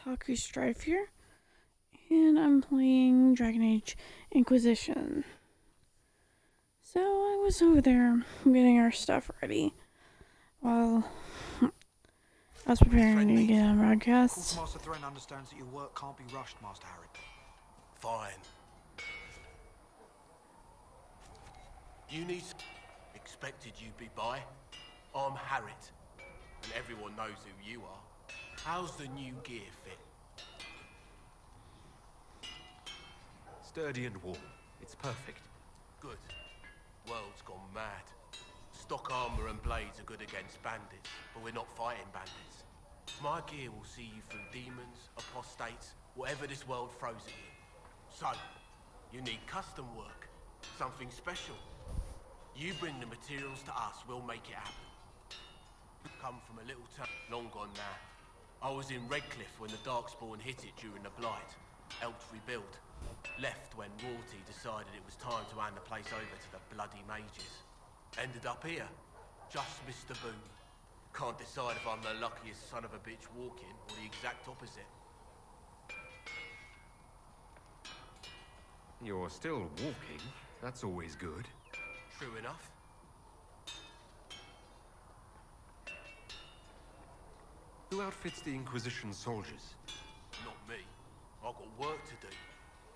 Haku Strife here, and I'm playing Dragon Age Inquisition. So I was over there getting our stuff ready while I was preparing to get on broadcast. Master Thren understands that your work can't be rushed, Master Harry. Fine. You need expected you'd be by. I'm Harriet, and everyone knows who you are. How's the new gear fit? Sturdy and warm. It's perfect. Good. World's gone mad. Stock armor and blades are good against bandits, but we're not fighting bandits. My gear will see you through demons, apostates, whatever this world throws at you. So, you need custom work, something special. You bring the materials to us, we'll make it happen. Come from a little town, long gone now. I was in Redcliffe when the Darkspawn hit it during the Blight. Helped rebuild. Left when royalty decided it was time to hand the place over to the bloody mages. Ended up here. Just missed the boom. Can't decide if I'm the luckiest son of a bitch walking or the exact opposite. You're still walking. That's always good. True enough. Who outfits the Inquisition soldiers? Not me. I've got work to do.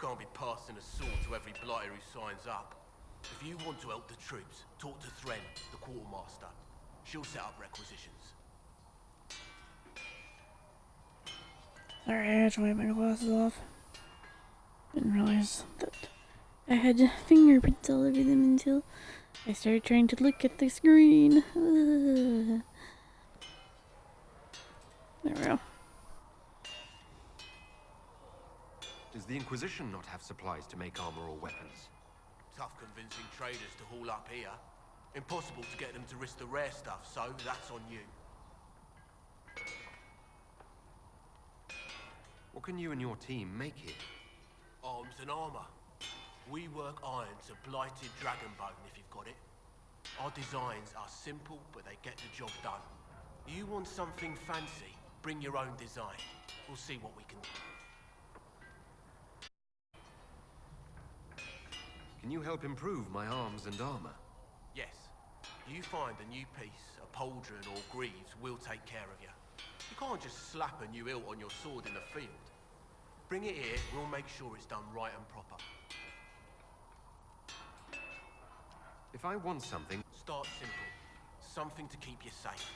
Can't be passing a sword to every blighter who signs up. If you want to help the troops, talk to Thren, the quartermaster. She'll set up requisitions. Sorry, I had to wipe my glasses off. Didn't realize that I had fingerprints all over them until I started trying to look at the screen. There we go. Does the Inquisition not have supplies to make armor or weapons? Tough convincing traders to haul up here. Impossible to get them to risk the rare stuff, so that's on you. What can you and your team make here? Arms and armor. We work iron to blighted dragonbone if you've got it. Our designs are simple, but they get the job done. You want something fancy? Bring your own design. We'll see what we can do. Can you help improve my arms and armor? Yes. You find a new piece, a pauldron or greaves, we'll take care of you. You can't just slap a new hilt on your sword in the field. Bring it here, we'll make sure it's done right and proper. If I want something... Start simple. Something to keep you safe.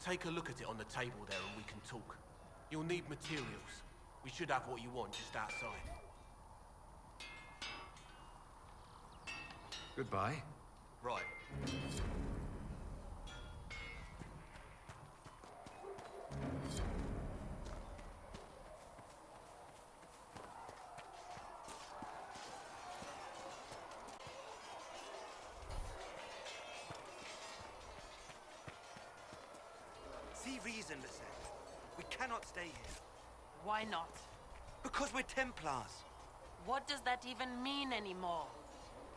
Take a look at it on the table there and we can talk. You'll need materials. We should have what you want just outside. Goodbye. Right. See reason, Lisette. We cannot stay here. Why not? Because we're Templars. What does that even mean anymore?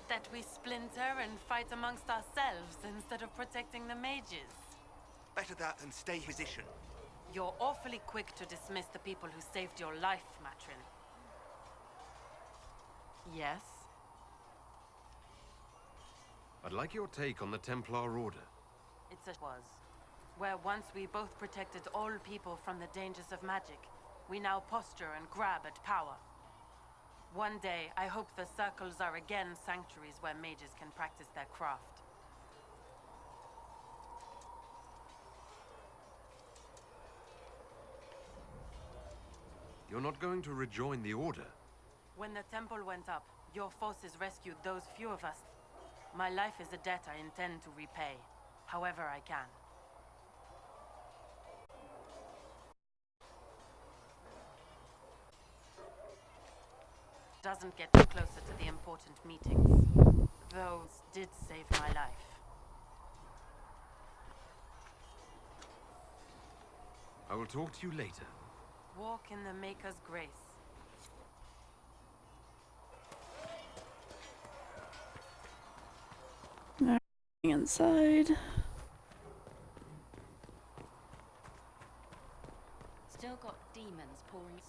That we splinter and fight amongst ourselves instead of protecting the mages? Better that than stay position. You're awfully quick to dismiss the people who saved your life, Matrin. Yes? I'd like your take on the Templar Order. It's a was. Where once we both protected all people from the dangers of magic, we now posture and grab at power. One day, I hope the circles are again sanctuaries where mages can practice their craft. You're not going to rejoin the Order? When the temple went up, your forces rescued those few of us. My life is a debt I intend to repay, however I can. Doesn't get me closer to the important meetings. Those did save my life. I will talk to you later. Walk in the Maker's grace. Now, inside. Still got demons pouring going.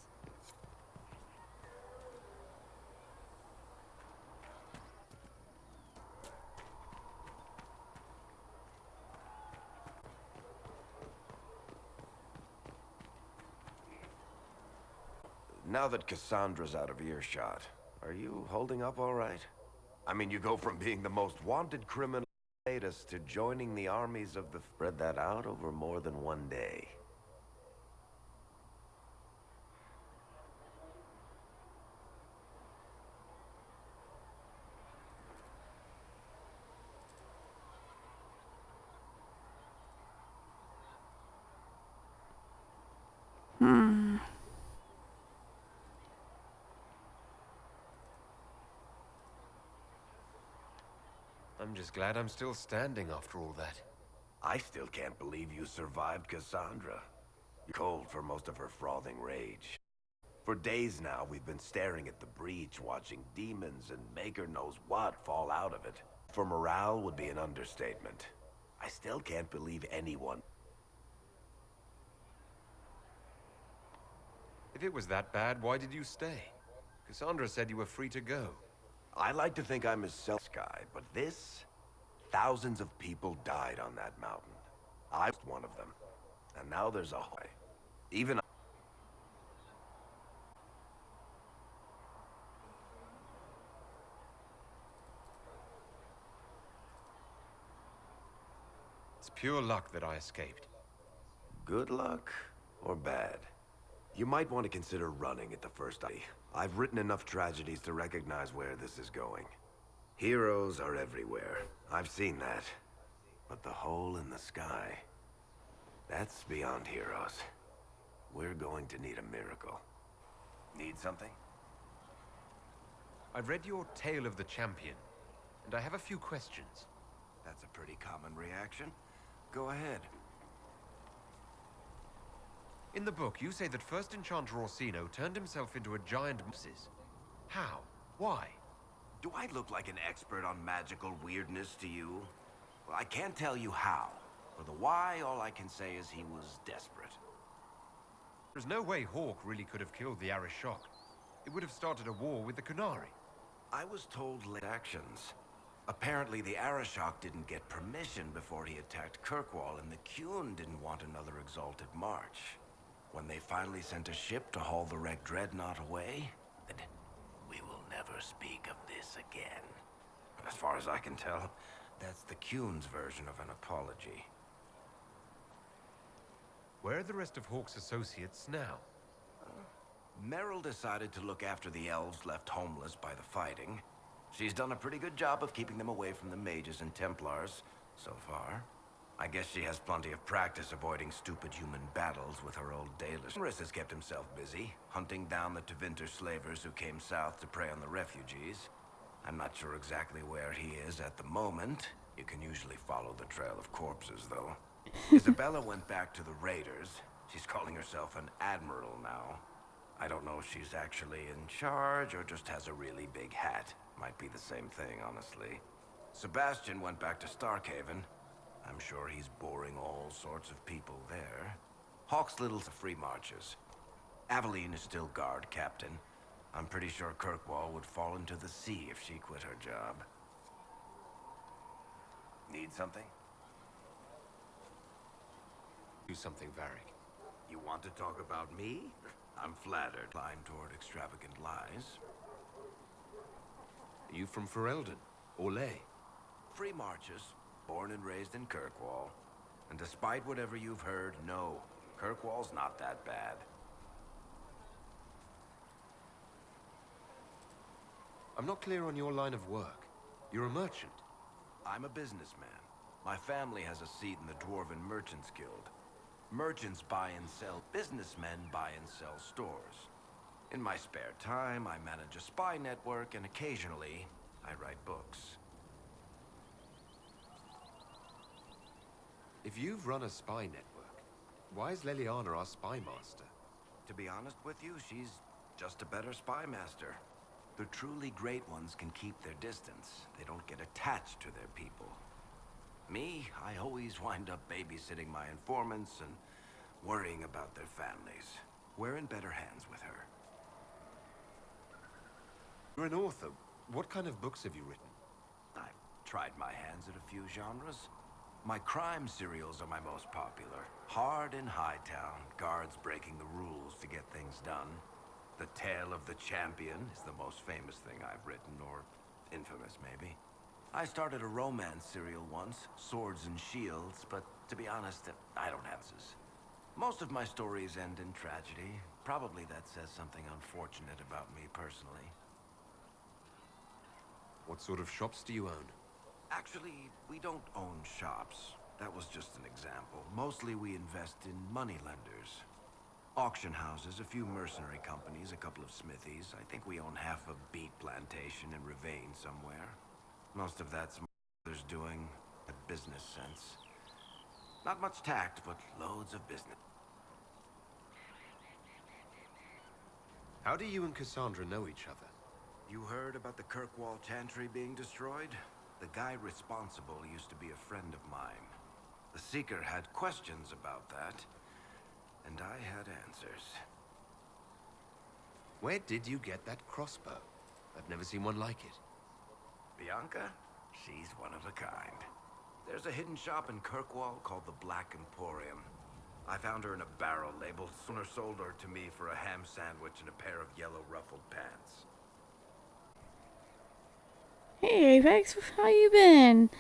Now that Cassandra's out of earshot, are you holding up all right? I mean, you go from being the most wanted criminal status to joining the armies of the... Spread that out over more than one day. Hmm. I'm just glad I'm still standing after all that. I still can't believe you survived Cassandra. You're cold for most of her frothing rage. For days now, we've been staring at the breach, watching demons and maker knows what fall out of it. For morale would be an understatement. I still can't believe anyone... If it was that bad, why did you stay? Cassandra said you were free to go. I like to think I'm a self guy, but this... Thousands of people died on that mountain. I was one of them. And now there's a... Even... It's pure luck that I escaped. Good luck or bad? You might want to consider running at the first eye. I've written enough tragedies to recognize where this is going. Heroes are everywhere. I've seen that. But the hole in the sky... That's beyond heroes. We're going to need a miracle. Need something? I've read your Tale of the Champion, and I have a few questions. That's a pretty common reaction. Go ahead. In the book, you say that first Enchanter Orsino turned himself into a giant mouse. How? Why? Do I look like an expert on magical weirdness to you? Well, I can't tell you how. For the why, all I can say is he was desperate. There's no way Hawk really could have killed the Arishok. It would have started a war with the Kunari. I was told late actions. Apparently the Arishok didn't get permission before he attacked Kirkwall, and the Qun didn't want another exalted march. When they finally sent a ship to haul the wrecked dreadnought away, then we will never speak of this again. As far as I can tell, that's the Qun's version of an apology. Where are the rest of Hawk's associates now? Meryl decided to look after the elves left homeless by the fighting. She's done a pretty good job of keeping them away from the mages and Templars, so far. I guess she has plenty of practice avoiding stupid human battles with her old Dalish. Norris has kept himself busy, hunting down the Tevinter slavers who came south to prey on the refugees. I'm not sure exactly where he is at the moment. You can usually follow the trail of corpses, though. Isabella went back to the raiders. She's calling herself an admiral now. I don't know if she's actually in charge or just has a really big hat. Might be the same thing, honestly. Sebastian went back to Starkhaven. I'm sure he's boring all sorts of people there. Hawk's little free marches. Aveline is still guard captain. I'm pretty sure Kirkwall would fall into the sea if she quit her job. Need something? Do something, Varric. You want to talk about me? I'm flattered. Line toward extravagant lies. Are you from Ferelden? Or Ley? Free marches. Born and raised in Kirkwall. And despite whatever you've heard, no. Kirkwall's not that bad. I'm not clear on your line of work. You're a merchant. I'm a businessman. My family has a seat in the Dwarven Merchants Guild. Merchants buy and sell. Businessmen buy and sell stores. In my spare time, I manage a spy network, and occasionally, I write books. If you've run a spy network, why is Leliana our spy master? To be honest with you, she's just a better spy master. The truly great ones can keep their distance. They don't get attached to their people. Me, I always wind up babysitting my informants and worrying about their families. We're in better hands with her. You're an author. What kind of books have you written? I've tried my hands at a few genres. My crime serials are my most popular. Hard in Hightown, guards breaking the rules to get things done. The Tale of the Champion is the most famous thing I've written, or infamous maybe. I started a romance serial once, Swords and Shields, but to be honest, I don't have this. Most of my stories end in tragedy. Probably that says something unfortunate about me personally. What sort of shops do you own? Actually, we don't own shops. That was just an example. Mostly we invest in money lenders. Auction houses, a few mercenary companies, a couple of smithies. I think we own half a beet plantation in Ravane somewhere. Most of that's my mother's doing, a business sense. Not much tact, but loads of business. How do you and Cassandra know each other? You heard about the Kirkwall Chantry being destroyed? The guy responsible used to be a friend of mine. The Seeker had questions about that, and I had answers. Where did you get that crossbow? I've never seen one like it. Bianca? She's one of a kind. There's a hidden shop in Kirkwall called the Black Emporium. I found her in a barrel labeled, sooner sold her to me for a ham sandwich and a pair of yellow ruffled pants. Hey Apex, how you been?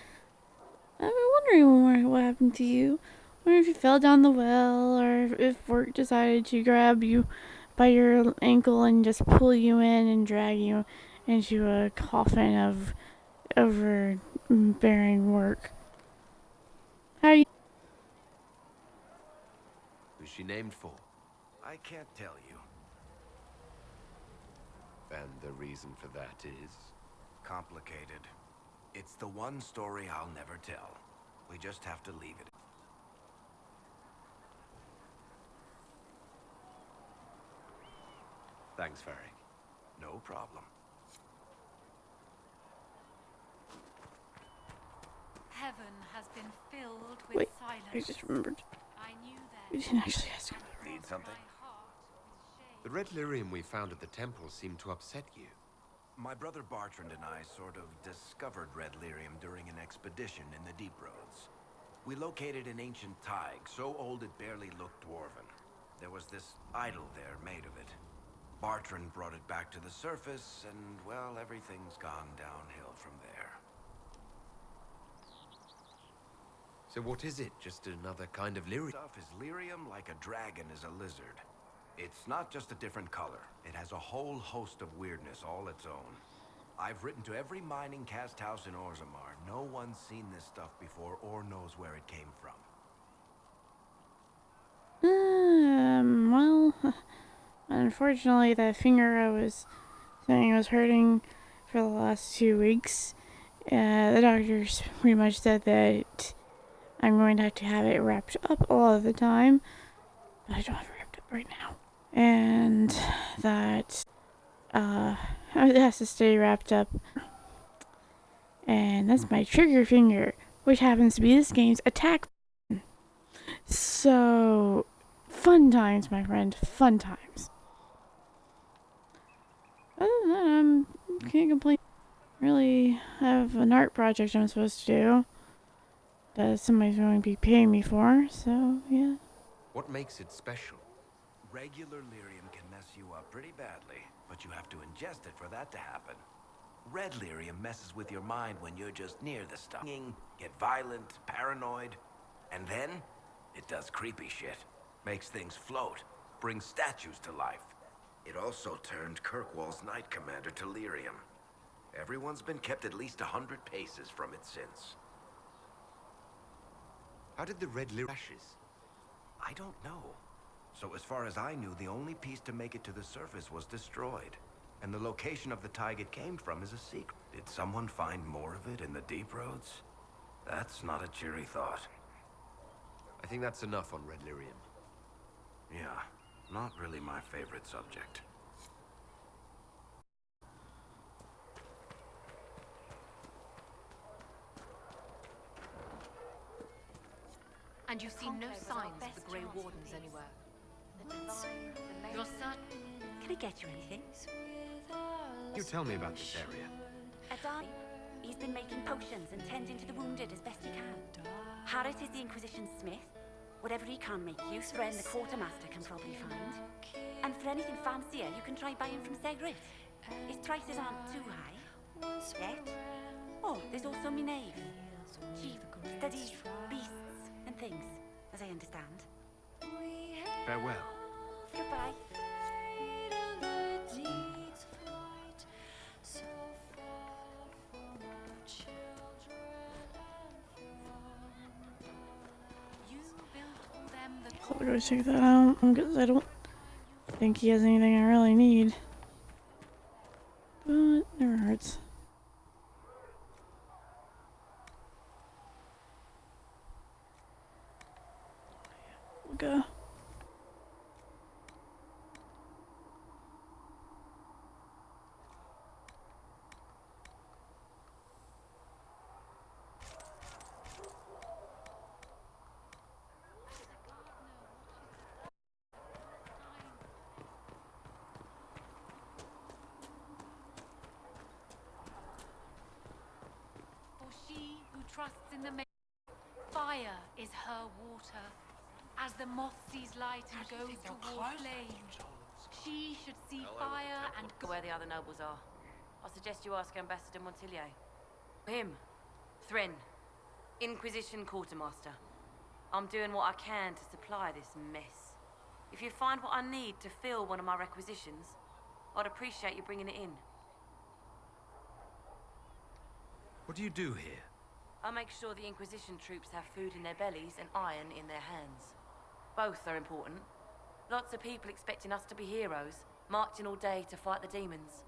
I've been wondering what happened to you. Wonder if you fell down the well, or if work decided to grab you by your ankle and just pull you in and drag you into a coffin of overbearing work. How are you? Who's she named for? I can't tell you. And the reason for that is? Complicated. It's the one story I'll never tell. We just have to leave it. Thanks, Varric. No problem. Heaven has been filled with Wait, silence. I just remembered. I knew We that. didn't actually ask her. Need something? The red lyrium we found at the temple seemed to upset you. My brother Bartrand and I sort of discovered red lyrium during an expedition in the Deep Roads. We located an ancient Tig, so old it barely looked dwarven. There was this idol there made of it. Bartrand brought it back to the surface, and, well, everything's gone downhill from there. So what is it? Just another kind of lyrium? Stuff is lyrium like a dragon is a lizard. It's not just a different color. It has a whole host of weirdness all its own. I've written to every mining cast house in Orzammar. No one's seen this stuff before or knows where it came from. Well, unfortunately, that finger I was saying was hurting for the last 2 weeks. The doctors pretty much said that I'm going to have it wrapped up a lot of the time, but I don't have it wrapped up right now. And that, it has to stay wrapped up. And that's my trigger finger, which happens to be this game's attack button. So, fun times, my friend, fun times. Other than that, I can't complain. Really have an art project I'm supposed to do that somebody's going to be paying me for, so yeah. What makes it special? Regular lyrium can mess you up pretty badly, but you have to ingest it for that to happen. Red lyrium messes with your mind when you're just near the stuff. Get violent, paranoid, and then it does creepy shit. Makes things float, brings statues to life. It also turned Kirkwall's Knight Commander to lyrium. Everyone's been kept at least 100 paces from it since. How did the red lyrium ashes? I don't know. So as far as I knew, the only piece to make it to the surface was destroyed. And the location of the Tig it came from is a secret. Did someone find more of it in the Deep Roads? That's not a cheery thought. I think that's enough on red lyrium. Yeah, not really my favorite subject. And you see no signs of the Grey Wardens anywhere. Your son. Can I get you anything? You tell me about this area. Adani. He's been making potions and tending to the wounded as best he can. Harriet is the Inquisition smith. Whatever he can make use, Ren the quartermaster can probably find. And for anything fancier, you can try buying from Segret. His prices aren't too high. Yet. Oh, there's also Minave. She studies beasts and things, as I understand. Farewell. Goodbye. You built for them the So I'll go check that out because I don't think he has anything I really need. But never hurts. We'll go. For she who trusts in the fire is her water. As the moth sees light and goes toward flame, she should see fire and go. Where the other nobles are. I suggest you ask Ambassador Montillier. Him. Thren. Inquisition quartermaster. I'm doing what I can to supply this mess. If you find what I need to fill one of my requisitions, I'd appreciate you bringing it in. What do you do here? I make sure the Inquisition troops have food in their bellies and iron in their hands. Both are important. Lots of people expecting us to be heroes, marching all day to fight the demons.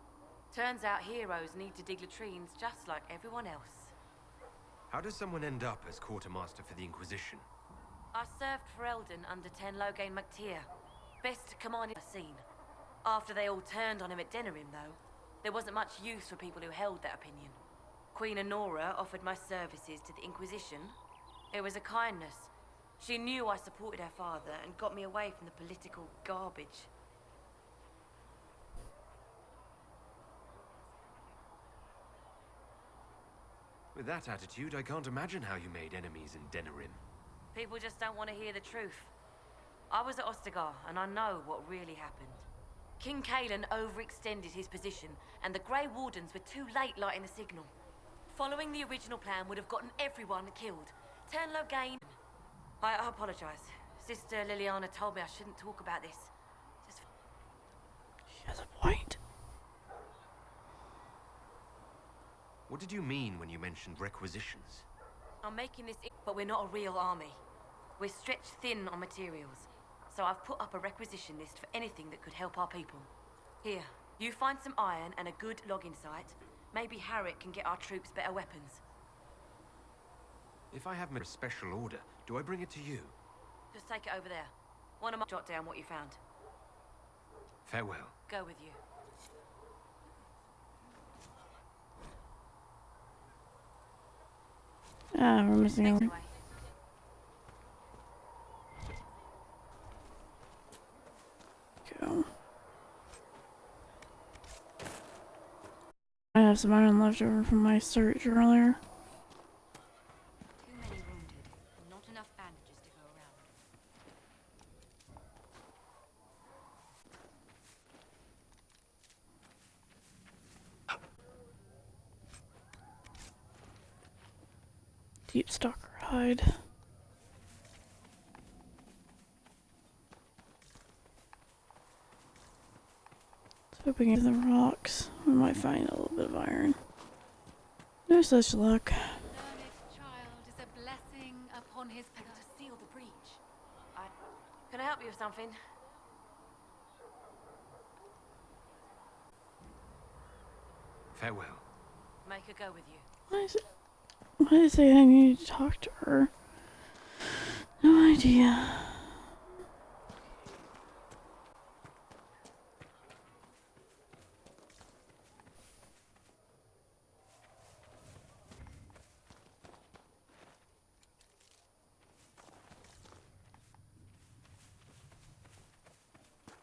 Turns out heroes need to dig latrines just like everyone else. How does someone end up as quartermaster for the Inquisition? I served for Eldon under Ten Loghain MacTier. Best command I've seen. After they all turned on him at Denerim, though, there wasn't much use for people who held that opinion. Queen Honora offered my services to the Inquisition. It was a kindness. She knew I supported her father and got me away from the political garbage. With that attitude, I can't imagine how you made enemies in Denerim. People just don't want to hear the truth. I was at Ostagar, and I know what really happened. King Cailan overextended his position, and the Grey Wardens were too late lighting the signal. Following the original plan would have gotten everyone killed. Ten Loghain. I apologize. Sister Liliana told me I shouldn't talk about this. Just... She has a point. What did you mean when you mentioned requisitions? I'm making this, but we're not a real army. We're stretched thin on materials. So I've put up a requisition list for anything that could help our people. Here, you find some iron and a good logging site. Maybe Harriet can get our troops better weapons. If I have a special order, do I bring it to you? Just take it over there. One of my jot down what you found. Farewell. Go with you. Ah, we're missing Thanks one. away. Go. I have some iron left over from my search earlier. too many wounded, and not enough bandages to go around. Deep stalker hide. Hoping into the rocks, we might find a little bit of iron. No such luck. Learned child is a blessing upon his path. To seal the breach. Can I help you with something? Farewell. Make her go with you. Why did it say I need to talk to her? No idea.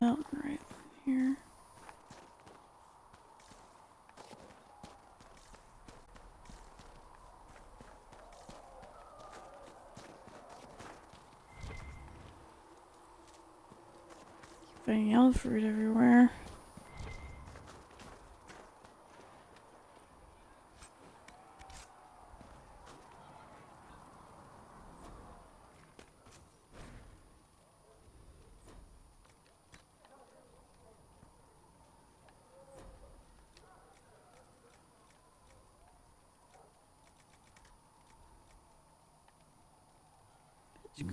Oh, right here. Keep finding yellow fruit everywhere.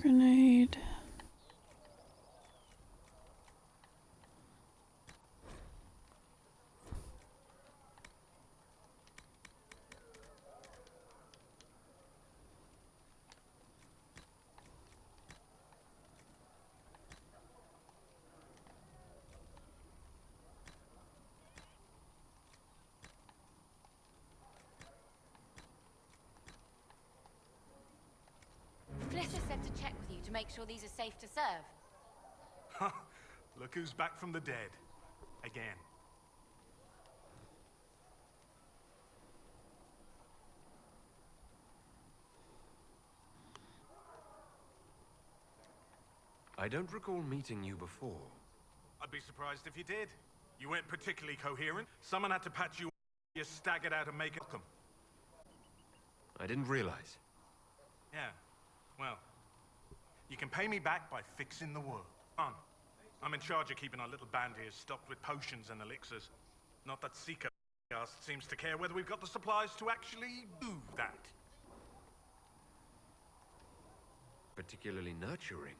Grenade. Flitter said to check with you to make sure these are safe to serve. Look who's back from the dead. Again. I don't recall meeting you before. I'd be surprised if you did. You weren't particularly coherent. Someone had to patch you. You staggered out and make it welcome. I didn't realize. Yeah. Well, you can pay me back by fixing the world. I'm in charge of keeping our little band here stocked with potions and elixirs. Not that Seeker seems to care whether we've got the supplies to actually do that. Particularly nurturing.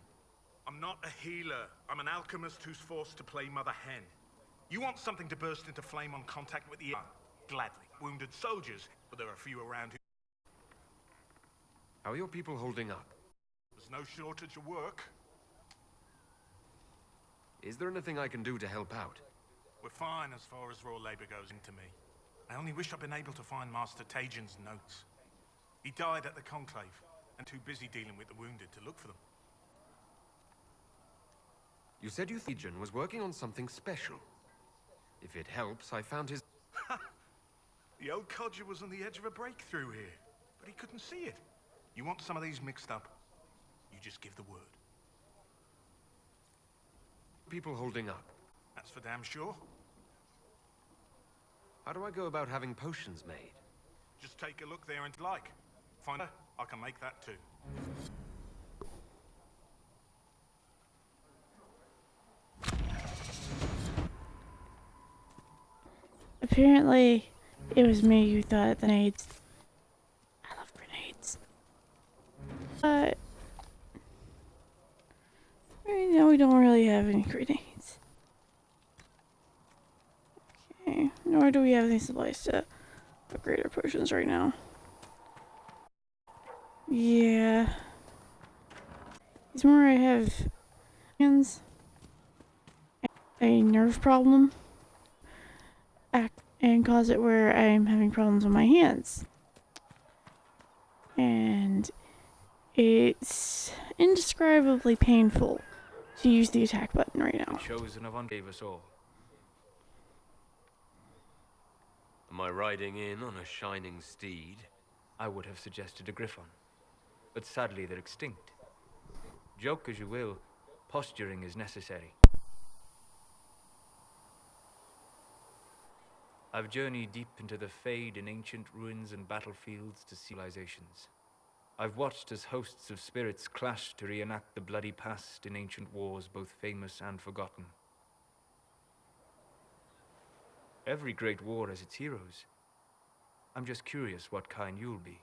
I'm not a healer. I'm an alchemist who's forced to play Mother Hen. You want something to burst into flame on contact with the gladly. Wounded soldiers, but there are a few around who... How are your people holding up? There's no shortage of work. Is there anything I can do to help out? We're fine as far as raw labor goes into me. I only wish I'd been able to find Master Tajan's notes. He died at the Conclave, and too busy dealing with the wounded to look for them. You said Tajan was working on something special. If it helps, I found his... The old codger was on the edge of a breakthrough here, but he couldn't see it. You want some of these mixed up? You just give the word. People holding up. That's for damn sure. How do I go about having potions made? Just take a look there and like. Find her, I can make that too. Apparently, it was me who thought the grenades. I love grenades. Right now we don't really have any grenades. Okay, nor do we have any supplies to upgrade our potions right now. Yeah. It's more I have hands, a nerve problem, and cause it where I'm having problems with my hands. And it's indescribably painful to use the attack button right now. Chosen of gave us all. Am I riding in on a shining steed? I would have suggested a griffon, but sadly they're extinct. Joke as you will, posturing is necessary. I've journeyed deep into the Fade in ancient ruins and battlefields to civilizations. I've watched as hosts of spirits clashed to reenact the bloody past in ancient wars, both famous and forgotten. Every great war has its heroes. I'm just curious what kind you'll be.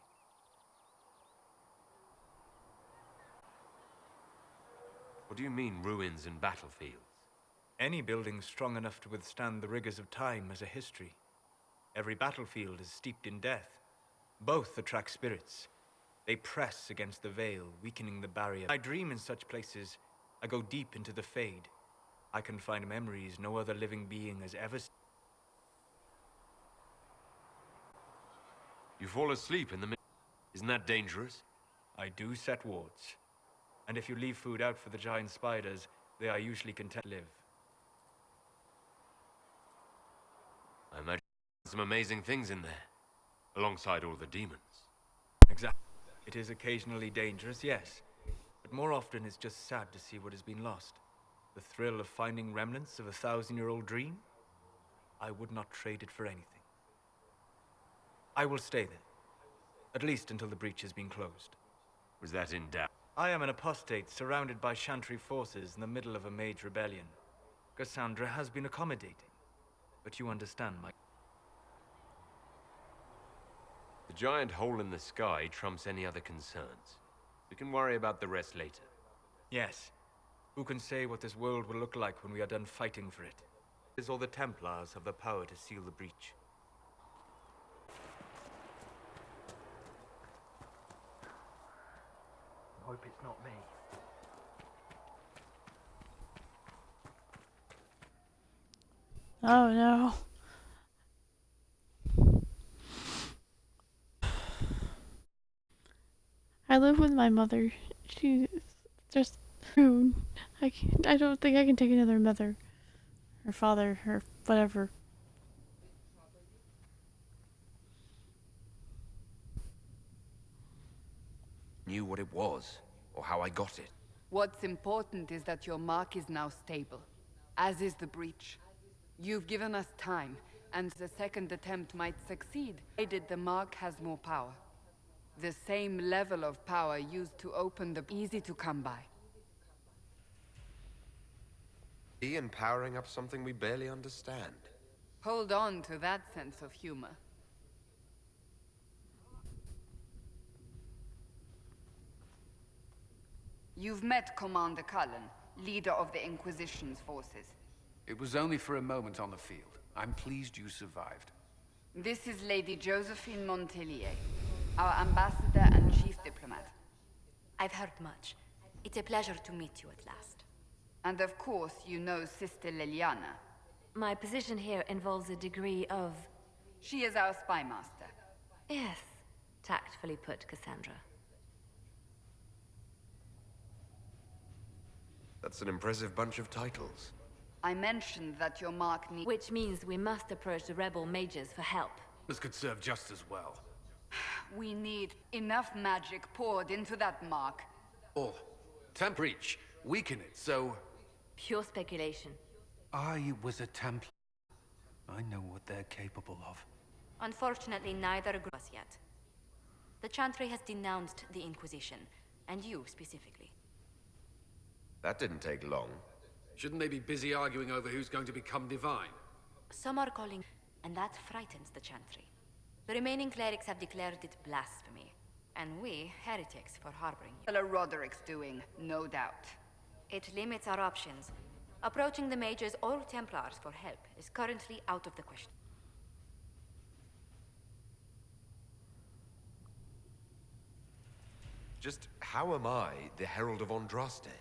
What do you mean, ruins and battlefields? Any building strong enough to withstand the rigors of time has a history. Every battlefield is steeped in death. Both attract spirits. They press against the veil, weakening the barrier. I dream in such places. I go deep into the Fade. I can find memories no other living being has ever seen. You fall asleep in the middle. Isn't that dangerous? I do set wards. And if you leave food out for the giant spiders, they are usually content to live. Some amazing things in there, alongside all the demons. Exactly. It is occasionally dangerous, yes. But more often it's just sad to see what has been lost. The thrill of finding remnants of a 1,000-year-old dream? I would not trade it for anything. I will stay there. At least until the breach has been closed. Was that in doubt? I am an apostate surrounded by Chantry forces in the middle of a mage rebellion. Cassandra has been accommodating. But you understand my... The giant hole in the sky trumps any other concerns. We can worry about the rest later. Yes. Who can say what this world will look like when we are done fighting for it? All the Templars have the power to seal the breach. I hope it's not me. Oh no. I live with my mother. She's just rude. I don't think I can take another mother. Or father, or whatever. Knew what it was, or how I got it. What's important is that your mark is now stable, as is the breach. You've given us time, and the second attempt might succeed. The mark has more power. The same level of power used to open the easy to come by. And powering up something we barely understand. Hold on to that sense of humor. You've met Commander Cullen, leader of the Inquisition's forces. It was only for a moment on the field. I'm pleased you survived. This is Lady Josephine Montelier, our ambassador and chief diplomat. I've heard much. It's a pleasure to meet you at last. And of course, you know Sister Liliana. My position here involves a degree of... She is our spy master. Yes, tactfully put, Cassandra. That's an impressive bunch of titles. I mentioned that your mark needs... Which means we must approach the rebel mages for help. This could serve just as well. We need enough magic poured into that mark. Or breach. Weaken it, so... Pure speculation. I was a Templar. I know what they're capable of. Unfortunately, neither agree us yet. The Chantry has denounced the Inquisition, and you specifically. That didn't take long. Shouldn't they be busy arguing over who's going to become divine? Some are calling, and that frightens the Chantry. The remaining clerics have declared it blasphemy, and we, heretics, for harboring you. Fellow Roderick's doing, no doubt. It limits our options. Approaching the mages or Templars for help is currently out of the question. Just how am I the Herald of Andraste?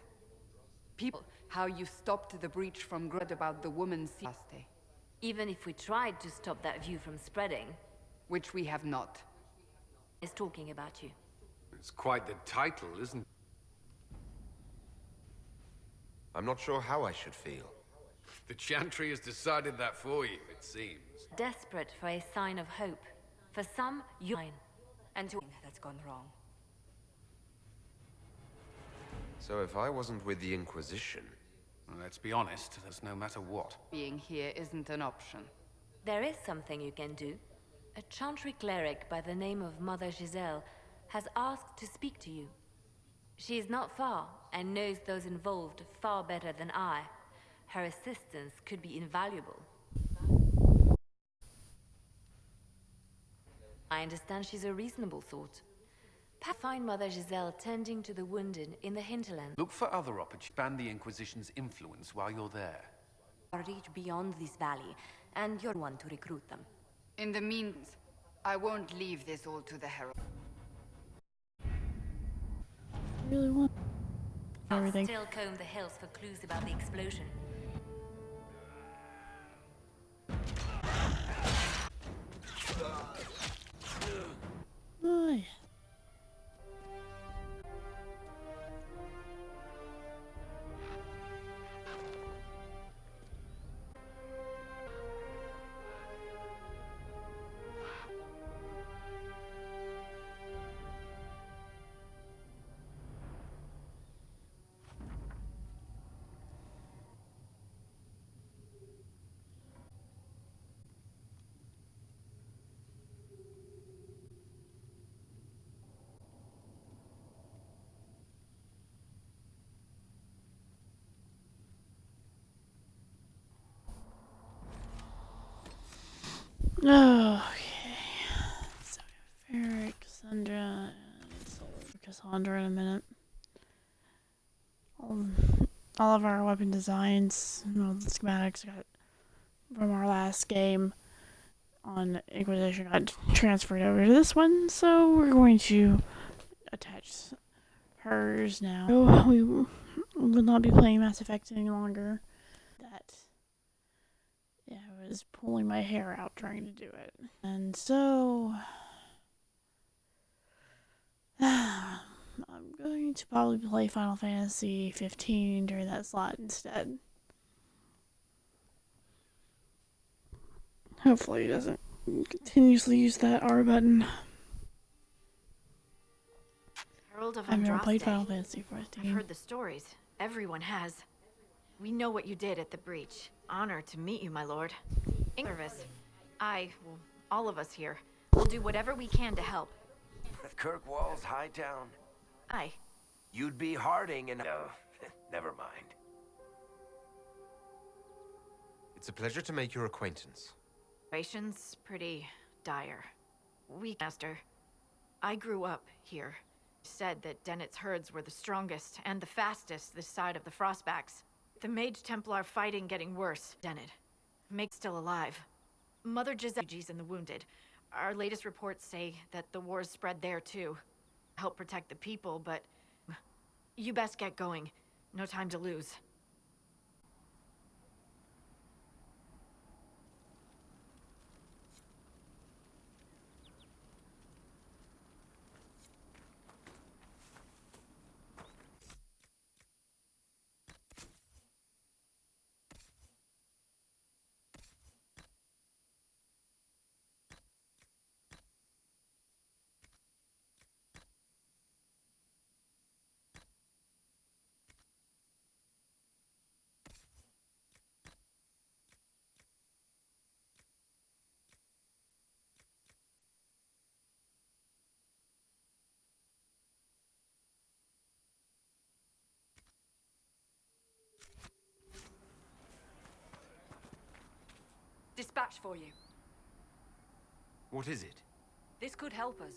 People, how you stopped the breach from Grud about the woman's Andraste. Even if we tried to stop that view from spreading... Which we have not. ...is talking about you. It's quite the title, isn't it? I'm not sure how I should feel. The Chantry has decided that for you, it seems. Desperate for a sign of hope. For some, you're mine. And to that's gone wrong. So if I wasn't with the Inquisition... Well, let's be honest, there's no matter what. Being here isn't an option. There is something you can do. A Chantry cleric by the name of Mother Giselle has asked to speak to you. She is not far, and knows those involved far better than I. Her assistance could be invaluable. I understand she's a reasonable sort. Find Mother Giselle tending to the wounded in the hinterland. Look for other opportunities. Expand the Inquisition's influence while you're there. Reach beyond this valley, and you're one to recruit them. In the means, I won't leave this all to the Herald. Really want everything. I'll still comb the hills for clues about the explosion. Oh, yeah. Okay. So, Eric, Cassandra, and Soul. Cassandra in a minute. All of our weapon designs, all the schematics got from our last game on Inquisition got transferred over to this one, so we're going to attach hers now. So we will not be playing Mass Effect any longer. Yeah, I was pulling my hair out trying to do it. And so I'm going to probably play Final Fantasy 15 during that slot instead. Hopefully it doesn't continuously use that R button. Herald of I've never played Andraste. Final Fantasy 14. I've heard the stories. Everyone has. We know what you did at the breach. Honor to meet you, my lord. In service. Well, all of us here, will do whatever we can to help. Kirkwall's Hightown. Aye. You'd be Harding and... never mind. It's a pleasure to make your acquaintance. Situation's pretty dire. Master. I grew up here. Said that Dennett's herds were the strongest and the fastest this side of the Frostbacks. The Mage Templar fighting getting worse. Dennett. Make still alive. Mother Giselle's and the wounded. Our latest reports say that the war's spread there too. Help protect the people, but... You best get going. No time to lose. Dispatch for you. What is it? This could help us.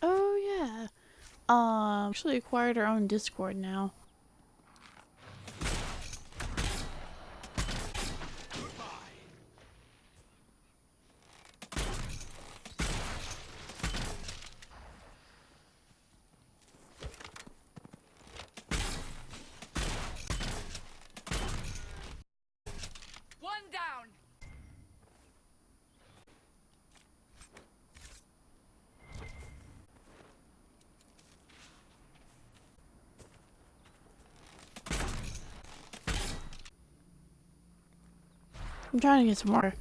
Oh yeah. Actually acquired our own Discord now. One down. I'm trying to get some more,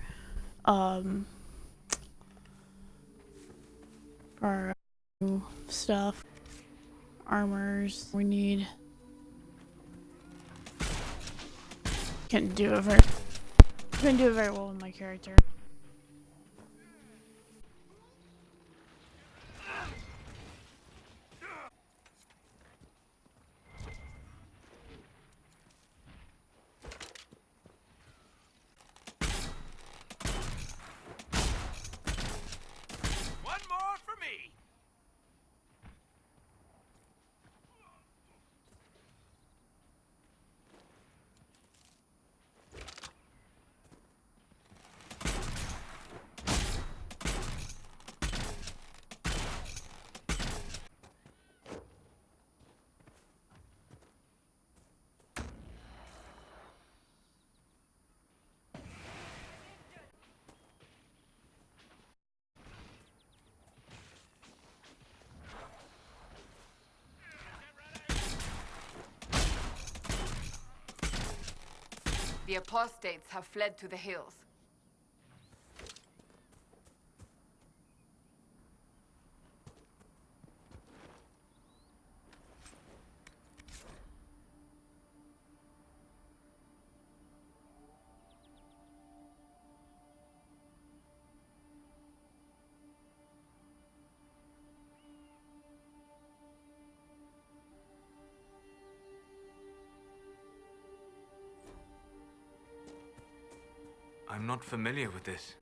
for stuff. Armors we need. Couldn't do it very well with my character. One more for me. The apostates have fled to the hills. I'm not familiar with this.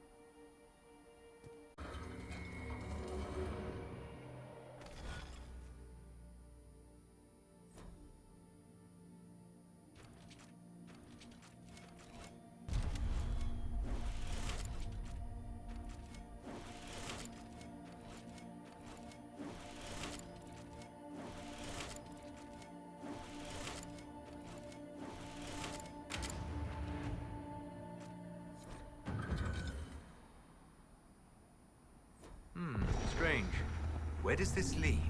Strange. Where does this lead?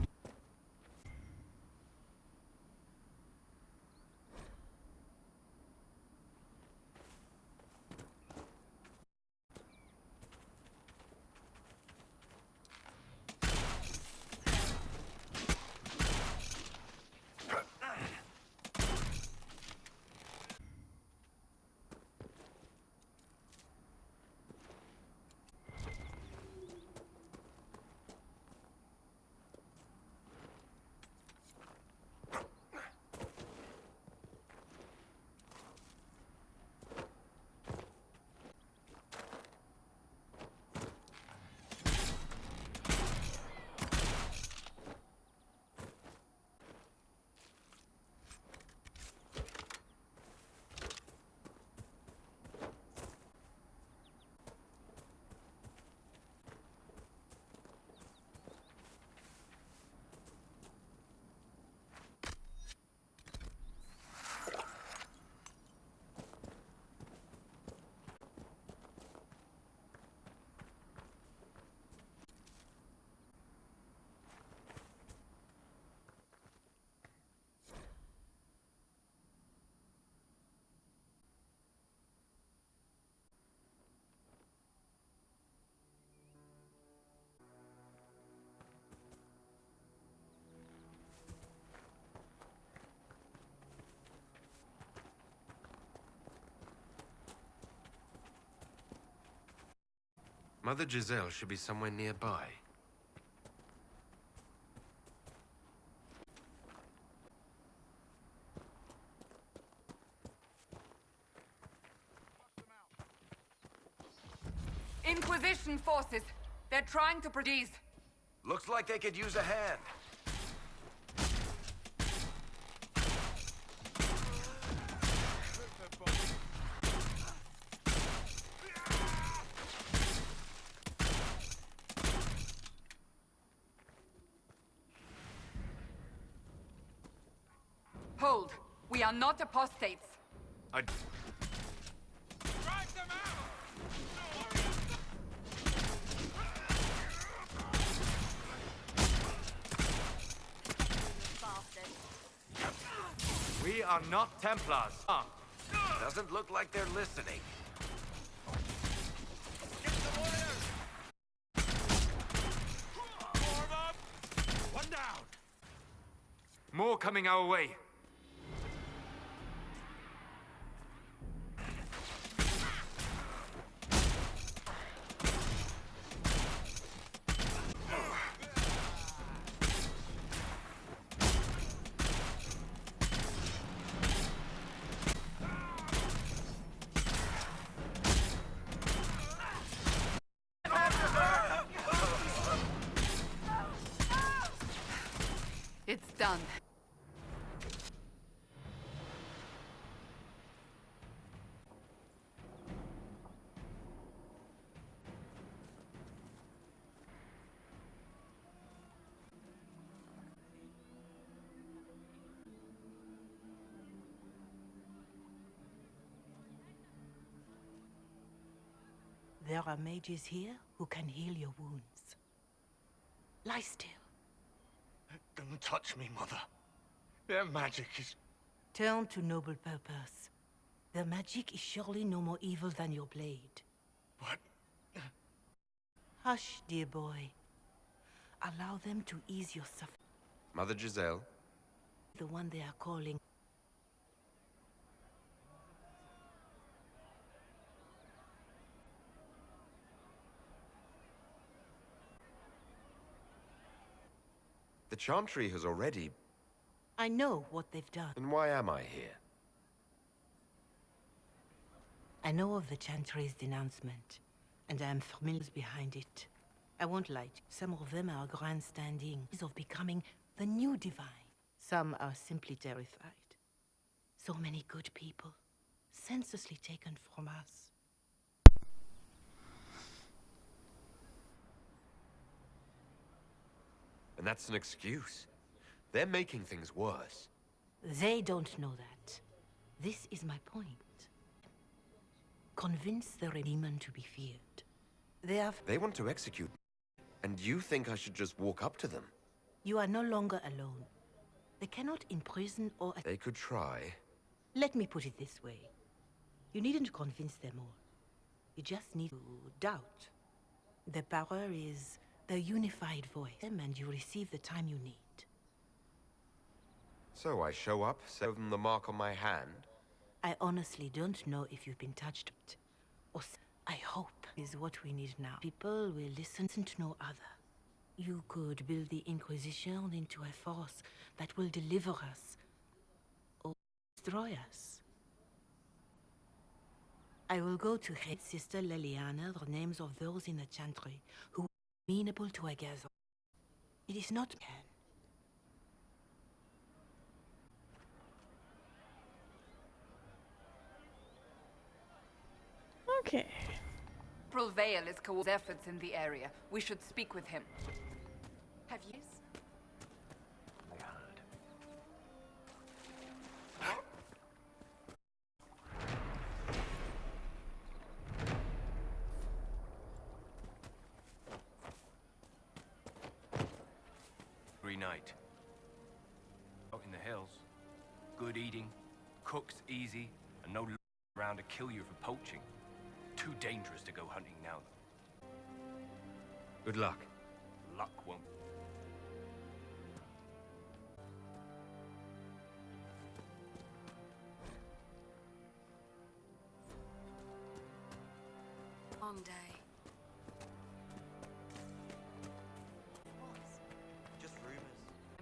Mother Giselle should be somewhere nearby. Inquisition forces! They're trying to produce. Looks like they could use a hand. Hold! We are not apostates! I... We are not Templars. Doesn't look like they're listening. One down! More coming our way. It's done. There are mages here who can heal your wounds. Lie still. Don't touch me, Mother. Their magic is... Turn to noble purpose. Their magic is surely no more evil than your blade. What? Hush, dear boy. Allow them to ease your suffering. Mother Giselle? The one they are calling. The Chantry has already... I know what they've done. And why am I here? I know of the Chantry's denouncement, and I am familiar behind it. I won't lie. Some of them are grandstanding of becoming the new divine. Some are simply terrified. So many good people, senselessly taken from us. And that's an excuse. They're making things worse. They don't know that. This is my point. Convince the demon to be feared. They want to execute me. And you think I should just walk up to them? You are no longer alone. They cannot imprison or... They could try. Let me put it this way. You needn't convince them all. You just need to doubt. The power is the unified voice, and you receive the time you need. So I show up, show them the mark on my hand. I honestly don't know if you've been touched. Or I hope is what we need now. People will listen to no other. You could build the Inquisition into a force that will deliver us or destroy us. I will go to Head Sister Leliana the names of those in the Chantry who are amenable to a gather. It is not can. Okay. April Vale is coordinating efforts in the area. We should speak with him. Have you? Night. Out in the hills. Good eating, cooks easy, and no around to kill you for poaching. Too dangerous to go hunting now. Good luck. Luck won't. Long day.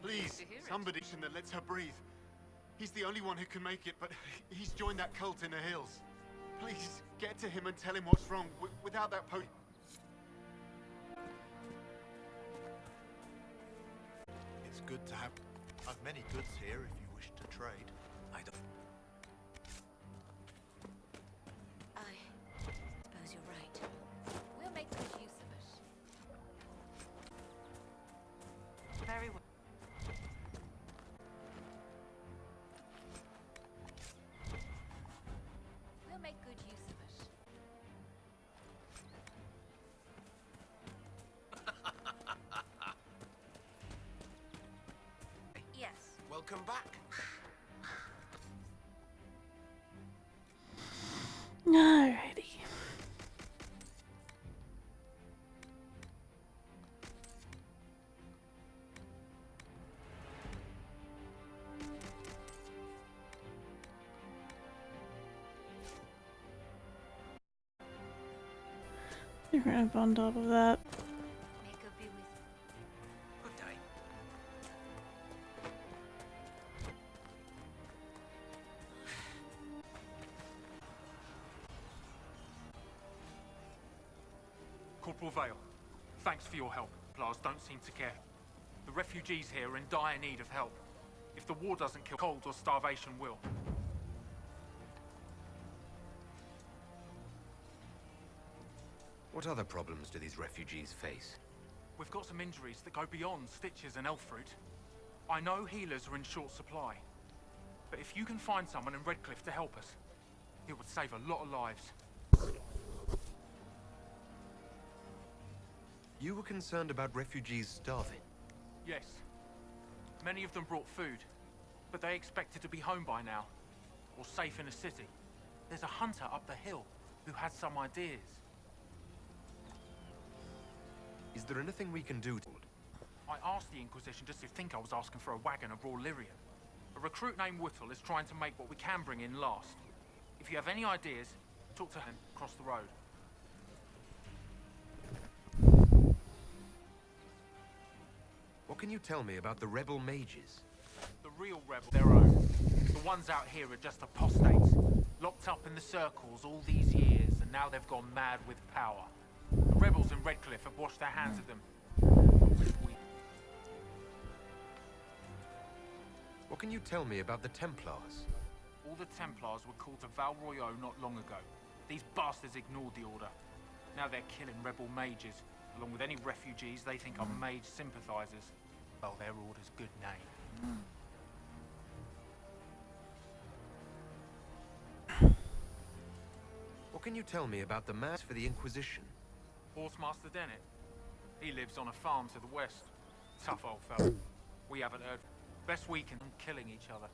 Please, somebody that lets her breathe. He's the only one who can make it, but he's joined that cult in the hills. Please, get to him and tell him what's wrong. Without that It's good to have... I've many goods here if you wish to trade. I don't... I suppose you're right. We'll make good use of it. Very well. We'll make good use of it. Yes. Welcome back. Alrighty. They're right up on top of that. Good day. Corporal Vale, thanks for your help. Templars don't seem to care. The refugees here are in dire need of help. If the war doesn't kill, cold or starvation will. What other problems do these refugees face? We've got some injuries that go beyond stitches and elf fruit. I know healers are in short supply, but if you can find someone in Redcliffe to help us, it would save a lot of lives. You were concerned about refugees starving? Yes. Many of them brought food, but they expected to be home by now, or safe in a city. There's a hunter up the hill who has some ideas. Is there anything we can do to... I asked the Inquisition just to think I was asking for a wagon of raw lyrium. A recruit named Whittle is trying to make what we can bring in last. If you have any ideas, talk to him across the road. What can you tell me about the rebel mages? The real rebels, their own. The ones out here are just apostates, locked up in the circles all these years, and now they've gone mad with power. The rebels in Redcliffe have washed their hands of them. What can you tell me about the Templars? All the Templars were called to Val Royeaux not long ago. These bastards ignored the order. Now they're killing rebel mages, along with any refugees they think are mage sympathizers. Well, their order's good name. What can you tell me about the mass for the Inquisition? Horsemaster Dennett. He lives on a farm to the west. Tough old fellow. We haven't heard. Best we can killing each other.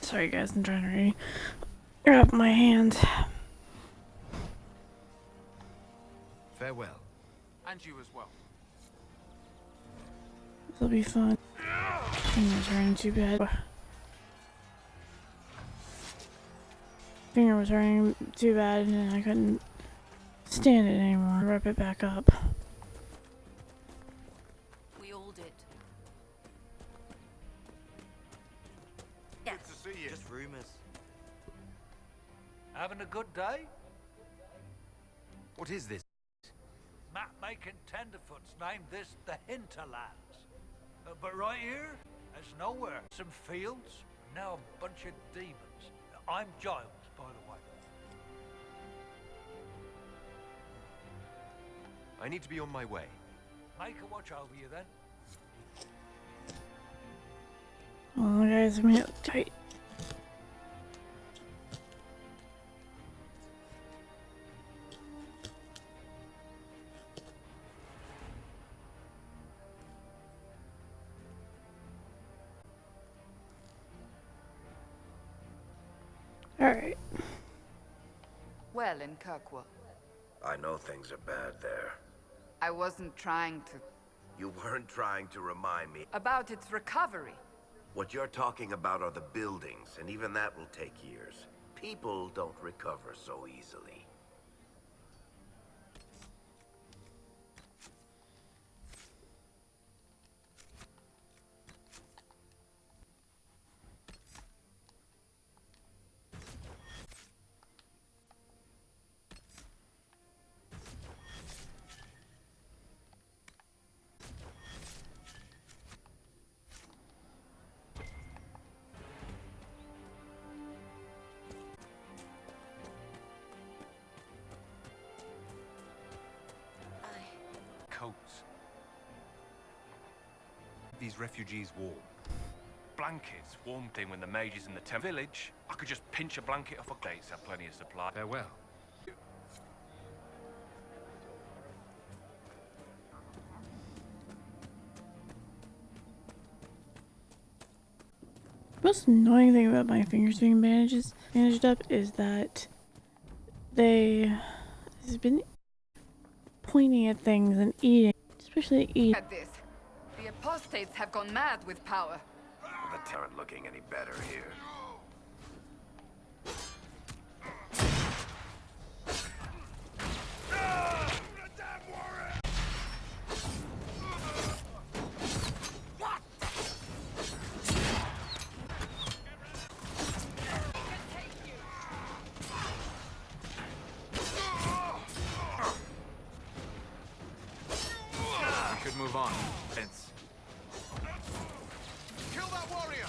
Sorry guys, I'm trying to grab my hand. Farewell. And you as well. This'll be fun. Finger's hurting too bad. Finger was hurting too bad and I couldn't stand it anymore. Wrap it back up. We all did. Good to see you. Just rumors. Having a good day? What is this? Map-making tenderfoots named this the Hinterlands. But right here, there's nowhere. Some fields, now a bunch of demons. I'm Giles, by the way. I need to be on my way. Make a watch over you then. Well guys, I'm gonna tight. Alright. Well, in Kirkwood. I know things are bad there. I wasn't trying to... You weren't trying to remind me. About its recovery. What you're talking about are the buildings, and even that will take years. People don't recover so easily. Coats. These refugees warm. Blankets, warm thing when the mages in the village. I could just pinch a blanket off a gates, have plenty of supply. Farewell. The most annoying thing about my fingers being bandaged up is that they has been pointing at things and eating, especially eating. At this, the apostates have gone mad with power. the aren't looking any better here. We could move on. Vince. Kill that warrior!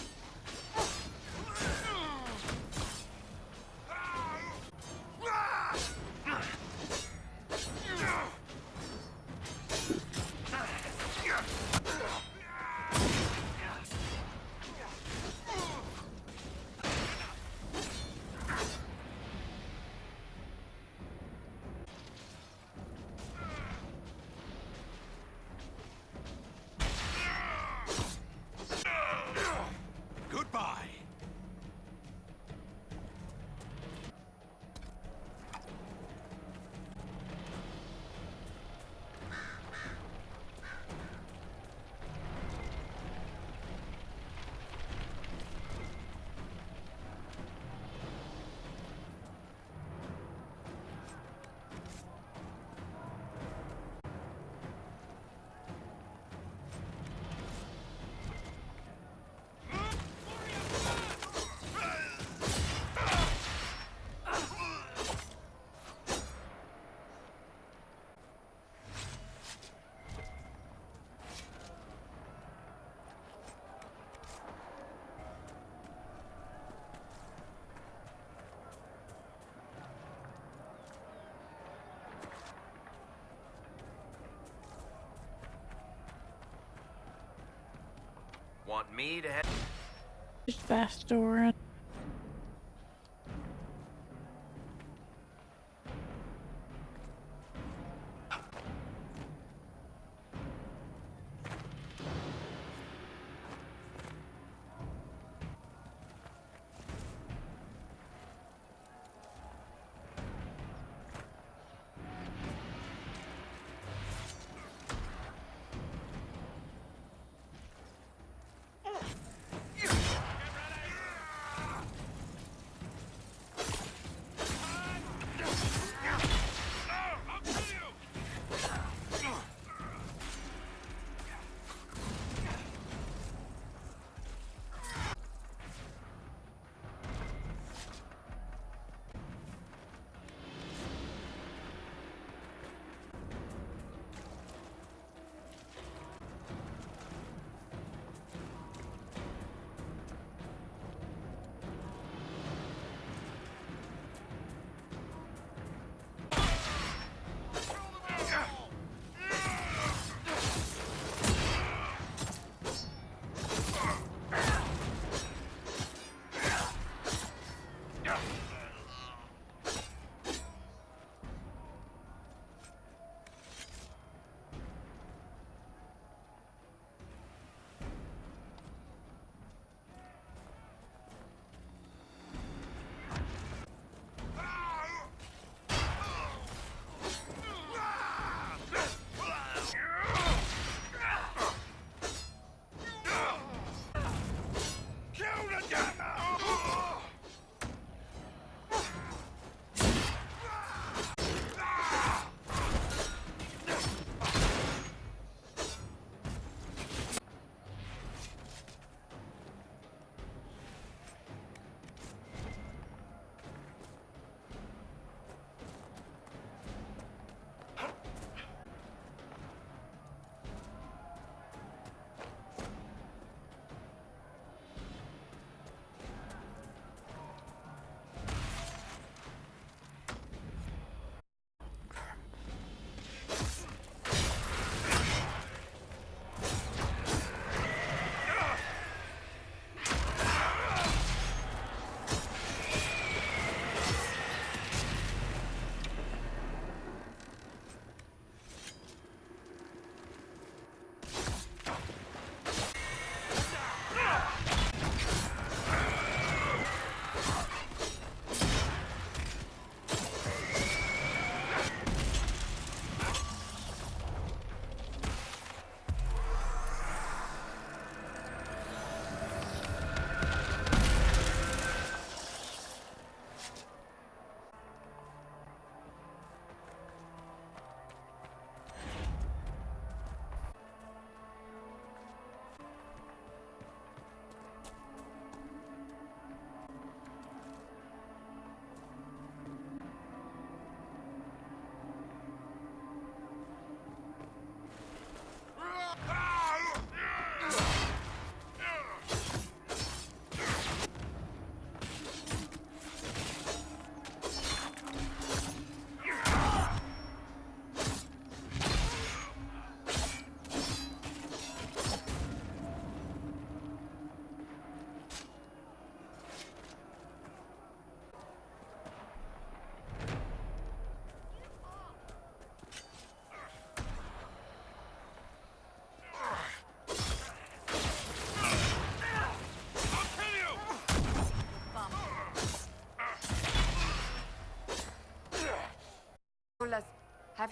Goodbye. Want me to head? Just fast door.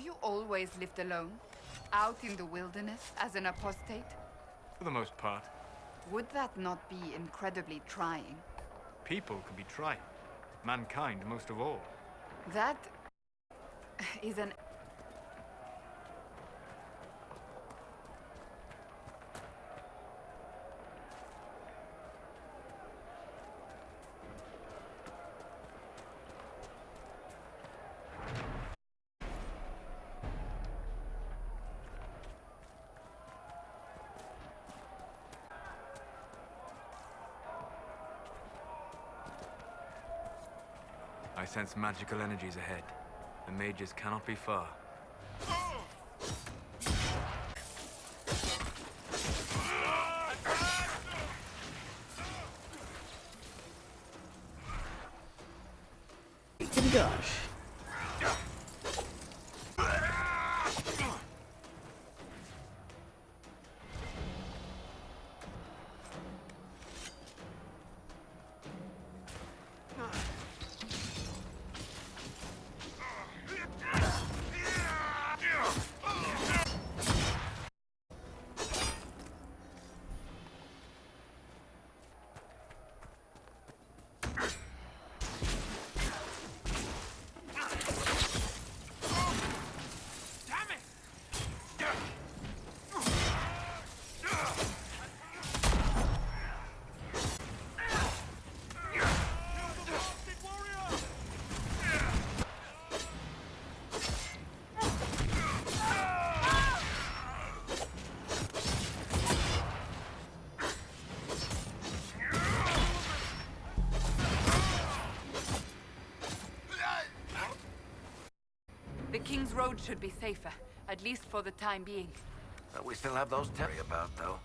you always lived alone? Out in the wilderness as an apostate? For the most part. Would that not be incredibly trying? People can be trying. Mankind most of all. That is an... I sense magical energies ahead. The mages cannot be far. Oh gosh. The King's Road should be safer, at least for the time being. We still have those to worry about, though.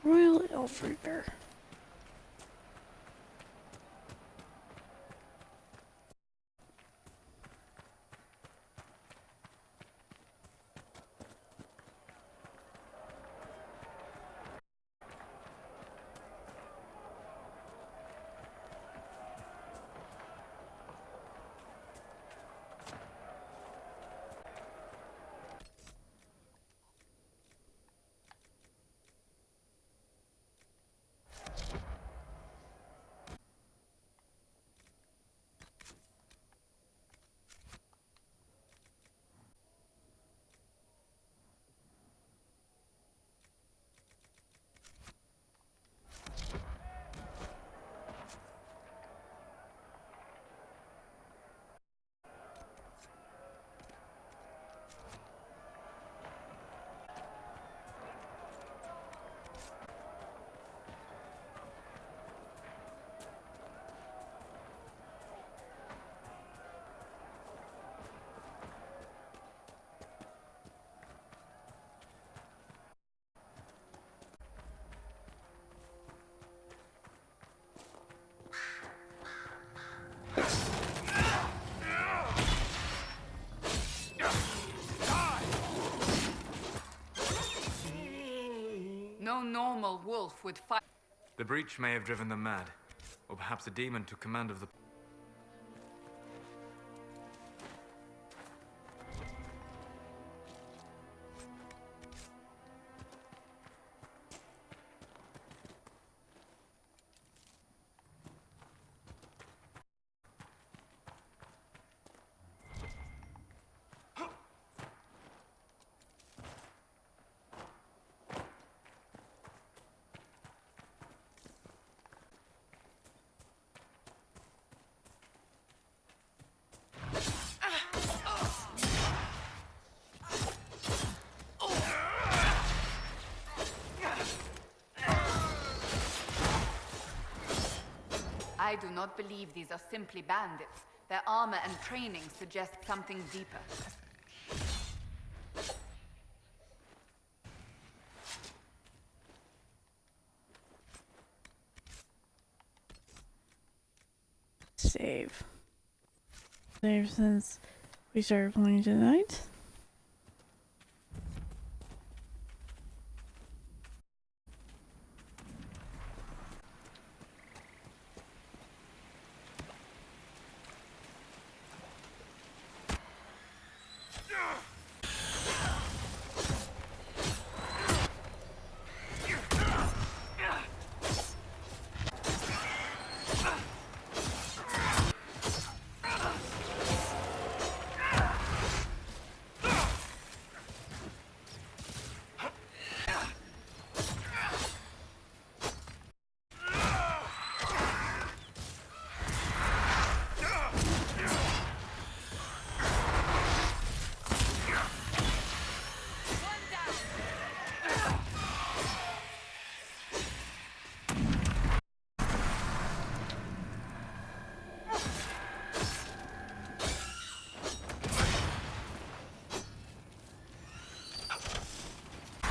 Royal Elf Reaper. No normal wolf would fight. The breach may have driven them mad. Or perhaps a demon took command of the... I do not believe these are simply bandits. Their armor and training suggest something deeper. Save. Save since we started playing tonight.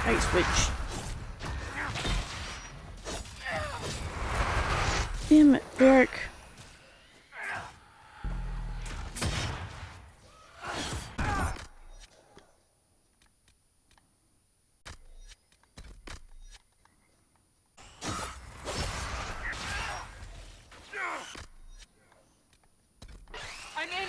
Ice switch. Damn it, Derek. I'm in.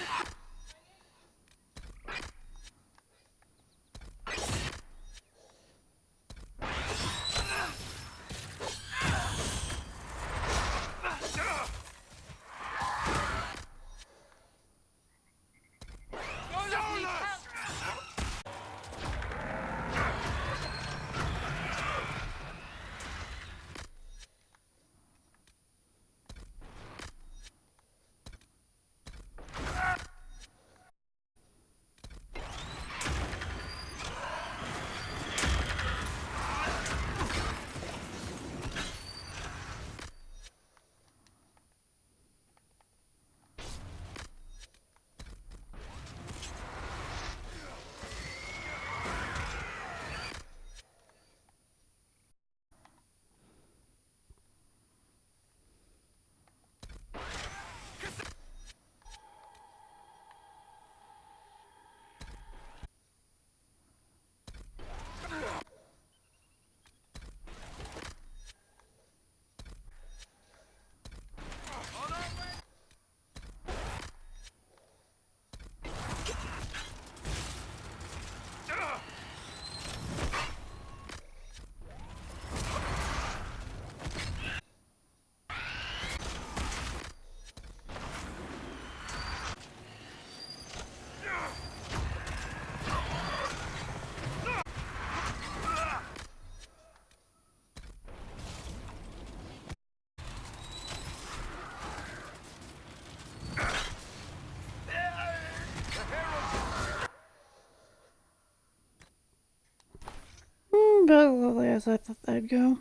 About as lovely as I thought that'd go.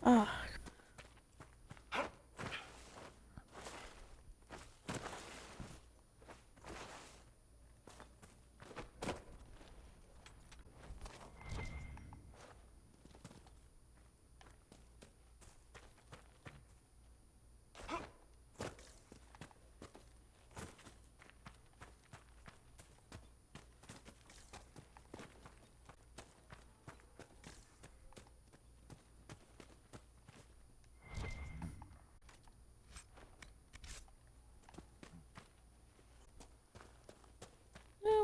Ah.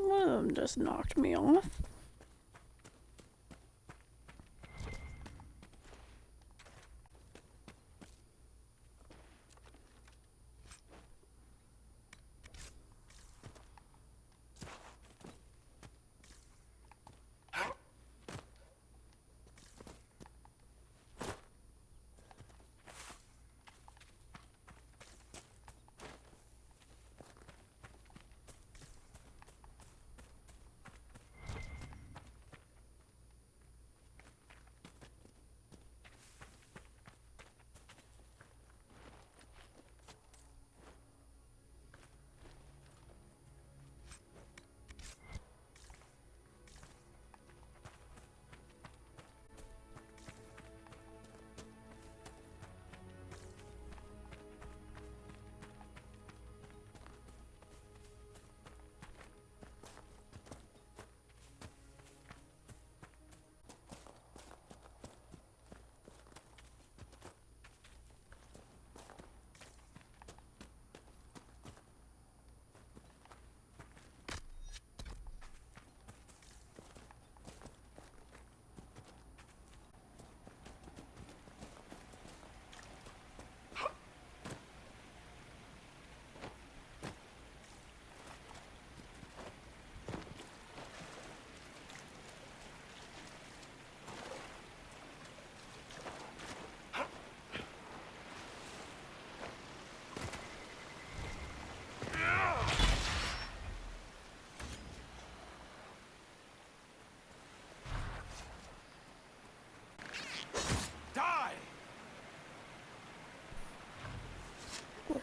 One of them just knocked me off.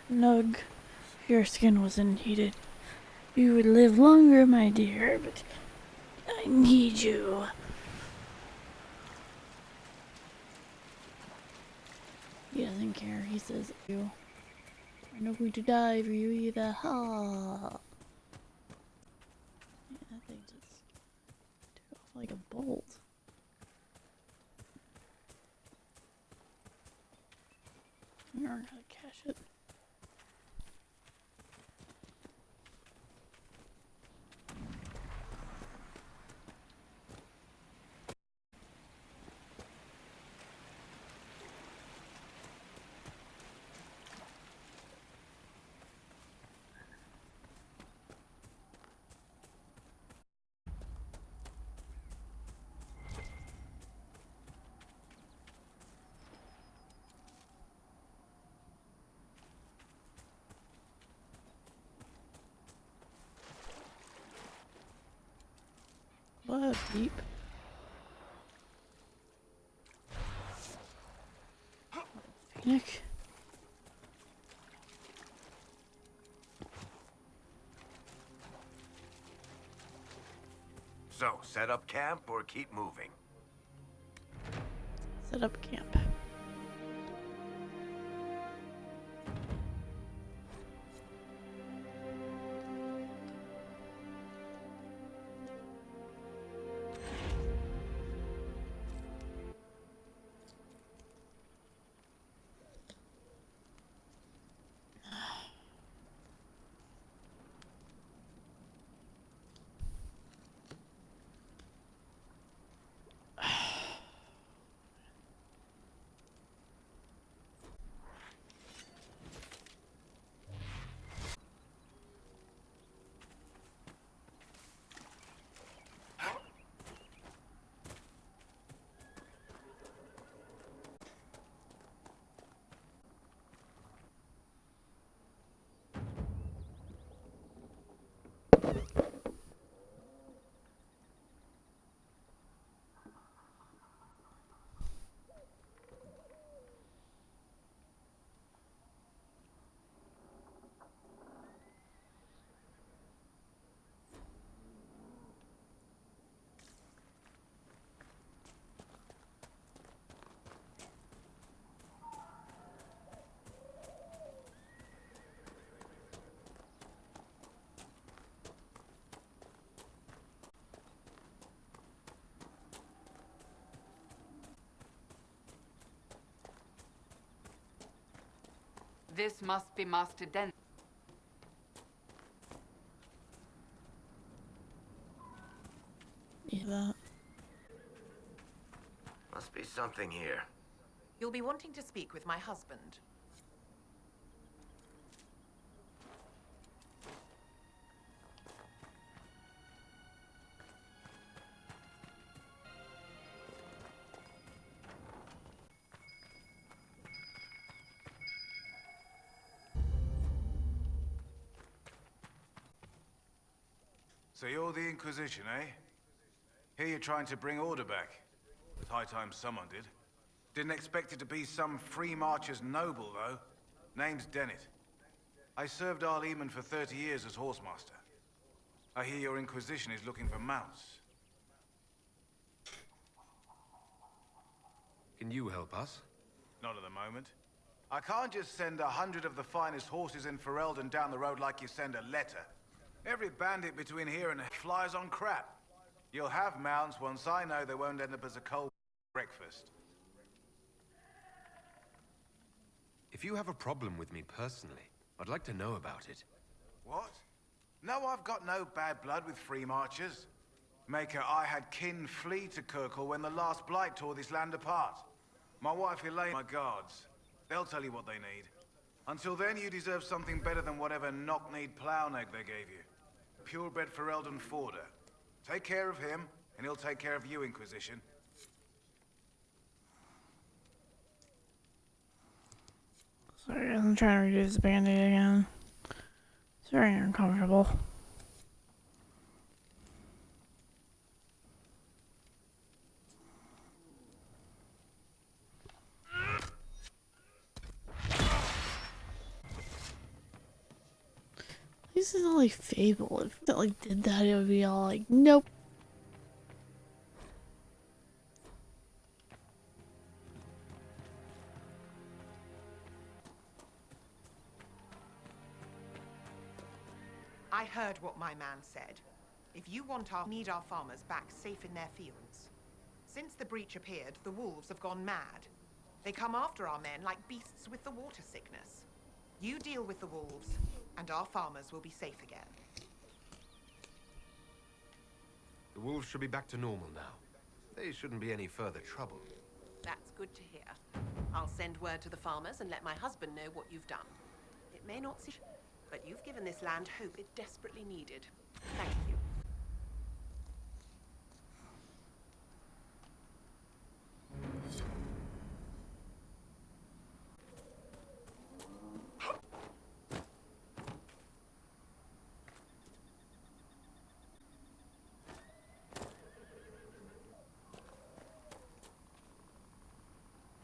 Nug, if your skin wasn't heated, you would live longer, my dear, but I need you. He doesn't care, he says, you. I'm not going to die for you either, ha! Yeah, that thing just took off like a bolt. I don't know how to catch it. What, deep? Phoenix? So, set up camp or keep moving? Set up camp. This must be Master Den. Yeah, that. Must be something here. You'll be wanting to speak with my husband. So you're the Inquisition, eh? Here you're trying to bring order back. It's high time someone did. Didn't expect it to be some free marcher's noble, though. Name's Dennett. I served Arl Eamon for 30 years as horsemaster. I hear your Inquisition is looking for mounts. Can you help us? Not at the moment. I can't just send 100 of the finest horses in Ferelden down the road like you send a letter. Every bandit between here and flies on crap. You'll have mounts once I know they won't end up as a cold breakfast. If you have a problem with me personally, I'd like to know about it. What? No, I've got no bad blood with free marchers. Maker, I had kin flee to Kirkle when the last blight tore this land apart. My wife Elaine, my guards. They'll tell you what they need. Until then, you deserve something better than whatever knock-kneed plow-neck they gave you. Purebred Ferelden Forder. Take care of him, and he'll take care of you, Inquisition. Sorry, I'm trying to redo this band-aid again. It's very uncomfortable. This is not like Fable. If it like did that, it would be all like, nope. I heard what my man said. If you want need our farmers back safe in their fields. Since the breach appeared, the wolves have gone mad. They come after our men like beasts with the water sickness. You deal with the wolves, and our farmers will be safe again. The wolves should be back to normal now. They shouldn't be any further trouble. That's good to hear. I'll send word to the farmers and let my husband know what you've done. It may not seem, but you've given this land hope it desperately needed. Thank you.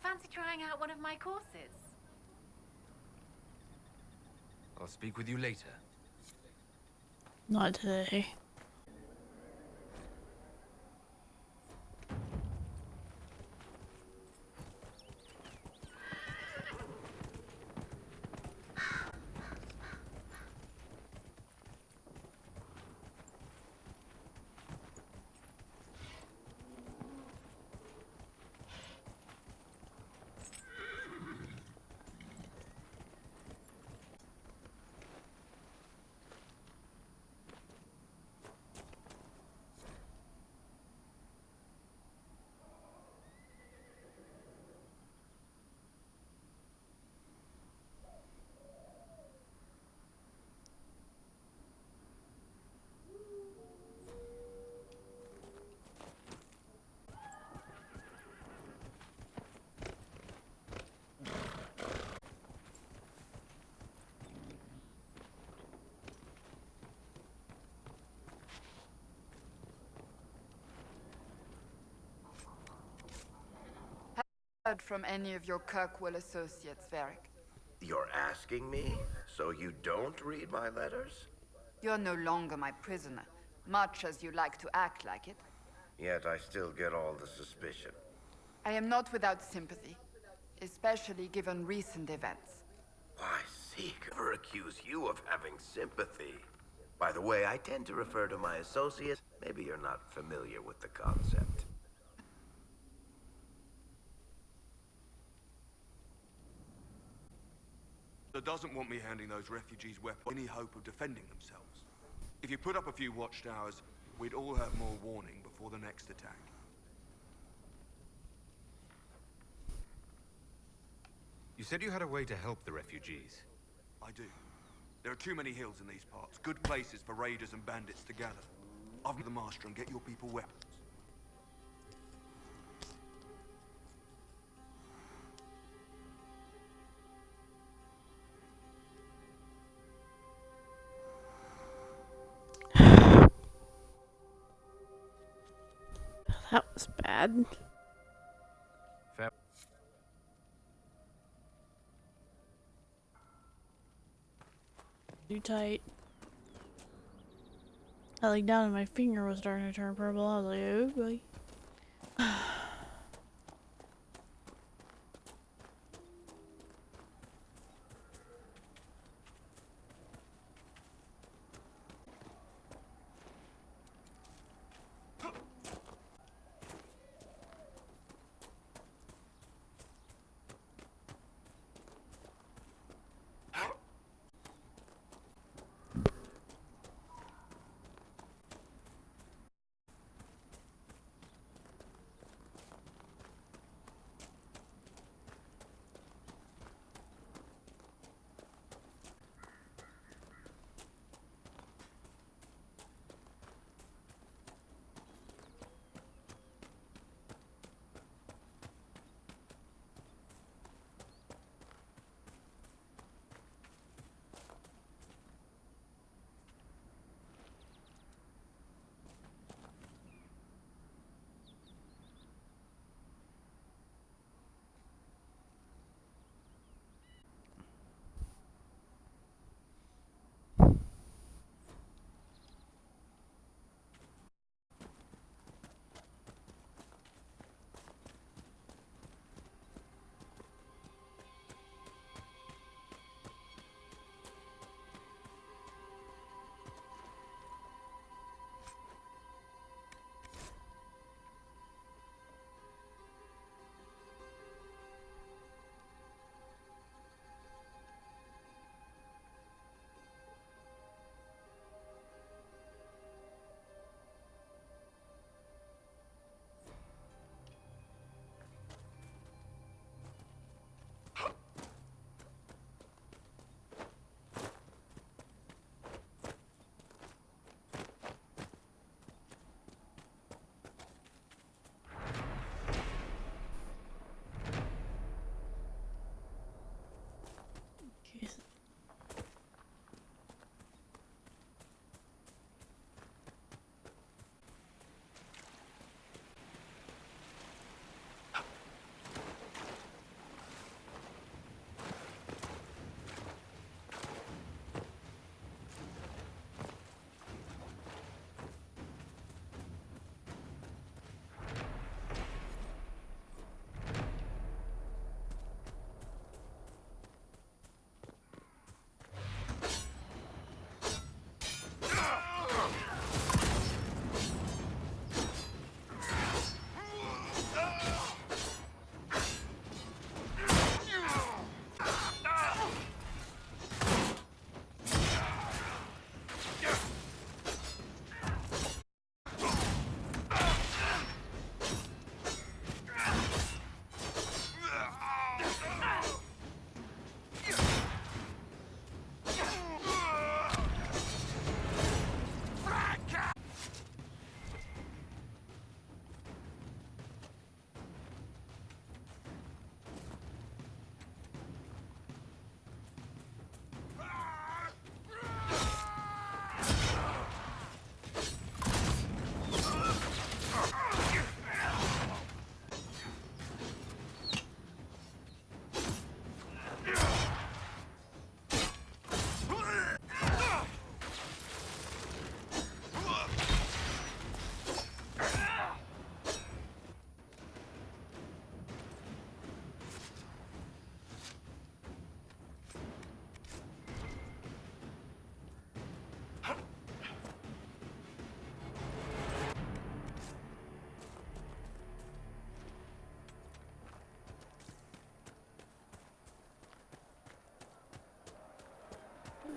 Fancy trying out one of my courses? I'll speak with you later. Not today. Heard from any of your Kirkwall associates, Varric? You're asking me? So you don't read my letters? You're no longer my prisoner, much as you like to act like it. Yet I still get all the suspicion. I am not without sympathy, especially given recent events. Why, Seek, never accuse you of having sympathy. By the way, I tend to refer to my associates. Maybe you're not familiar with the concept. The doesn't want me handing those refugees weapons any hope of defending themselves. If you put up a few watchtowers, we'd all have more warning before the next attack. You said you had a way to help the refugees. I do. There are too many hills in these parts. Good places for raiders and bandits to gather. I'll be the master and get your people weapons. That was bad. Fair. Too tight. I looked down and my finger was starting to turn purple. I was like, oh boy.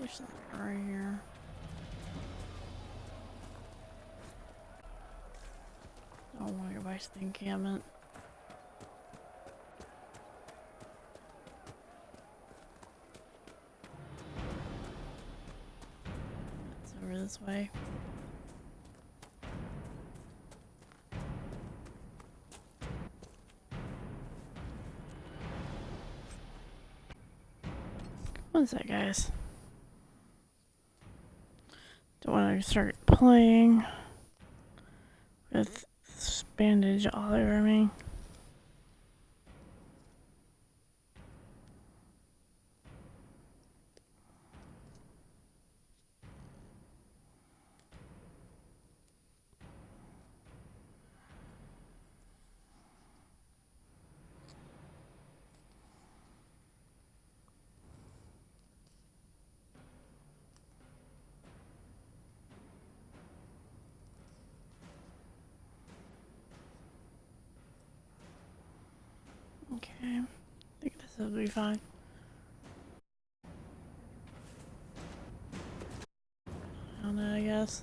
Wish that they were right here. Don't want to go back to the encampment. It's over this way. One sec, guys. Don't want to start playing with this bandage all over me. Okay, I think this will be fine. I don't know, I guess.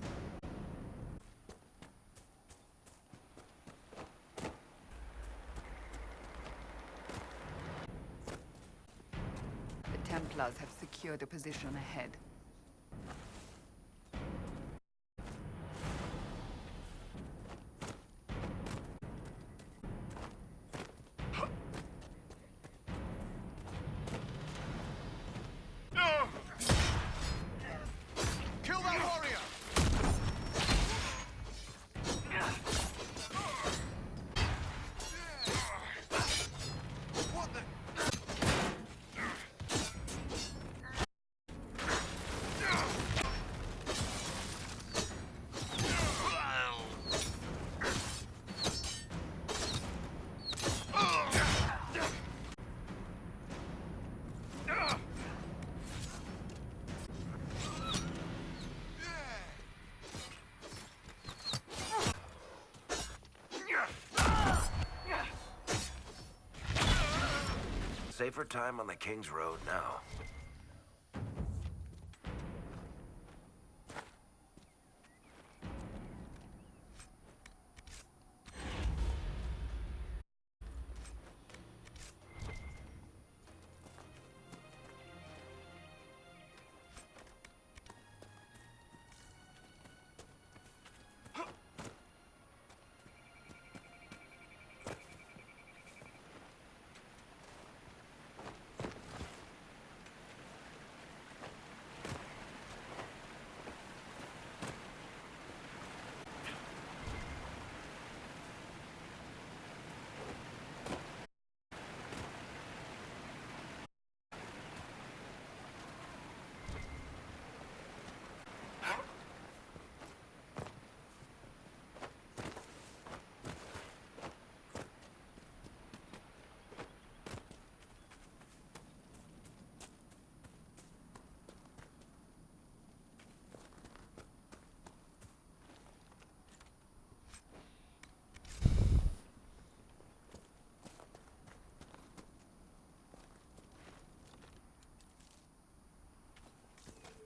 The Templars have secured a position ahead. Kill that warrior! What the? Safer time on the King's Road now.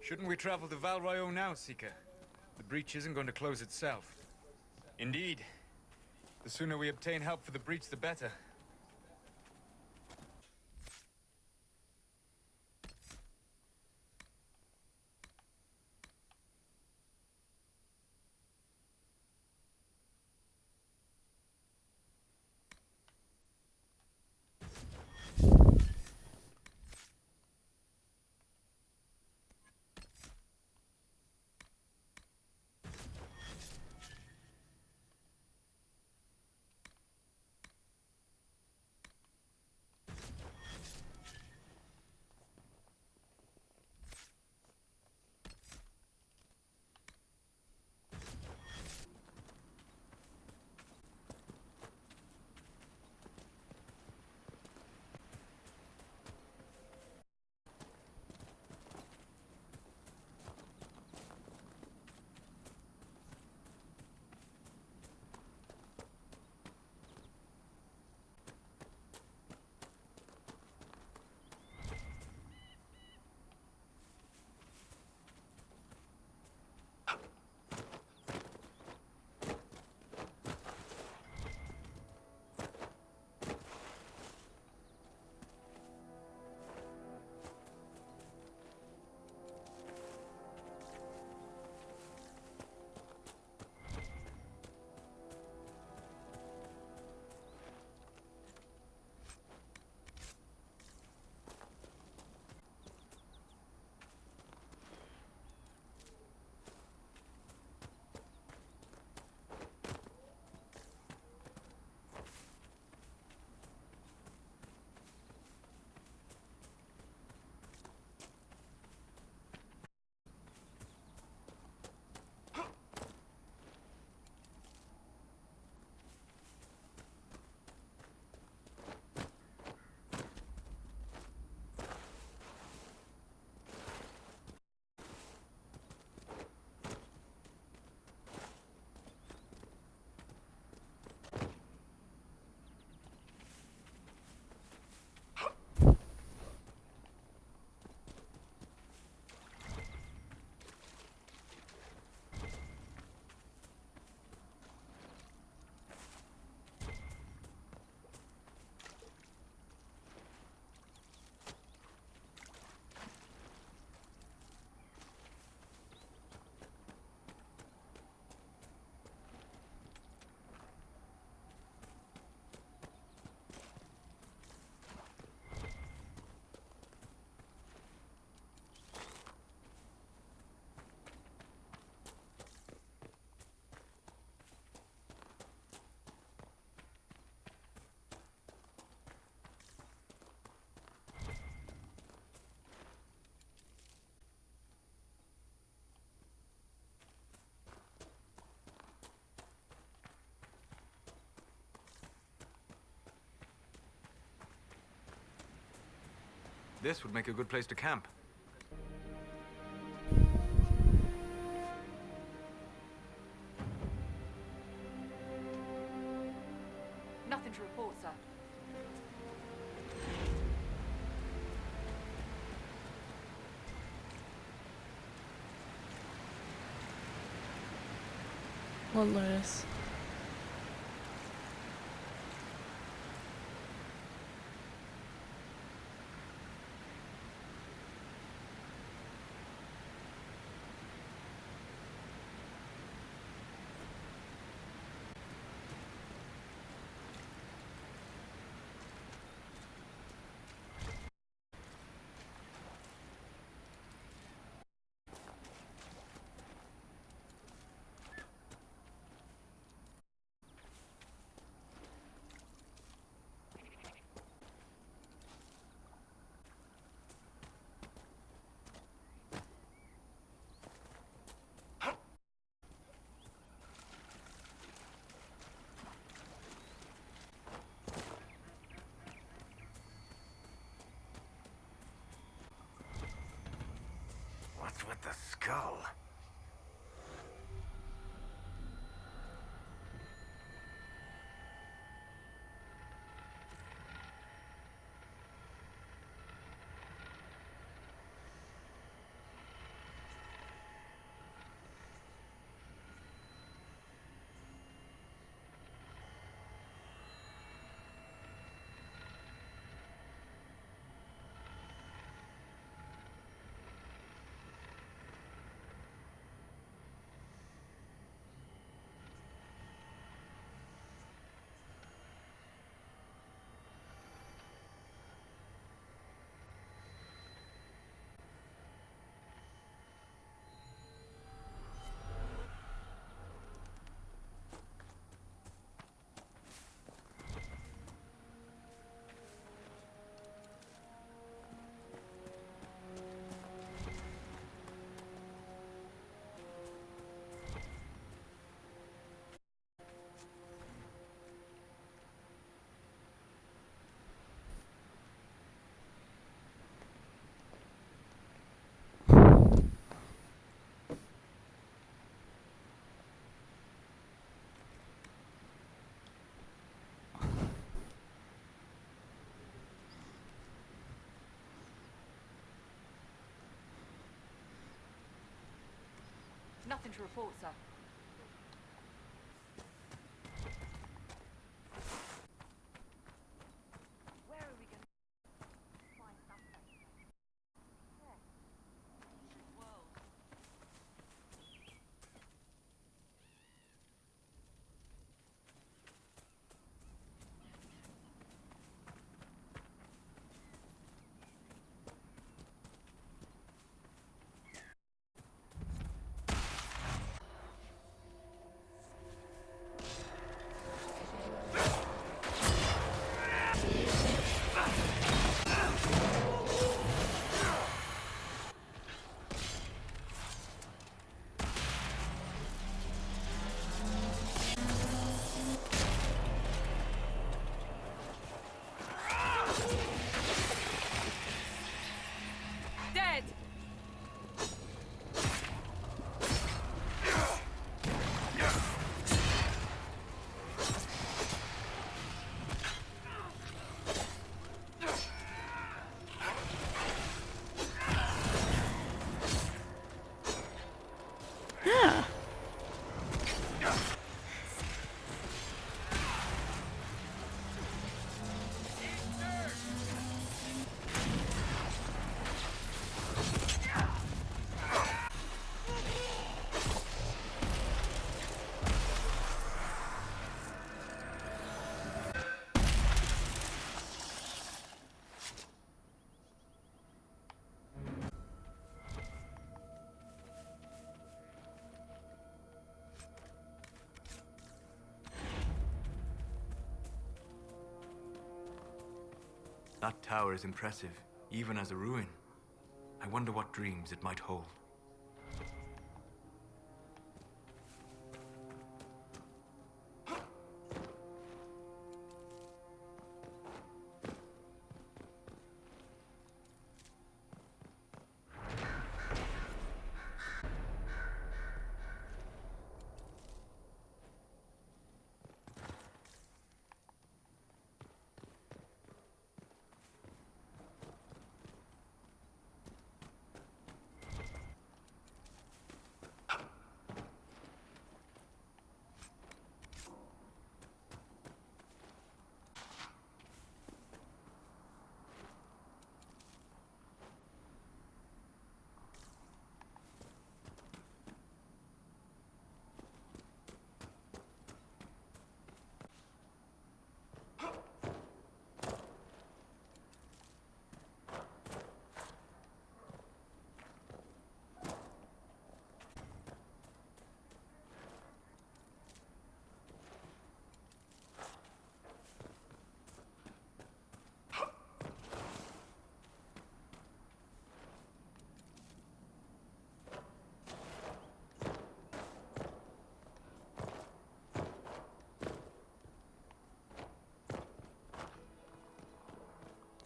Shouldn't we travel to Val Royeaux now, Seeker? The breach isn't going to close itself. Indeed. The sooner we obtain help for the breach, the better. This would make a good place to camp. Nothing to report, sir. What Lotus? What's with the skull? Nothing to report, sir. Where are we going to find suspects? World. Dead! Yeah. That tower is impressive, even as a ruin. I wonder what dreams it might hold.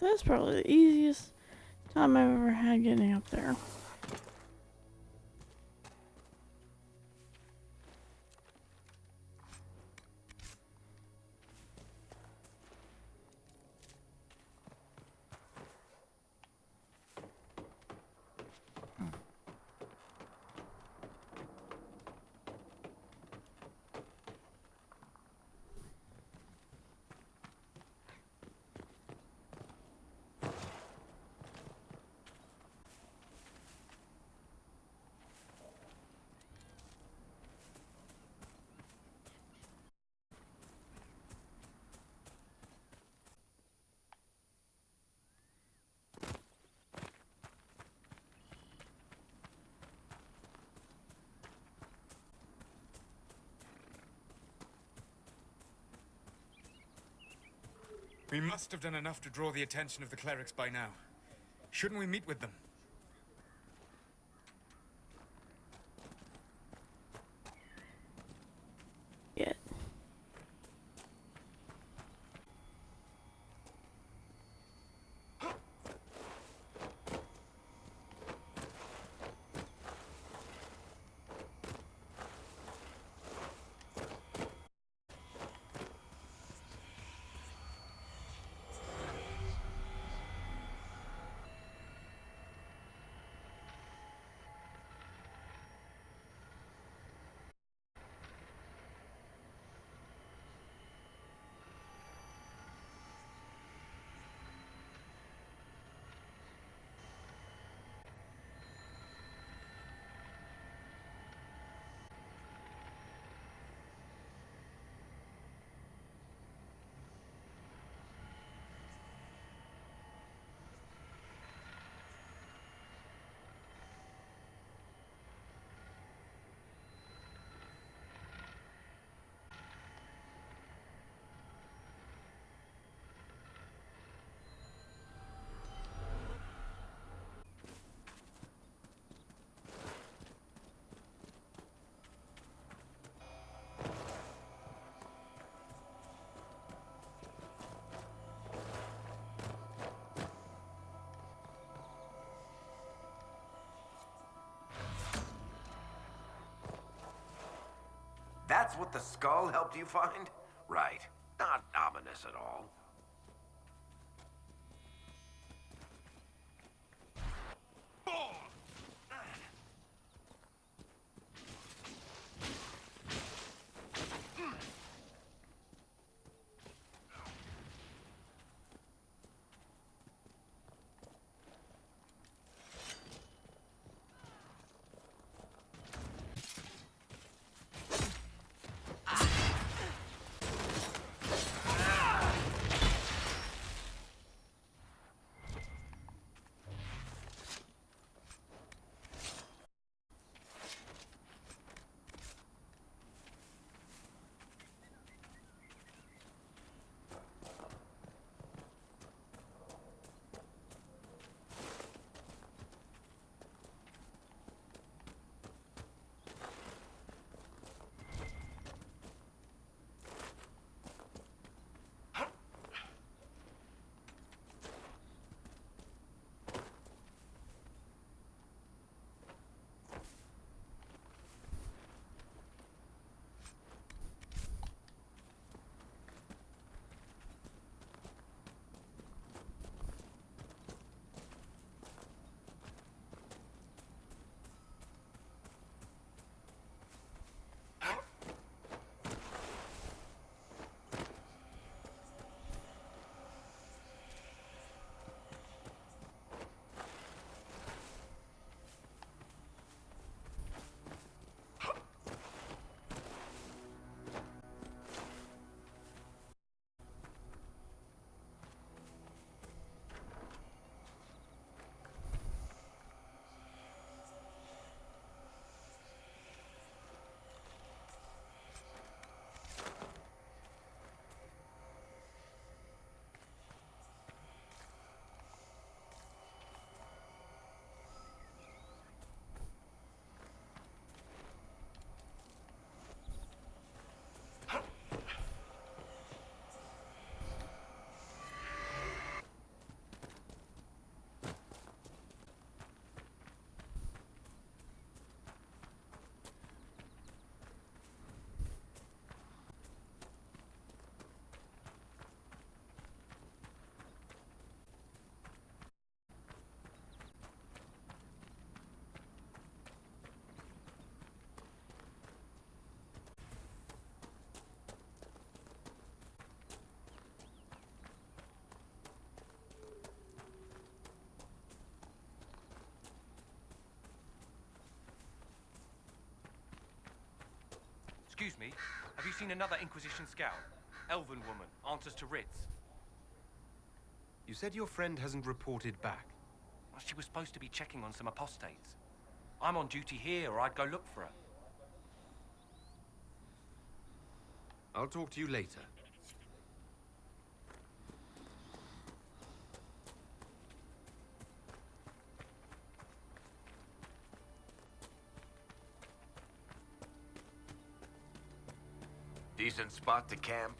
That's probably the easiest time I've ever had getting up there. We must have done enough to draw the attention of the clerics by now. Shouldn't we meet with them? Yeah. That's what the skull helped you find? Right. Not ominous at all. Lee. Have you seen another Inquisition scout? Elven woman, answers to writs. You said your friend hasn't reported back. Well, she was supposed to be checking on some apostates. I'm on duty here, or I'd go look for her. I'll talk to you later. Decent spot to camp.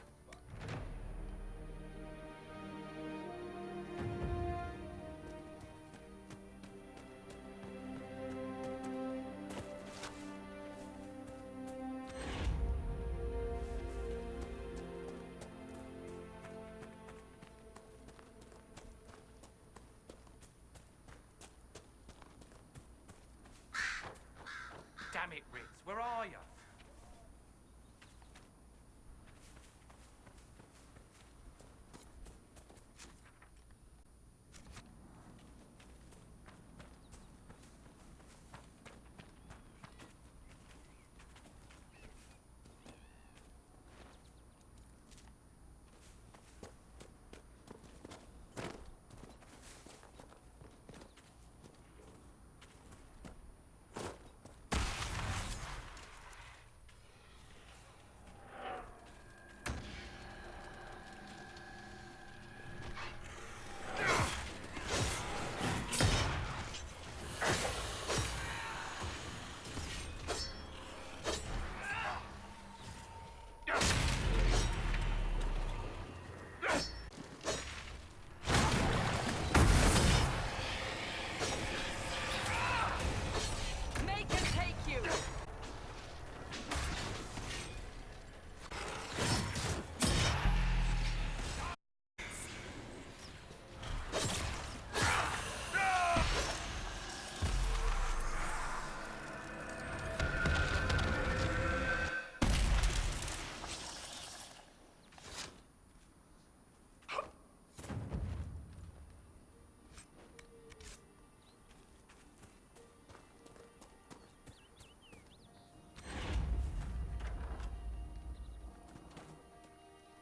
Damn it, Ritz, where are you?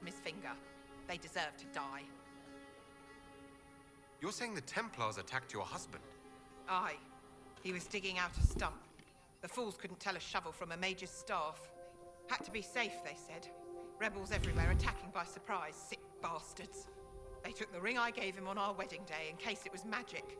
Miss Finger. They deserve to die. You're saying the Templars attacked your husband? Aye. He was digging out a stump. The fools couldn't tell a shovel from a mage's staff. Had to be safe, they said. Rebels everywhere attacking by surprise, sick bastards. They took the ring I gave him on our wedding day in case it was magic.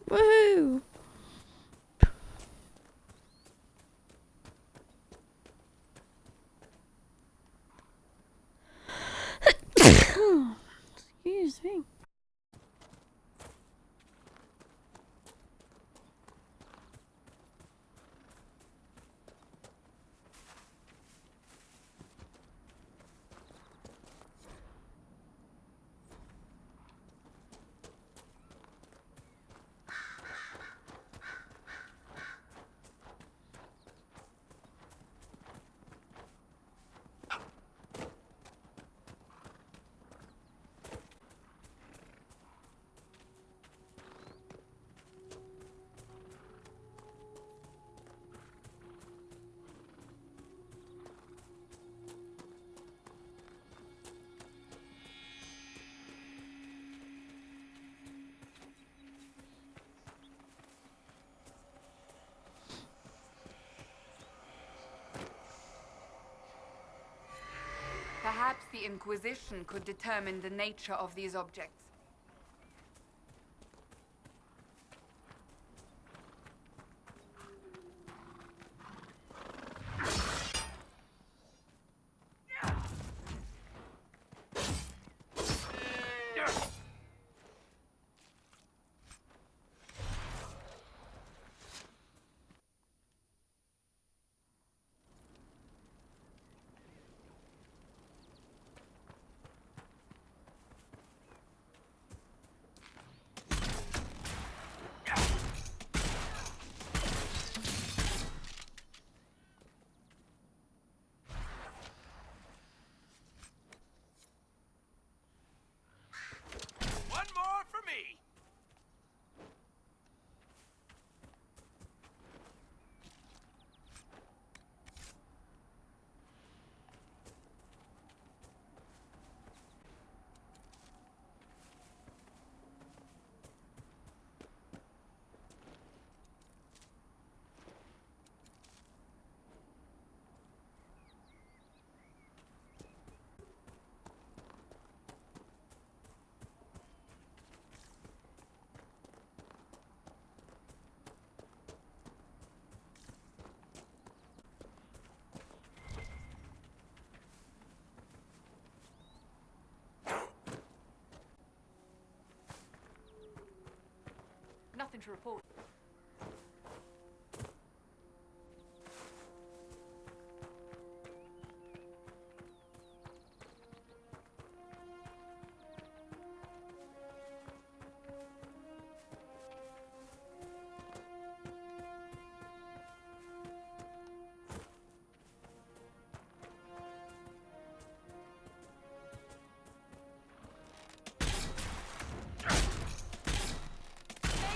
Woohoo! Excuse me. Perhaps the Inquisition could determine the nature of these objects. Nothing to report.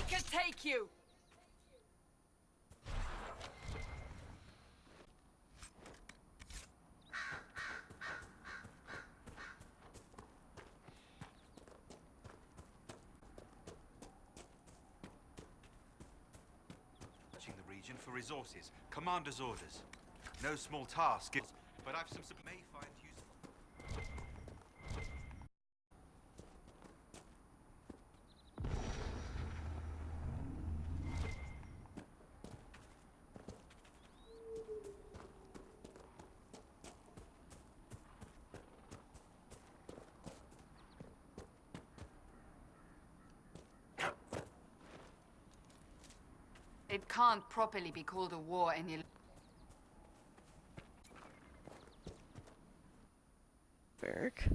Make it take you! Searching the region for resources. Commander's orders. No small task, but I've some may find useful. It can't properly be called a war any longer. Varric.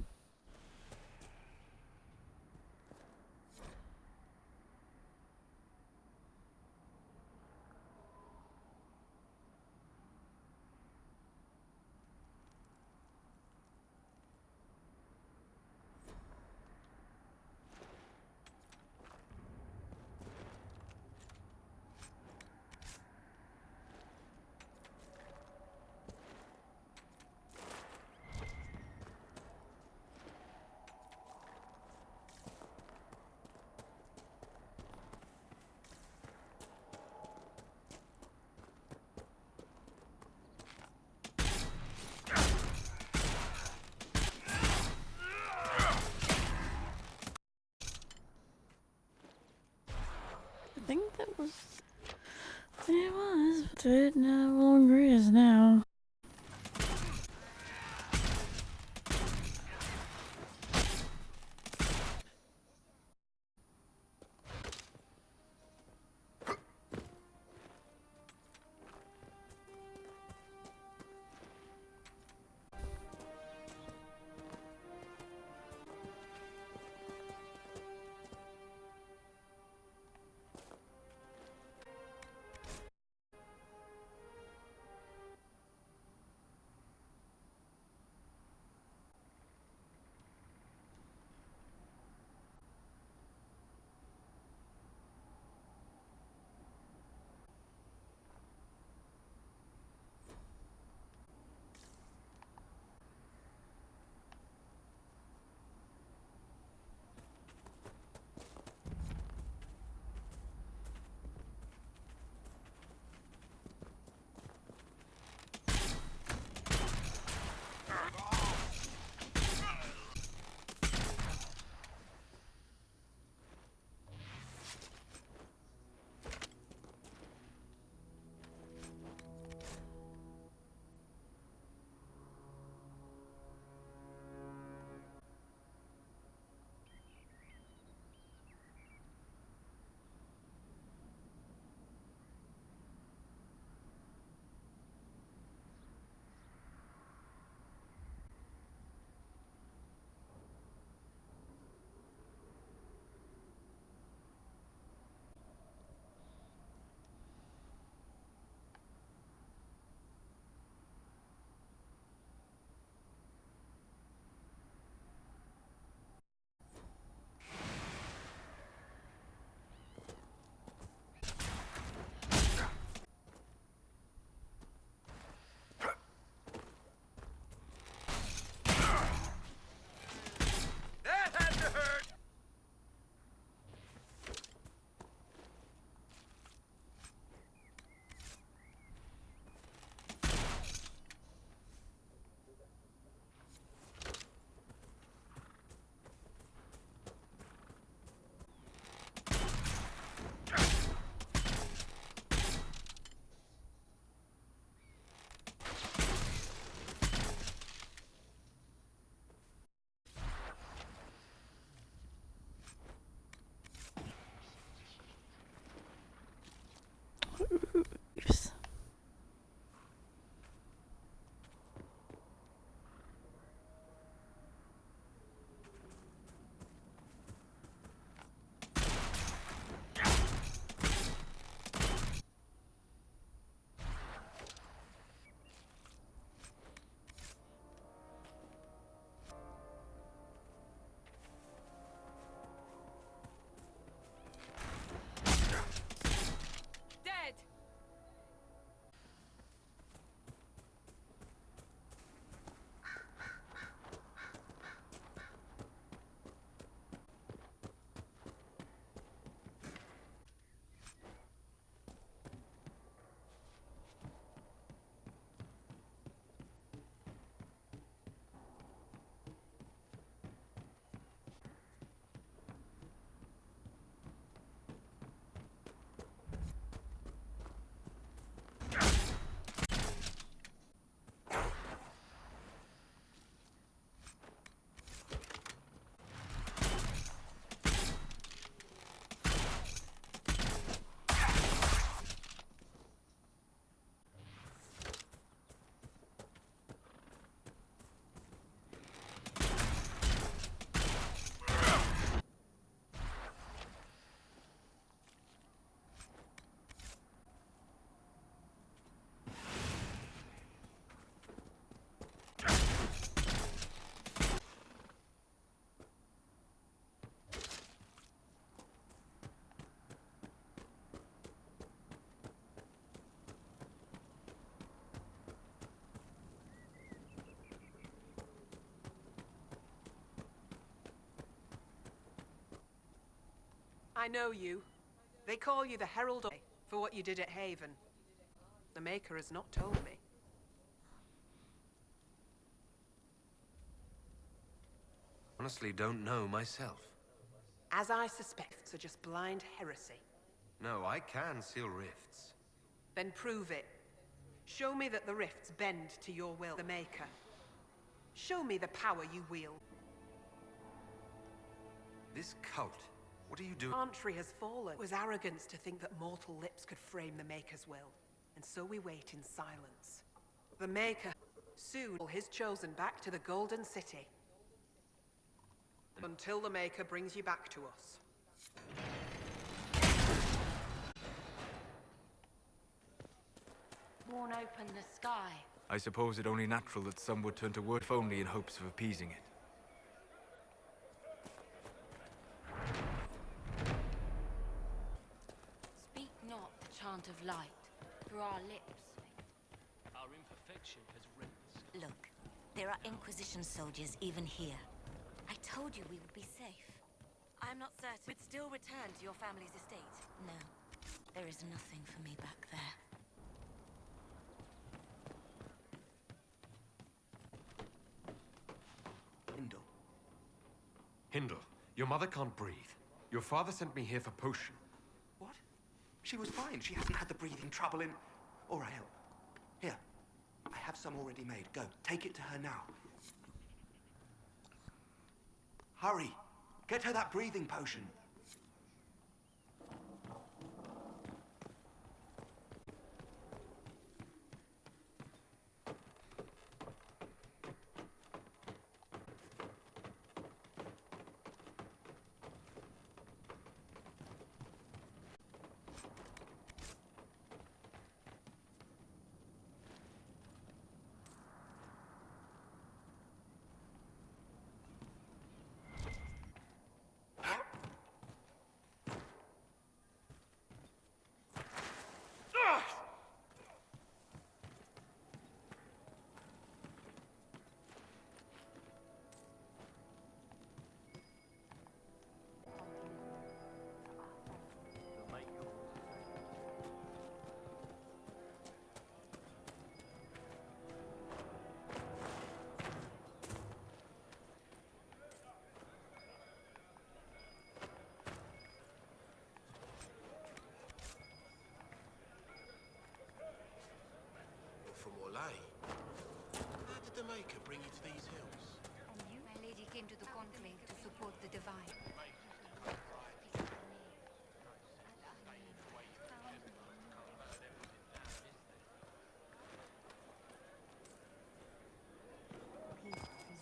I think that was it was, but it no longer is now. I know you. They call you the Herald for what you did at Haven. The Maker has not told me. Honestly, don't know myself. As I suspect, are just blind heresy. No, I can seal rifts. Then prove it. Show me that the rifts bend to your will, the Maker. Show me the power you wield. This cult, what are you doing? Chantry has fallen. It was arrogance to think that mortal lips could frame the Maker's will. And so we wait in silence. The Maker, soon will his chosen back to the Golden City. Until the Maker brings you back to us. Worn open the sky. I suppose it only natural that some would turn to word if only in hopes of appeasing it. Speak not the chant of light through our lips. Our imperfection has risen. Look, there are Inquisition soldiers even here. I told you we would be safe. I'm not certain. We'd still return to your family's estate. No, there is nothing for me back there. Hindle, your mother can't breathe. Your father sent me here for potion. What? She was fine. She hasn't had the breathing trouble in... All right, help. Here. I have some already made. Go. Take it to her now. Hurry. Get her that breathing potion. From Orlais. How did the Maker bring you to these hills? And you? My lady came to the conclave to support the divine.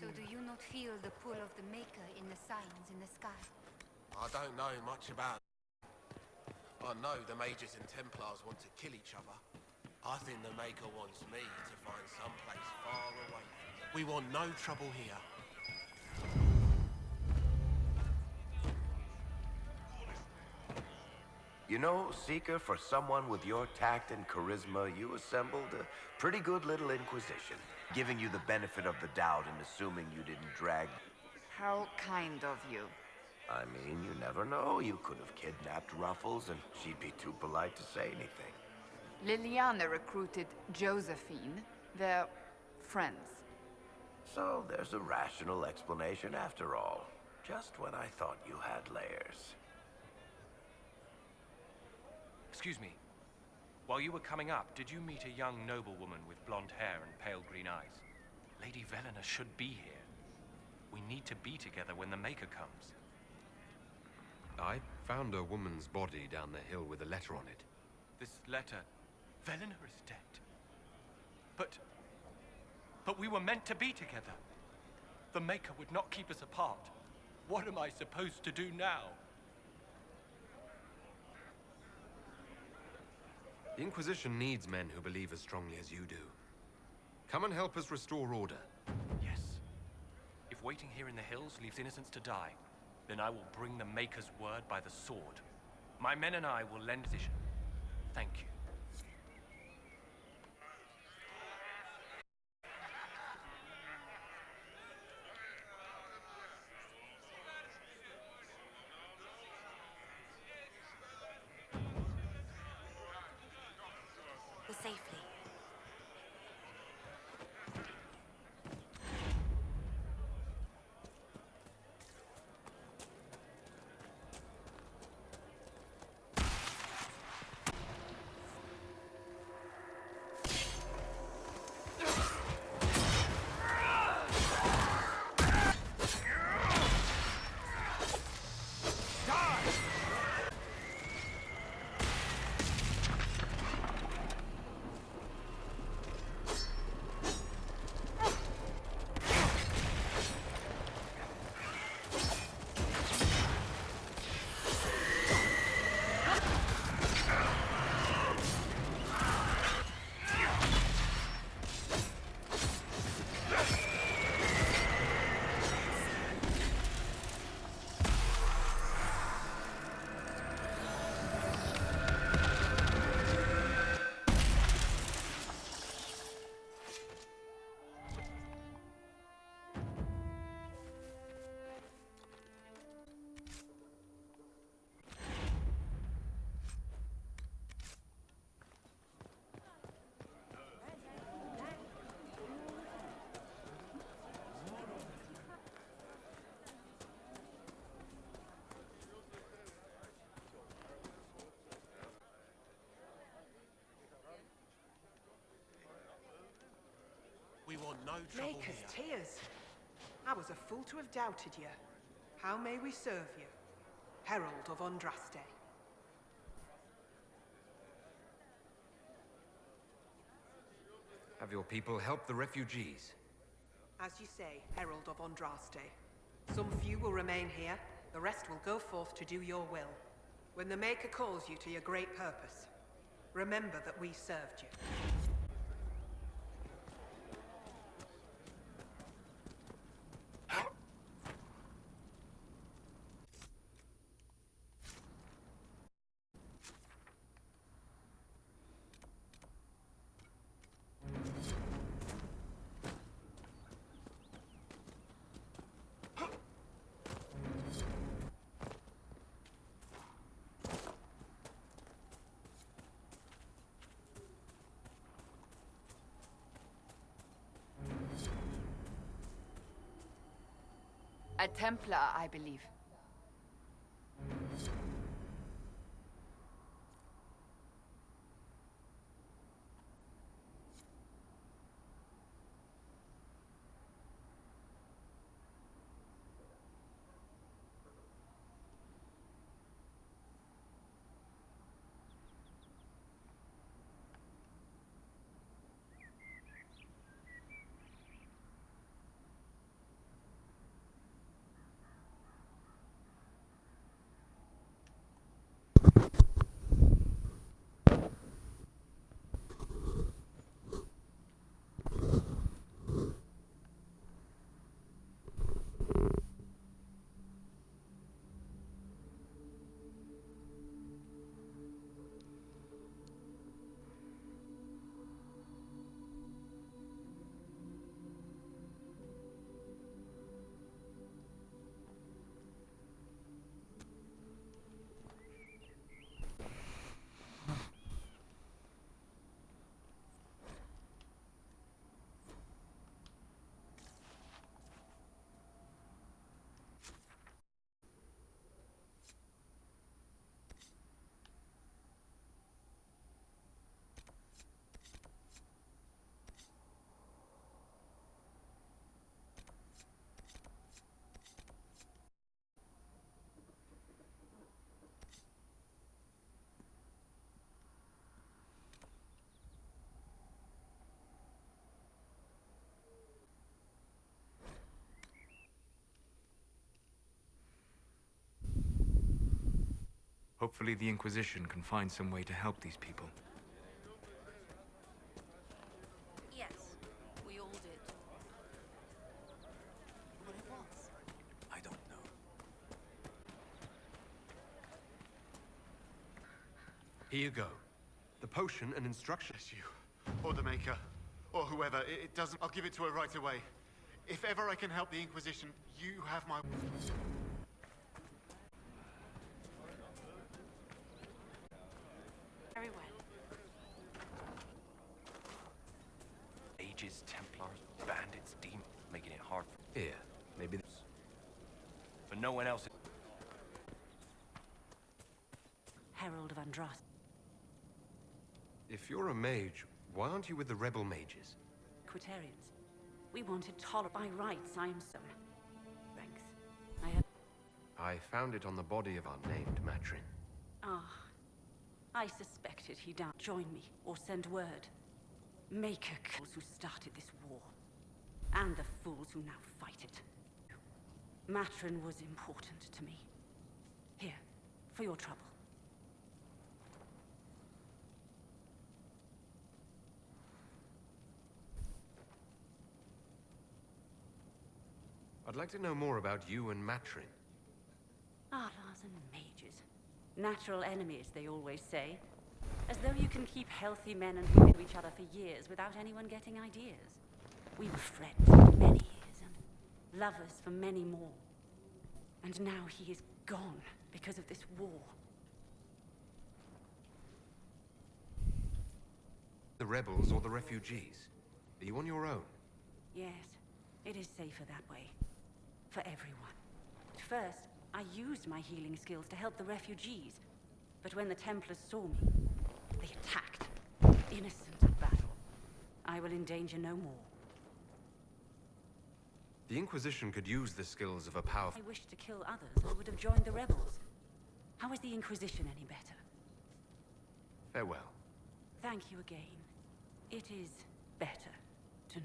So do you not feel the pull of the Maker in the signs in the sky? I don't know much about it. I know the Mages and Templars want to kill each other. I think the Maker wants me to find some place far away. We want no trouble here. You know, Seeker, for someone with your tact and charisma, you assembled a pretty good little Inquisition. Giving you the benefit of the doubt and assuming you didn't drag... How kind of you. I mean, you never know. You could have kidnapped Ruffles and she'd be too polite to say anything. Liliana recruited Josephine. They're friends. So there's a rational explanation after all. Just when I thought you had layers. Excuse me. While you were coming up, did you meet a young noblewoman with blonde hair and pale green eyes? Lady Velena should be here. We need to be together when the Maker comes. I found a woman's body down the hill with a letter on it. This letter... Velena is dead. But we were meant to be together. The Maker would not keep us apart. What am I supposed to do now? The Inquisition needs men who believe as strongly as you do. Come and help us restore order. Yes. If waiting here in the hills leaves innocents to die, then I will bring the Maker's word by the sword. My men and I will lend position. Thank you. want no trouble Maker's here. tears. I was a fool to have doubted you. How may we serve you? Herald of Andraste. Have your people help the refugees? As you say, Herald of Andraste. Some few will remain here, the rest will go forth to do your will. When the Maker calls you to your great purpose, remember that we served you. A Templar, I believe. Hopefully the Inquisition can find some way to help these people. Yes, we all did. What it was? I don't know. Here you go. The potion and instructions. You, or the Maker, or whoever. It doesn't. I'll give it to her right away. If ever I can help the Inquisition, you have my... Very well. Ages, Templars, bandits, demons, making it hard for... Here, maybe this. But no one else... Herald of Andraste. If you're a mage, why aren't you with the rebel mages? Quitarians. We wanted tolerance. By rights, I am so... Strength. I have... I found it on the body of unnamed Matrin. Ah. I suspected he don't join me or send word. Maker kills who started this war. And the fools who now fight it. Matrin was important to me. Here, for your trouble. I'd like to know more about you and Matrin. Outlaws and mages. Natural enemies, they always say. As though you can keep healthy men and women to each other for years without anyone getting ideas. We were friends for many years, and lovers for many more. And now he is gone because of this war. The rebels or the refugees? Are you on your own? Yes, it is safer that way. For everyone. At first, I used my healing skills to help the refugees. But when the Templars saw me, they attacked. Innocent of battle. I will endanger no more. The Inquisition could use the skills of a powerful... I wished to kill others, I would have joined the rebels. How is the Inquisition any better? Farewell. Thank you again. It is better to know.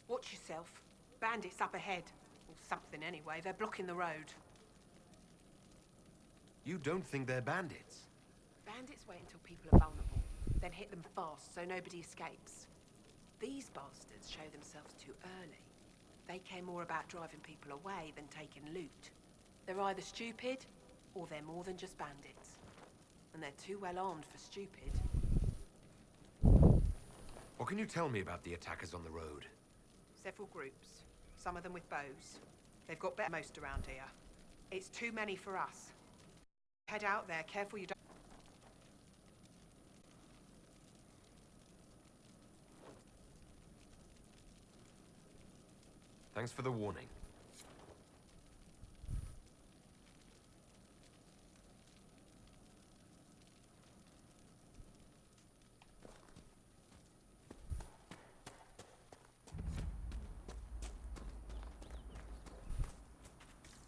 Watch yourself. Bandits up ahead. Or something anyway. They're blocking the road. You don't think they're bandits? Bandits wait until people are vulnerable, then hit them fast so nobody escapes. These bastards show themselves too early. They care more about driving people away than taking loot. They're either stupid, or they're more than just bandits. And they're too well armed for stupid. What can you tell me about the attackers on the road? Several groups, some of them with bows. They've got better most around here. It's too many for us. Head out there, careful you don't... Thanks for the warning.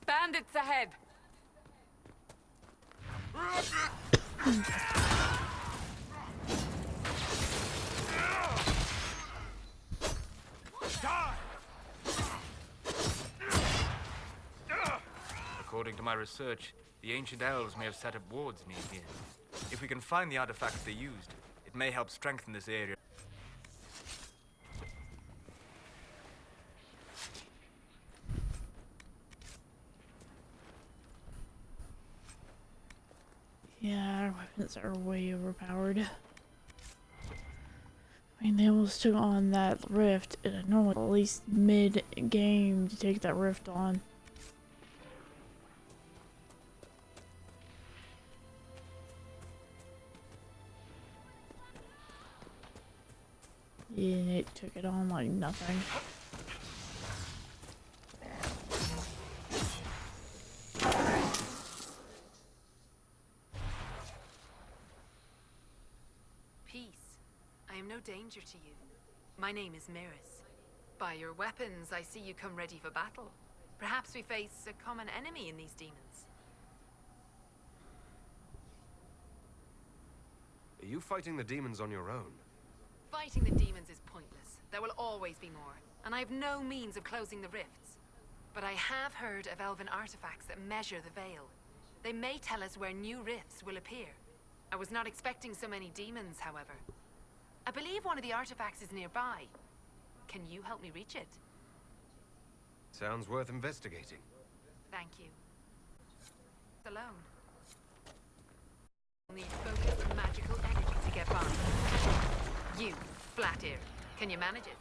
Bandits ahead! According to my research, the ancient elves may have set up wards near here. If we can find the artifacts they used, it may help strengthen this area. Yeah, our weapons are way overpowered. I mean, they almost took on that rift, and it normally at least mid-game to take that rift on. Yeah, it took it on like nothing. Peace. I am no danger to you. My name is Miris. By your weapons, I see you come ready for battle. Perhaps we face a common enemy in these demons. Are you fighting the demons on your own? Fighting the demons is pointless. There will always be more, and I have no means of closing the rifts. But I have heard of elven artifacts that measure the veil. They may tell us where new rifts will appear. I was not expecting so many demons, however. I believe one of the artifacts is nearby. Can you help me reach it? Sounds worth investigating. Thank you. Alone. We'll need focused magical energy to get by. You, Flat-Ear, can you manage it?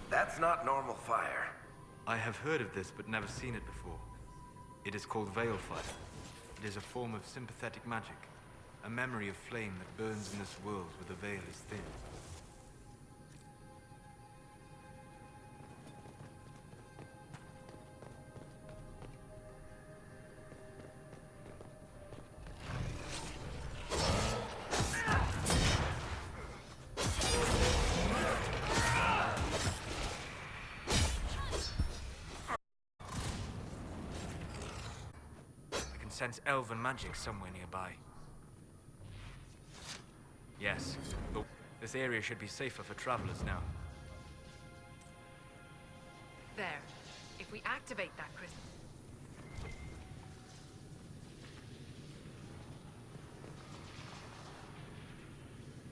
That's not normal fire. I have heard of this, but never seen it before. It is called Veil Fire. It is a form of sympathetic magic, A memory of flame that burns in this world where the veil is thin. I can sense elven magic somewhere nearby. Yes, but this area should be safer for travelers now. There. If we activate that crystal...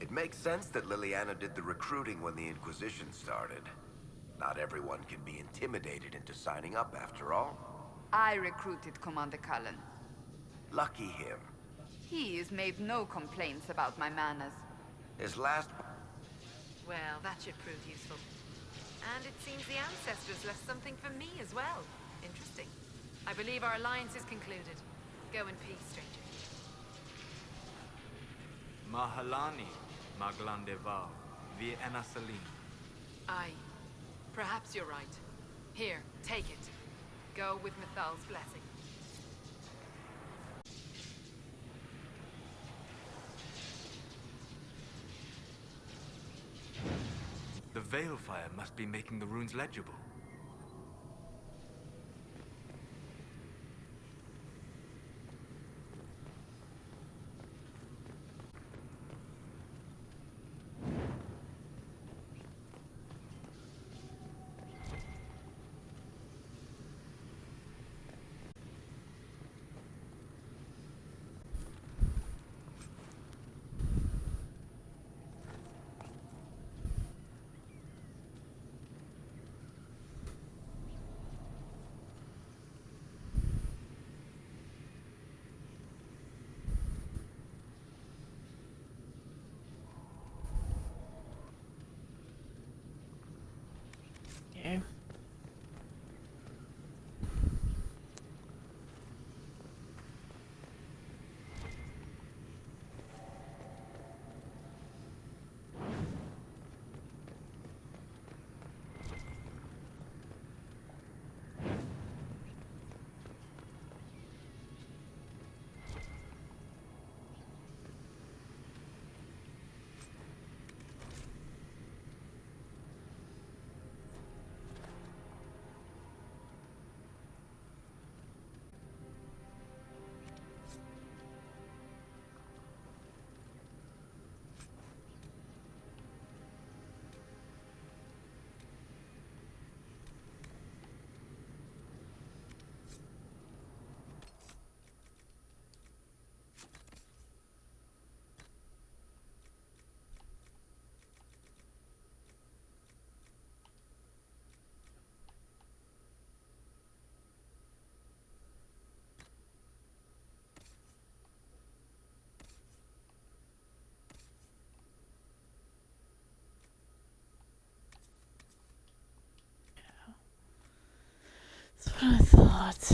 It makes sense that Liliana did the recruiting when the Inquisition started. Not everyone can be intimidated into signing up, after all. I recruited Commander Cullen. Lucky him. He has made no complaints about my manners. His last... Well, that should prove useful. And it seems the ancestors left something for me as well. Interesting. I believe our alliance is concluded. Go in peace, stranger. Mahalani, Maglandeval, via Enasalim. Aye. Perhaps you're right. Here, take it. Go with Mithal's blessing. The Veil Fire must be making the runes legible. Okay. That's what I thought.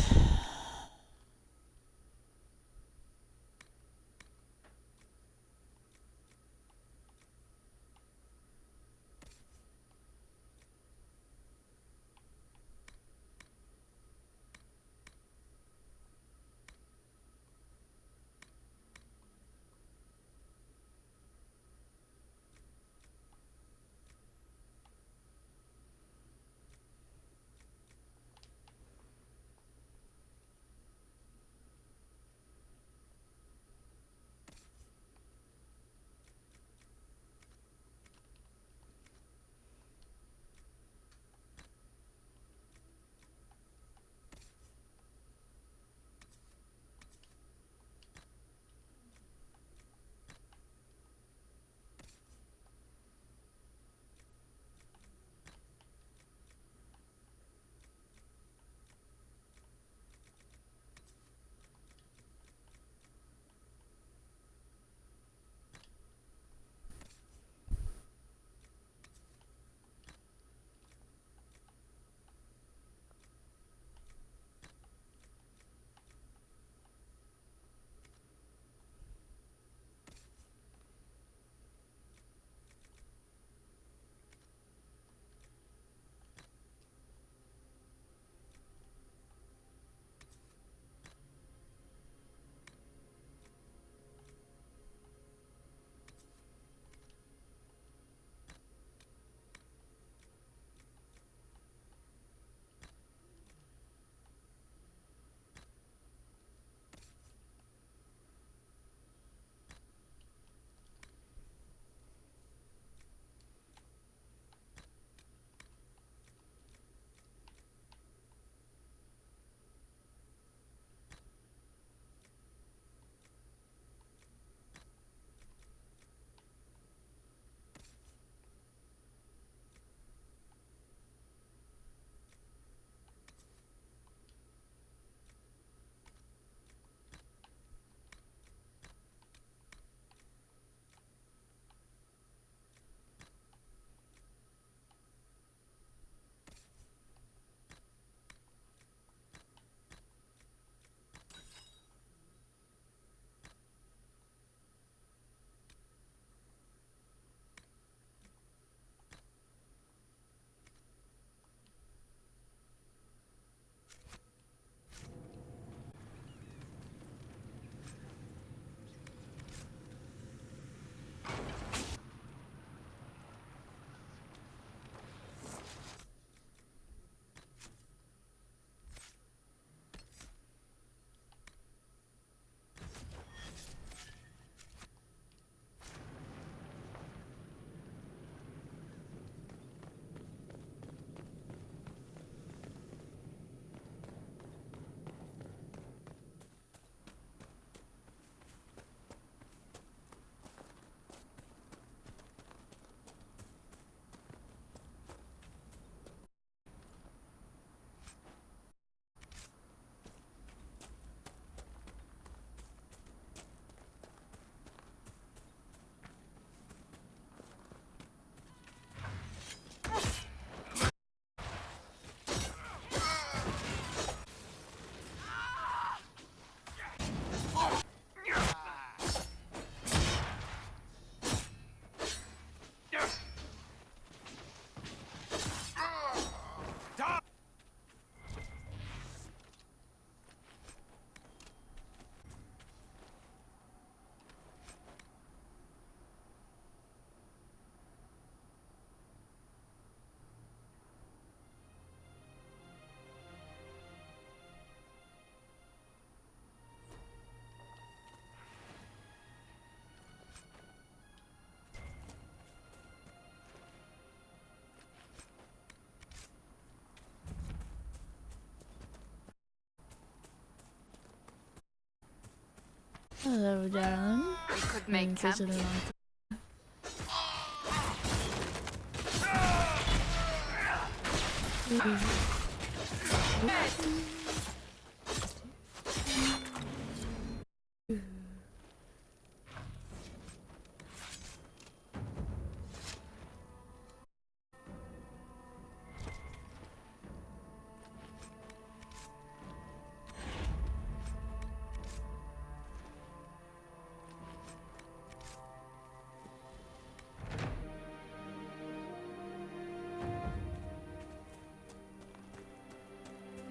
Hello, darling. We could make Such camp a here. long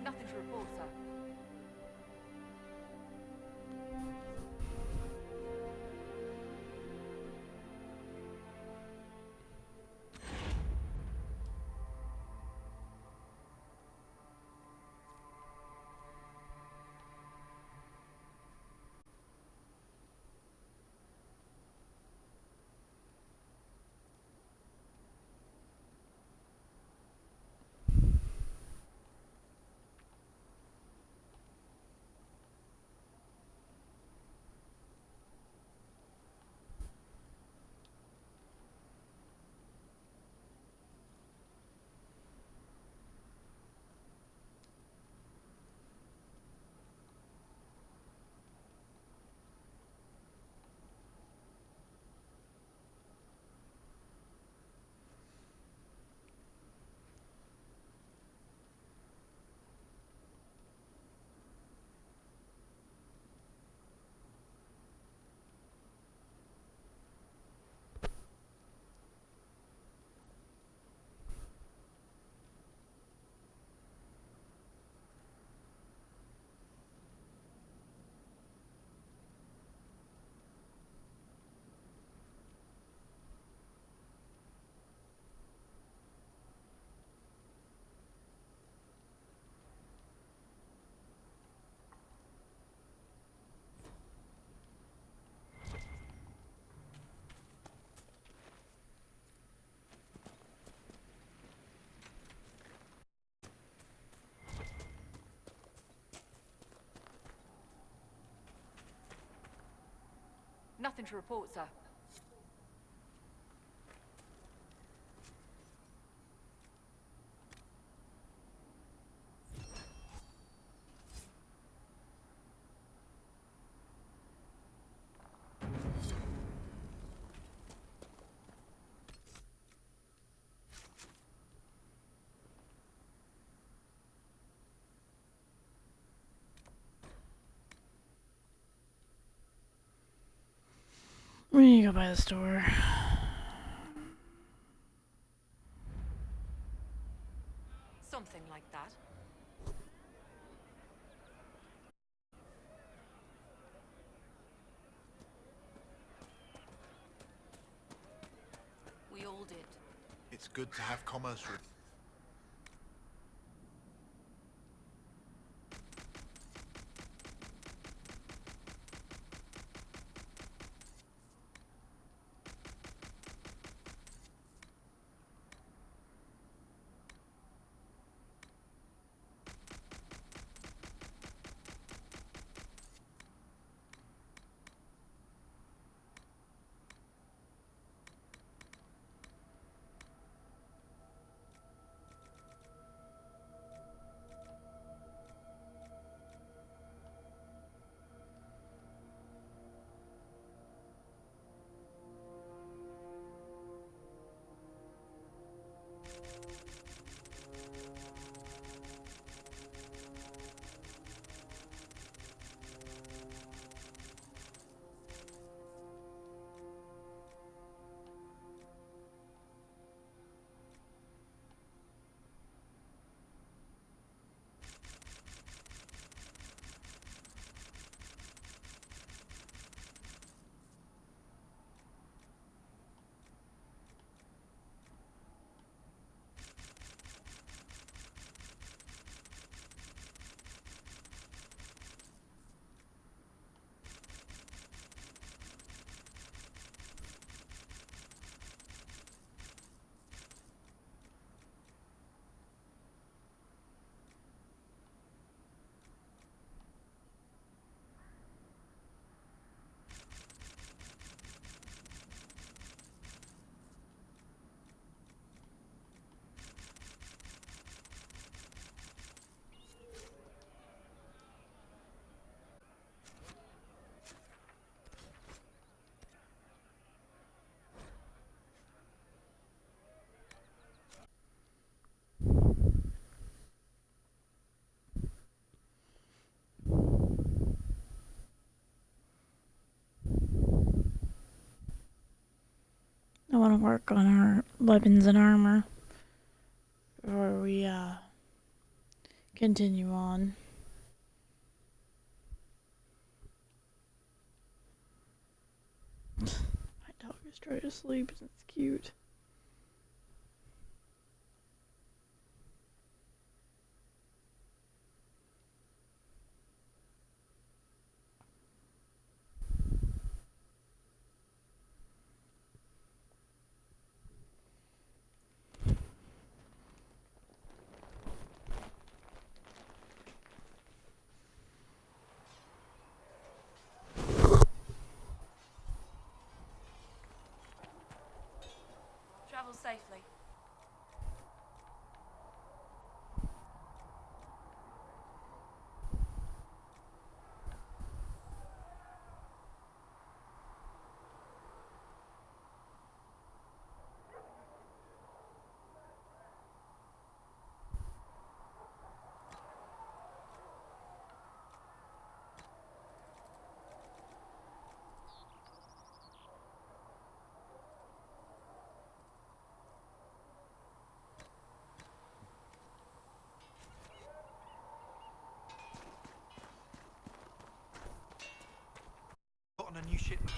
Nothing to report, sir. Nothing to report, sir. We need to go by the store. Something like that. We all did. It's good to have commerce routes. want to work on our weapons and armor before we continue on. My dog is trying to sleep and it's cute. Travel safely. On a new shipment.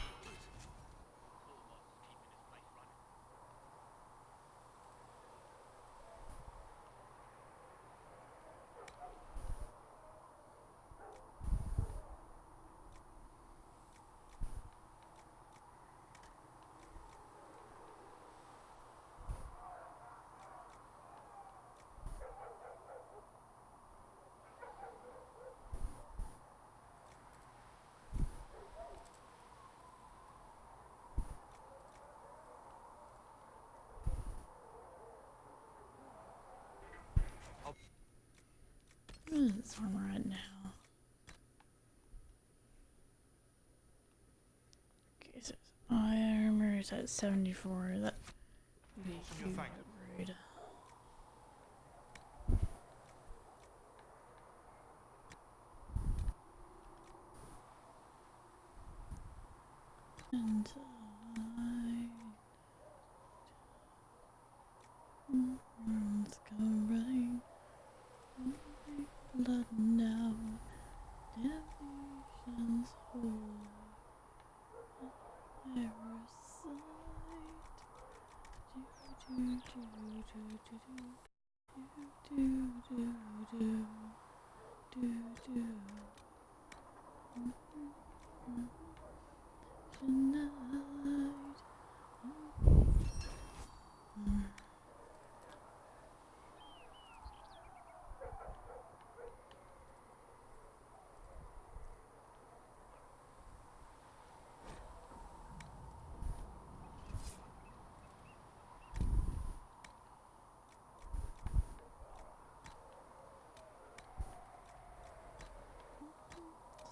Where is this armor at now? Okay, so my armor is at 74. That would be a huge upgrade. And it's gonna rain. Blood now. Damnation's whole. Parasite.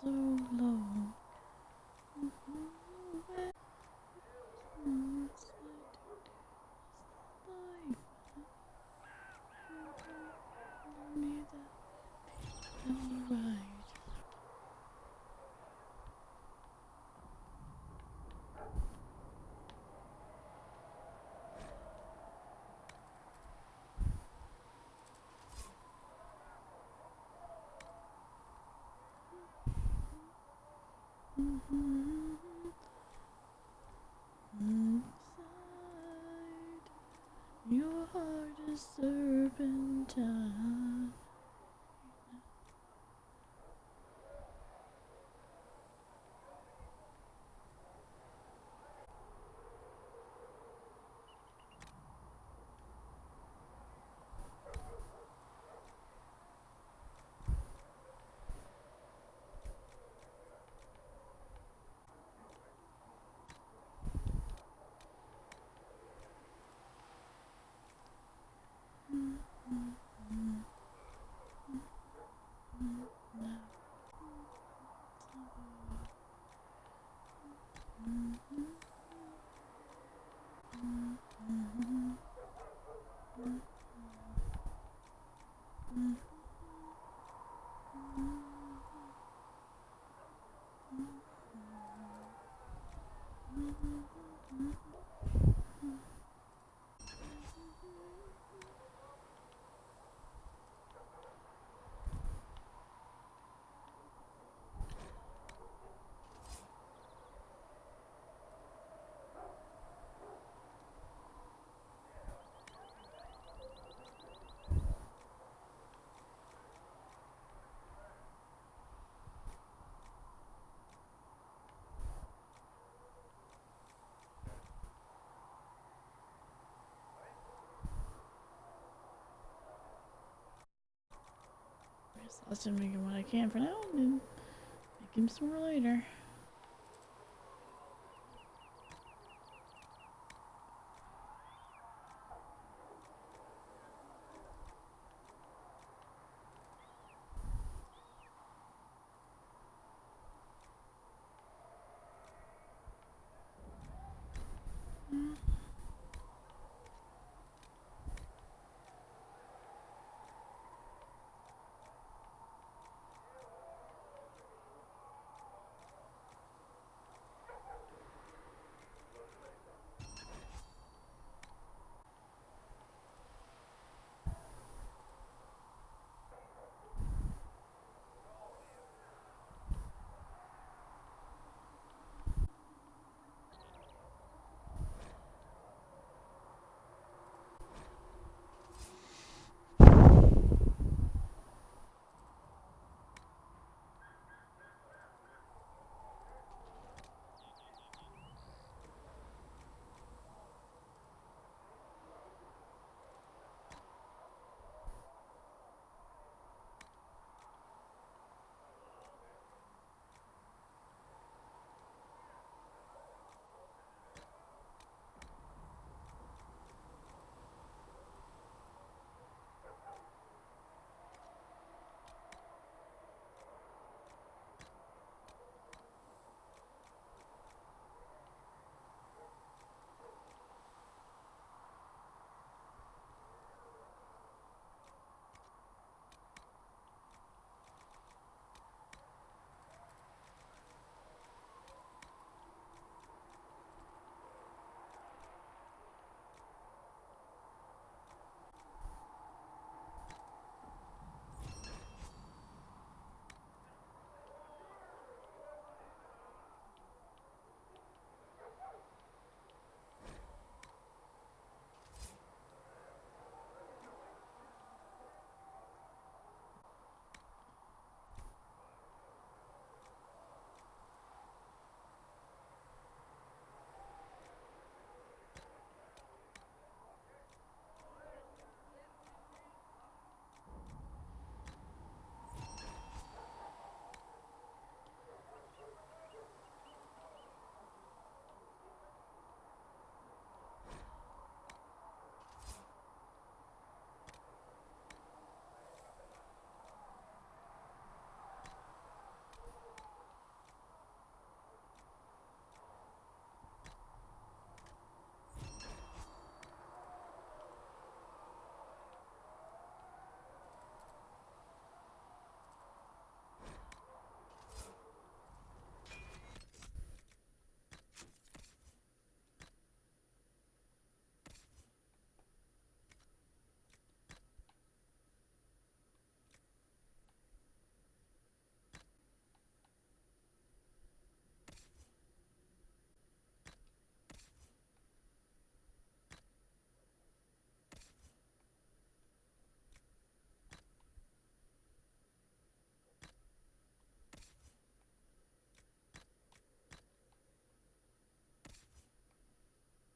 So low. Inside your heart is serpentine. guess I'll just make him what I can for now and then make him some more later.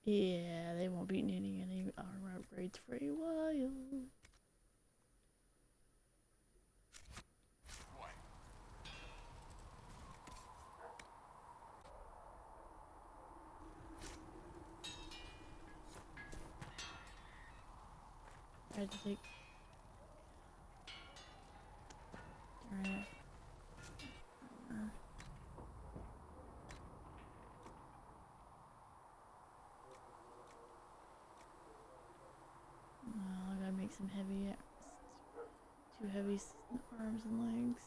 Yeah, they won't be needing any armor upgrades for a while. I had to take... Alright. I gotta make some heavy... Two heavy arms and legs.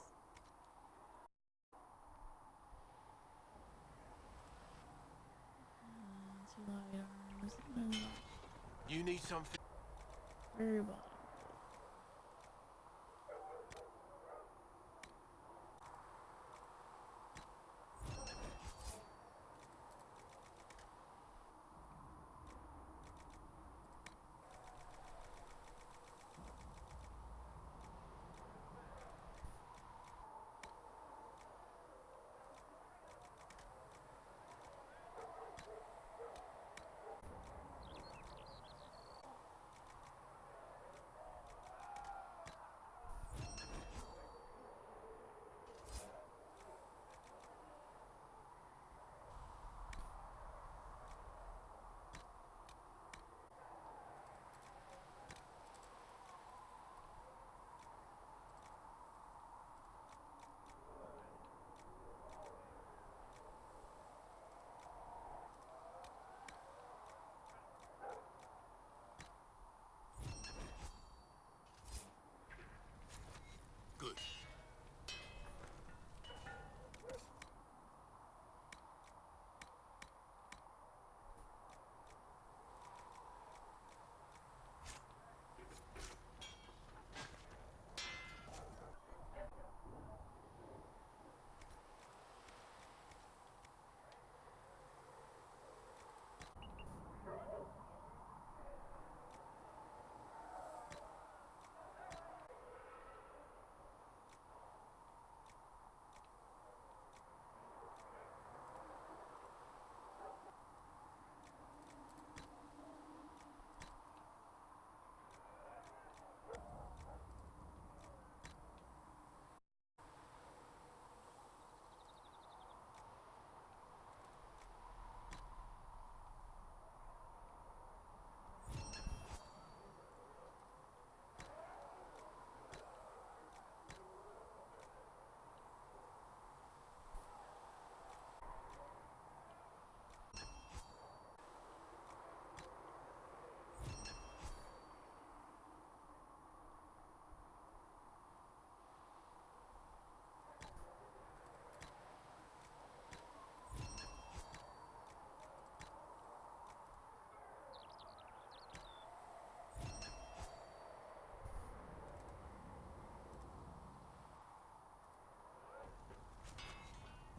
Two light arms and then You need something? very bottom.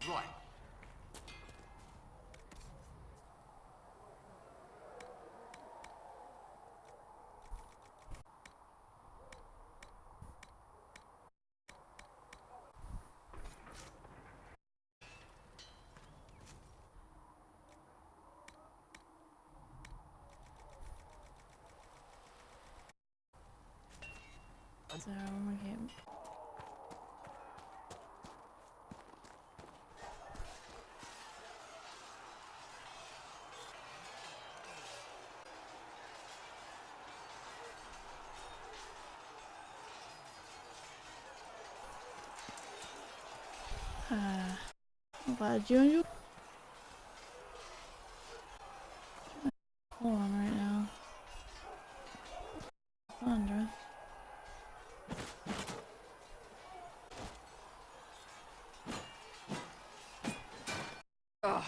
Right. So, okay. I'm glad you enjoyed. Hold on right now. Sandra. Ugh.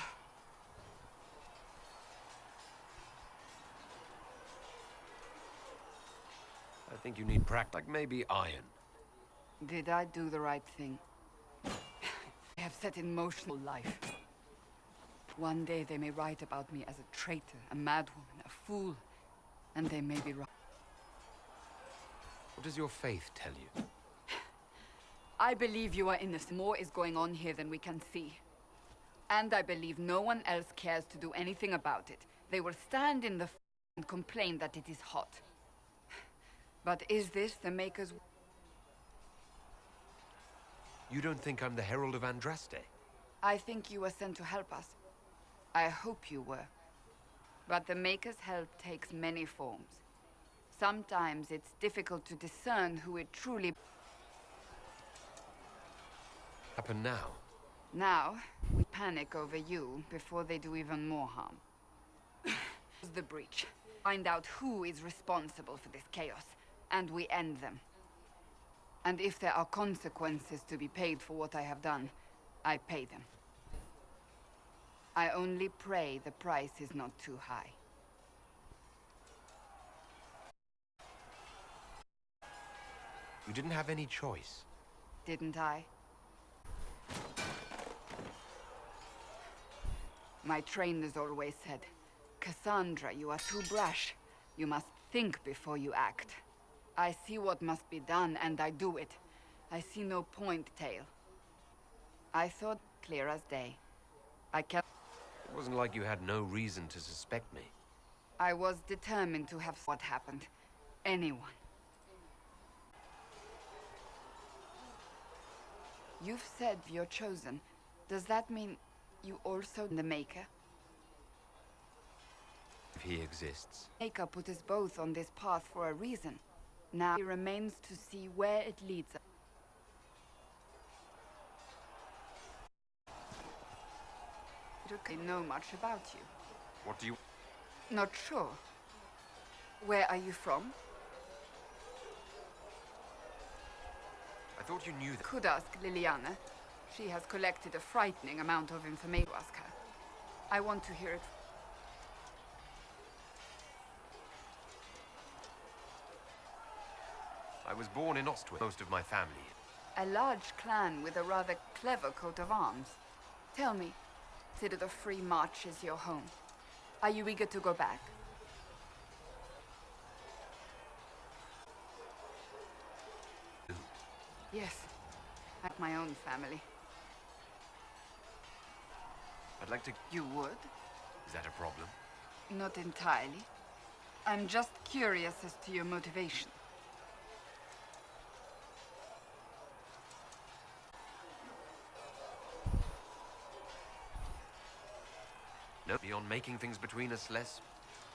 I think you need practice, like maybe iron. Did I do the right thing? I have set in motion life. One day they may write about me as a traitor, a madwoman, a fool, and they may be right. What does your faith tell you? I believe you are innocent. More is going on here than we can see. And I believe no one else cares to do anything about it. They will stand in the and complain that it is hot. But is this the Maker's... You don't think I'm the Herald of Andraste? I think you were sent to help us. I hope you were. But the Maker's help takes many forms. Sometimes it's difficult to discern who it truly... Happen now? Now, we panic over you before they do even more harm. The breach. Find out who is responsible for this chaos, and we end them. And if there are consequences to be paid for what I have done, I pay them. I only pray the price is not too high. You didn't have any choice. Didn't I? My trainers always said, Cassandra, you are too brash. You must think before you act. I see what must be done, and I do it. I see no point, Tail. I thought clear as day. I kept... It wasn't like you had no reason to suspect me. I was determined to have what happened. Anyone. You've said you're chosen. Does that mean you also the Maker? If he exists. Maker put us both on this path for a reason. Now it remains to see where it leads us. I don't know much about you. What do you... Not sure. Where are you from? I thought you knew that. Could ask Liliana. She has collected a frightening amount of information to ask her. I want to hear it. I was born in Ostwick, most of my family. A large clan with a rather clever coat of arms. Tell me, consider the Free March as your home. Are you eager to go back? Yes, I have my own family. I'd like to... You would? Is that a problem? Not entirely. I'm just curious as to your motivation. No, beyond making things between us less...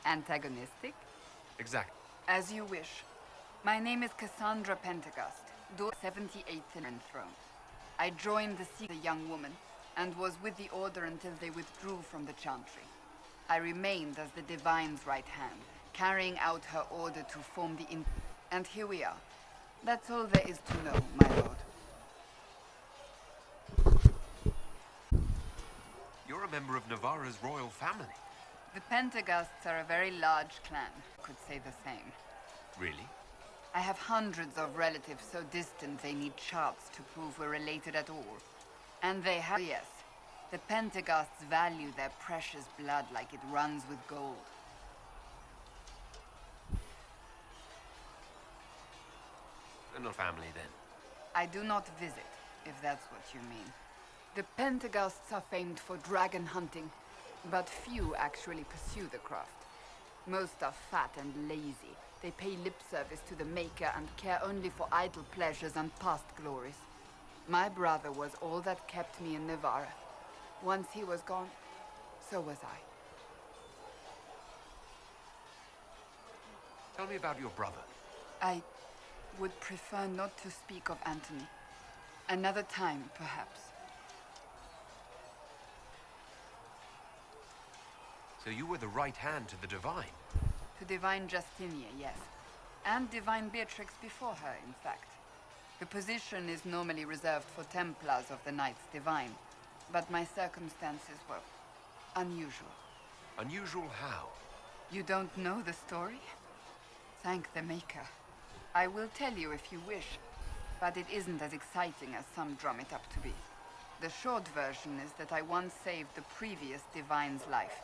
Antagonistic? Exactly. As you wish. My name is Cassandra Pentagast, door 78th in throne. I joined the young woman, and was with the Order until they withdrew from the Chantry. I remained as the Divine's right hand, carrying out her order to form the and here we are. That's all there is to know, my lord. You're a member of Navarra's royal family. The Pentagasts are a very large clan, could say the same. Really? I have hundreds of relatives so distant they need charts to prove we're related at all. And they have, yes, The Pentaghasts value their precious blood like it runs with gold. No family, then. I do not visit, if that's what you mean. The Pentaghasts are famed for dragon hunting, but few actually pursue the craft. Most are fat and lazy. They pay lip service to the Maker and care only for idle pleasures and past glories. My brother was all that kept me in Navarra. Once he was gone, so was I. Tell me about your brother. I would prefer not to speak of Anthony. Another time, perhaps. So you were the right hand to the Divine? To Divine Justinia, yes. And Divine Beatrix before her, in fact. The position is normally reserved for Templars of the Knights Divine, but my circumstances were unusual. Unusual how? You don't know the story? Thank the Maker. I will tell you if you wish, but it isn't as exciting as some drum it up to be. The short version is that I once saved the previous Divine's life.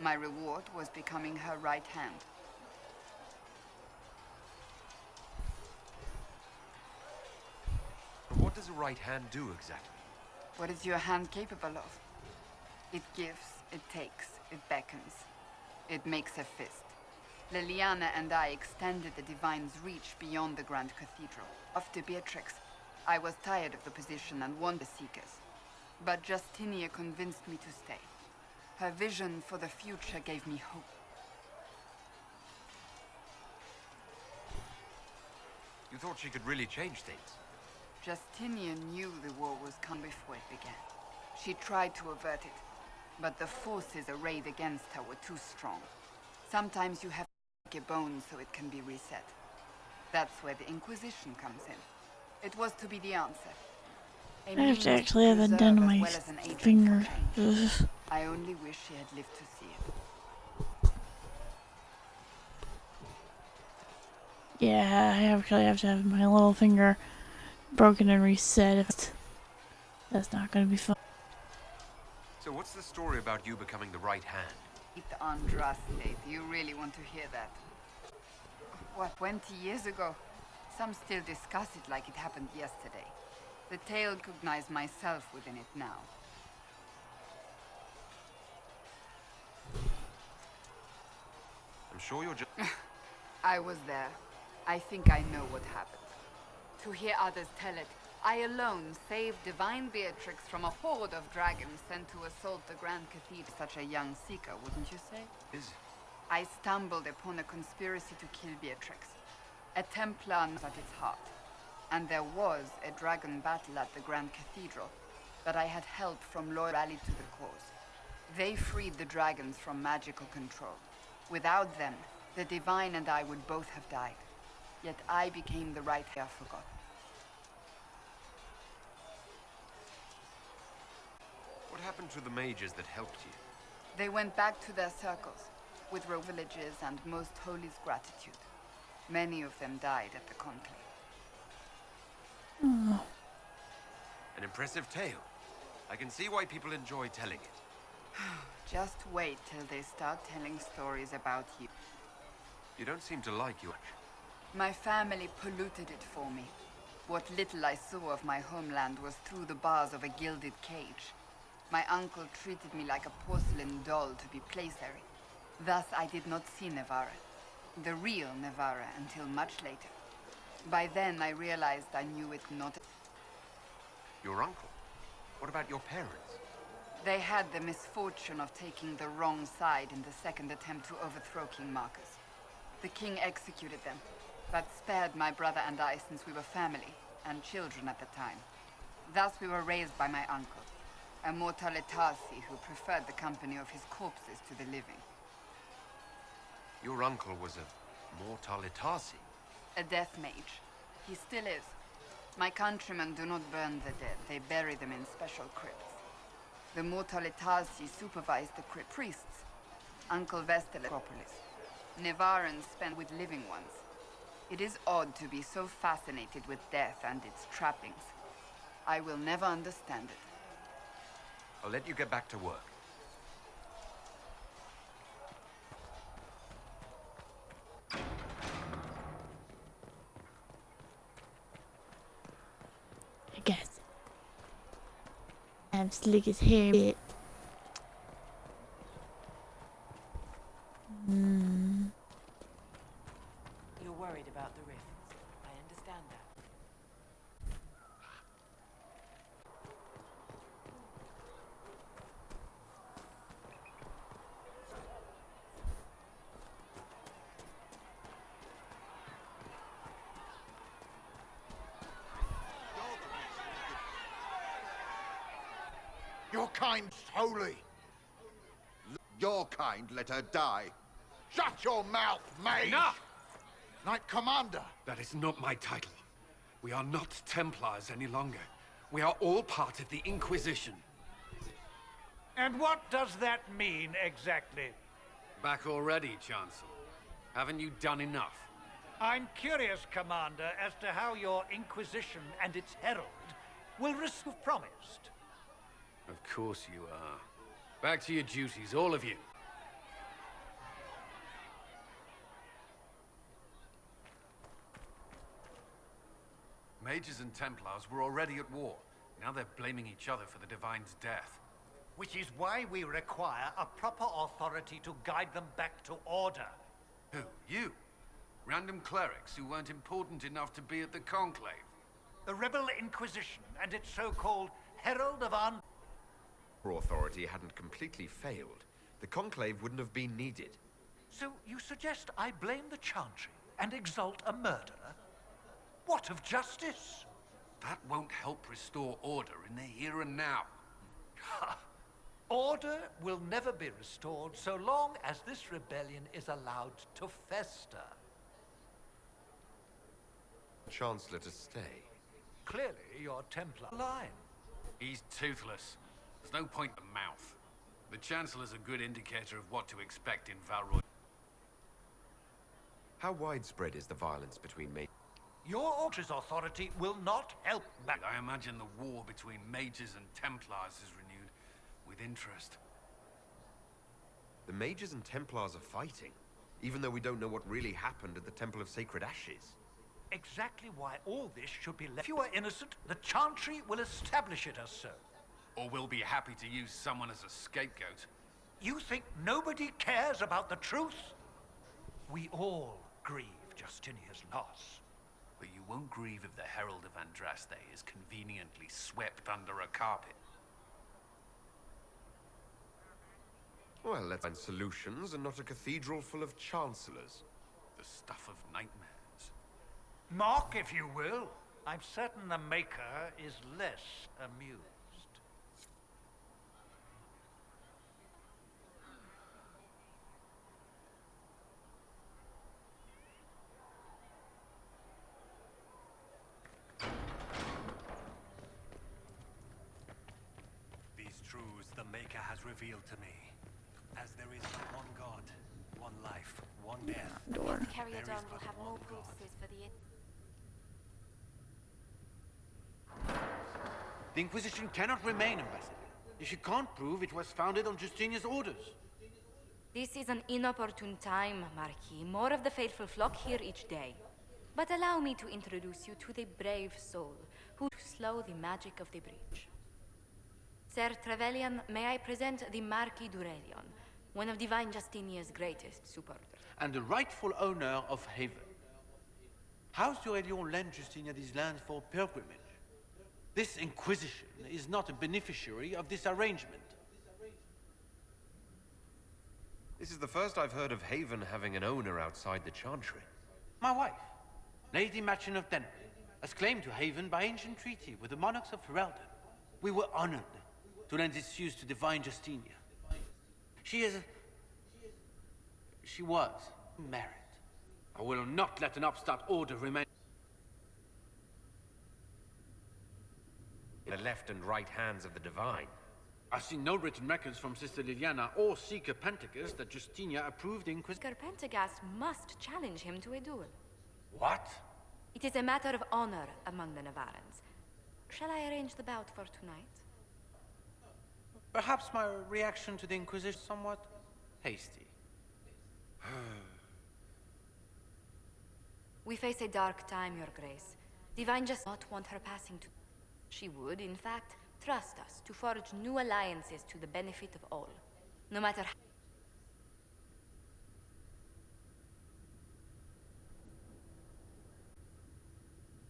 My reward was becoming her right hand. What does a right hand do exactly? What is your hand capable of? It gives, it takes, it beckons. It makes a fist. Liliana and I extended the Divine's reach beyond the Grand Cathedral. After Beatrix, I was tired of the position and wanted the Seekers. But Justinia convinced me to stay. Her vision for the future gave me hope. You thought she could really change things? Justinia knew the war was coming before it began. She tried to avert it, but the forces arrayed against her were too strong. Sometimes you have to break a bone so it can be reset. That's where the Inquisition comes in. It was to be the answer. I have to actually have that done to my finger. Ugh. I only wish she had lived to see it. Yeah, I actually have to have my little finger broken and reset. That's not gonna be fun. So what's the story about you becoming the right hand? Andraste, do you really want to hear that? What, 20 years ago? Some still discuss it like it happened yesterday. The tale recognizes myself within it now. I'm sure you're just... I was there. I think I know what happened. To hear others tell it, I alone saved Divine Beatrix from a horde of dragons sent to assault the Grand Cathedral. Such a young seeker, wouldn't you say? I stumbled upon a conspiracy to kill Beatrix. A Templar at its heart. And there was a dragon battle at the Grand Cathedral, but I had help from loyal rallied to the cause. They freed the dragons from magical control. Without them, the Divine and I would both have died. Yet I became the right hair forgotten. What happened to the mages that helped you? They went back to their circles, with villages and most holy's gratitude. Many of them died at the conclave. Oh. An impressive tale. I can see why people enjoy telling it. Just wait till they start telling stories about you. You don't seem to like you. My family polluted it for me. What little I saw of my homeland was through the bars of a gilded cage. My uncle treated me like a porcelain doll to be plaything. Thus I did not see Navarra, the real Navarra, until much later. By then I realized I knew it not. Your uncle? What about your parents? They had the misfortune of taking the wrong side in the second attempt to overthrow King Marcus. The king executed them, but spared my brother and I since we were family, and children at the time. Thus we were raised by my uncle, a Mortalitarsi who preferred the company of his corpses to the living. Your uncle was a Mortalitarsi? A death mage. He still is. My countrymen do not burn the dead, they bury them in special crypts. The Mortalitarsi supervise the crypt priests. Uncle Vestal Acropolis. Nevarans spend with living ones. It is odd to be so fascinated with death and its trappings. I will never understand it. I'll let you get back to work. I guess. I'm slick as hair. You're worried about the rifts. I understand that. Your kind's holy. Your kind let her die. Shut your mouth, mage! Enough! Knight Commander! That is not my title. We are not Templars any longer. We are all part of the Inquisition. And what does that mean, exactly? Back already, Chancellor. Haven't you done enough? I'm curious, Commander, as to how your Inquisition and its herald will receive promised. Of course you are. Back to your duties, all of you. Mages and Templars were already at war. Now they're blaming each other for the Divine's death. Which is why we require a proper authority to guide them back to order. Who? You? Random clerics who weren't important enough to be at the Conclave? The Rebel Inquisition and its so-called Herald of Un... Authority hadn't completely failed, the Conclave wouldn't have been needed. So you suggest I blame the Chantry and exalt a murderer? What of justice? That won't help restore order in the here and now. Order will never be restored so long as this rebellion is allowed to fester. Chancellor to stay. Clearly, your Templar line. He's toothless. There's no point in the mouth. The Chancellor's a good indicator of what to expect in Valroy. How widespread is the violence between mages? Your Order's authority will not help back. I imagine the war between mages and Templars is renewed with interest. The mages and Templars are fighting, even though we don't know what really happened at the Temple of Sacred Ashes. Exactly why all this should be left. If you are innocent, the Chantry will establish it as so. Or we'll be happy to use someone as a scapegoat. You think nobody cares about the truth? We all grieve Justinia's loss. But you won't grieve if the Herald of Andraste is conveniently swept under a carpet. Well, let's find solutions and not a cathedral full of chancellors. The stuff of nightmares. Mock, if you will. I'm certain the Maker is less amused. These truths the Maker has revealed to me. As there is one God, one life, one death. Door. Carrier-Don will have more processes for the... The Inquisition cannot remain, Ambassador, if you can't prove it was founded on Justinia's orders. This is an inopportune time, Marquis. More of the faithful flock here each day. But allow me to introduce you to the brave soul who slow the magic of the breach. Sir Trevelyan, may I present the Marquis d'Aurelion, one of Divine Justinia's greatest supporters. And the rightful owner of Haven. House d'Aurelion lent Justinia these lands for pilgrimage. This Inquisition is not a beneficiary of this arrangement. This is the first I've heard of Haven having an owner outside the Chantry. My wife, Lady Machin of Denver, has claim to Haven by ancient treaty with the monarchs of Ferelden. We were honored to lend its use to Divine Justinia. She was married. I will not let an upstart order remain. The left and right hands of the Divine. I've seen no written records from Sister Liliana or Seeker Pentagast that Justinia approved the Inquisition. Seeker Pentagast must challenge him to a duel. What? It is a matter of honor among the Navarrans. Shall I arrange the bout for tonight? Perhaps my reaction to the Inquisition is somewhat hasty. We face a dark time, Your Grace. Divine just not want her passing to... She would, in fact, trust us to forge new alliances to the benefit of all. No matter how...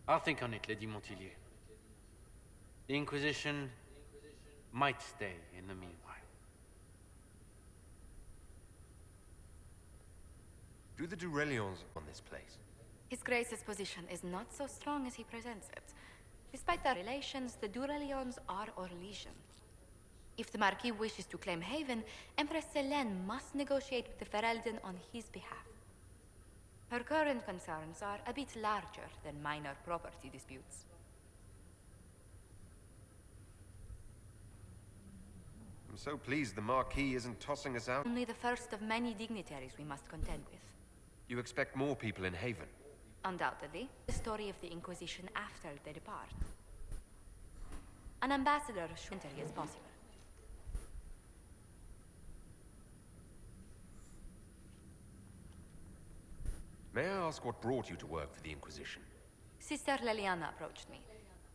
I'll think on it, Lady Montilyet. The Inquisition might stay in the meanwhile. Do the Durelions on this place? His Grace's position is not so strong as he presents it. Despite their relations, the Durelions are our legion. If the Marquis wishes to claim Haven, Empress Selene must negotiate with the Ferelden on his behalf. Her current concerns are a bit larger than minor property disputes. I'm so pleased the Marquis isn't tossing us out. Only the first of many dignitaries we must contend with. You expect more people in Haven? Undoubtedly, the story of the Inquisition after they depart. An ambassador should enter as possible. May I ask what brought you to work for the Inquisition? Sister Leliana approached me.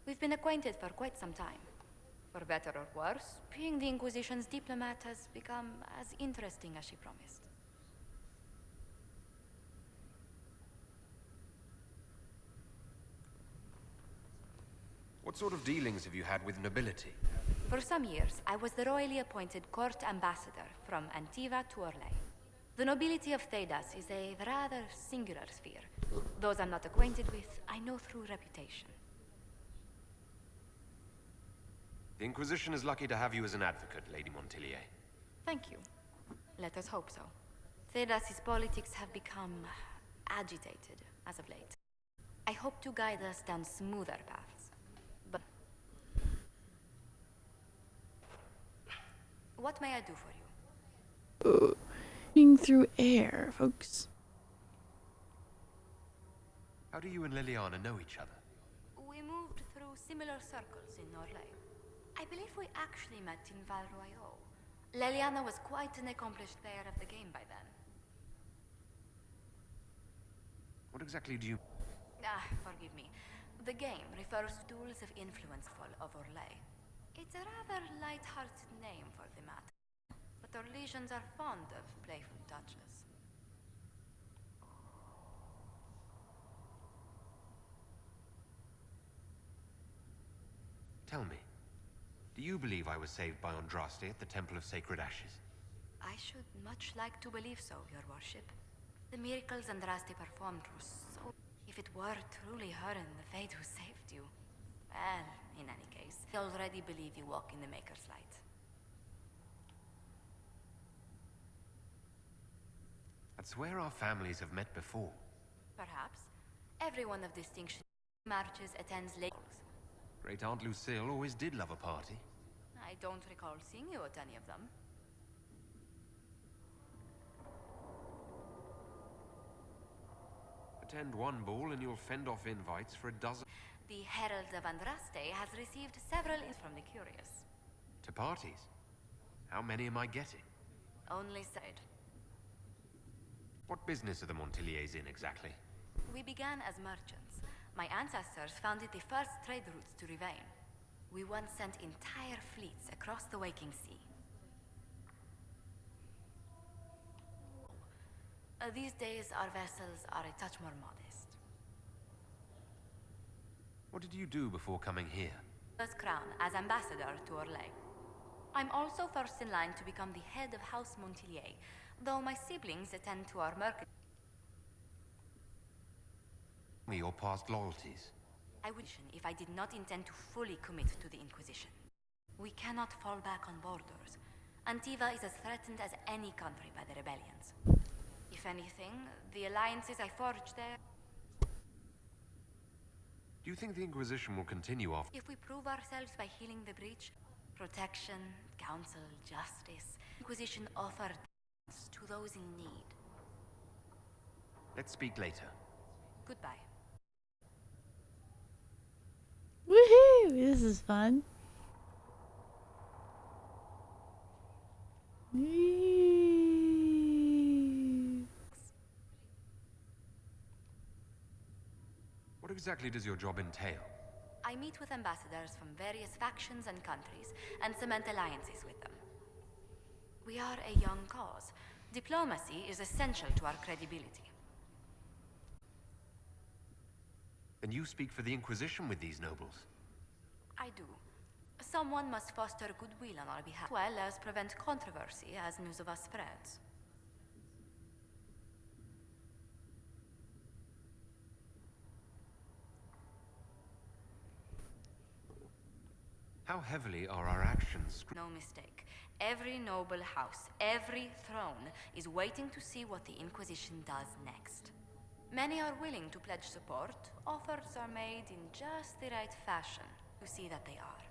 We've been acquainted for quite some time. For better or worse, being the Inquisition's diplomat has become as interesting as she promised. What sort of dealings have you had with nobility? For some years, I was the royally appointed court ambassador from Antiva to Orlais. The nobility of Thedas is a rather singular sphere. Those I'm not acquainted with, I know through reputation. The Inquisition is lucky to have you as an advocate, Lady Montilyet. Thank you. Let us hope so. Thedas's politics have become agitated as of late. I hope to guide us down smoother paths. But what may I do for you? Being through air, folks. How do you and Liliana know each other? We moved through similar circles in Orlais. I believe we actually met in Val Royaux. Liliana was quite an accomplished player of the game by then. What exactly do you... Forgive me. The game refers to tools of influence of Orlais. It's a rather light-hearted name for the matter. But our legions are fond of playful touches. Tell me, do you believe I was saved by Andraste at the Temple of Sacred Ashes? I should much like to believe so, Your Worship. The miracles Andraste performed were so... If it were truly her and the Fate who saved you... Well, in any case, I already believe you walk in the Maker's light. I'd swear our families have met before. Perhaps. Everyone of distinction marches attends late. Great Aunt Lucille always did love a party. I don't recall seeing you at any of them. Attend one ball and you'll fend off invites for a dozen... The Herald of Andraste has received several from the curious. To parties? How many am I getting? Only said. What business are the Montilyets in exactly? We began as merchants. My ancestors founded the first trade routes to Rivain. We once sent entire fleets across the waking sea. These days, our vessels are a touch more modest. What did you do before coming here? First crown as ambassador to Orlais. I'm also first in line to become the head of House Montilyet, though my siblings attend to our mercantile. Your past loyalties. I would if I did not intend to fully commit to the Inquisition. We cannot fall back on borders. Antiva is as threatened as any country by the rebellions. If anything, the alliances I forged there... Do you think the Inquisition will continue after... If we prove ourselves by healing the breach, protection, counsel, justice, Inquisition offered to those in need. Let's speak later. Goodbye. Woohoo! This is fun. What exactly does your job entail? I meet with ambassadors from various factions and countries and cement alliances with them. We are a young cause. Diplomacy is essential to our credibility. And you speak for the Inquisition with these nobles? I do. Someone must foster goodwill on our behalf, as well as prevent controversy as news of us spreads. How heavily are our actions? No mistake. Every noble house, every throne, is waiting to see what the Inquisition does next. Many are willing to pledge support. Offers are made in just the right fashion to see that they are.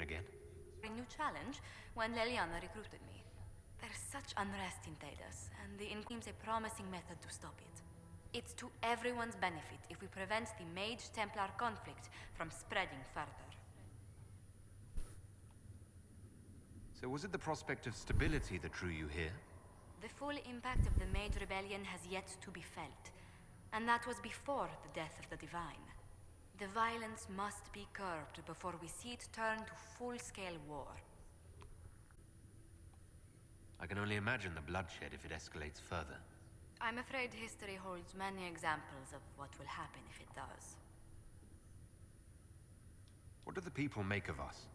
Again? A new challenge when Leliana recruited me. There's such unrest in Thales, and the Inquisition seems a promising method to stop it. It's to everyone's benefit if we prevent the Mage-Templar conflict from spreading further. So was it the prospect of stability that drew you here? The full impact of the Mage Rebellion has yet to be felt, and that was before the death of the Divine. The violence must be curbed before we see it turn to full-scale war. I can only imagine the bloodshed if it escalates further. I'm afraid history holds many examples of what will happen if it does. What do the people make of us?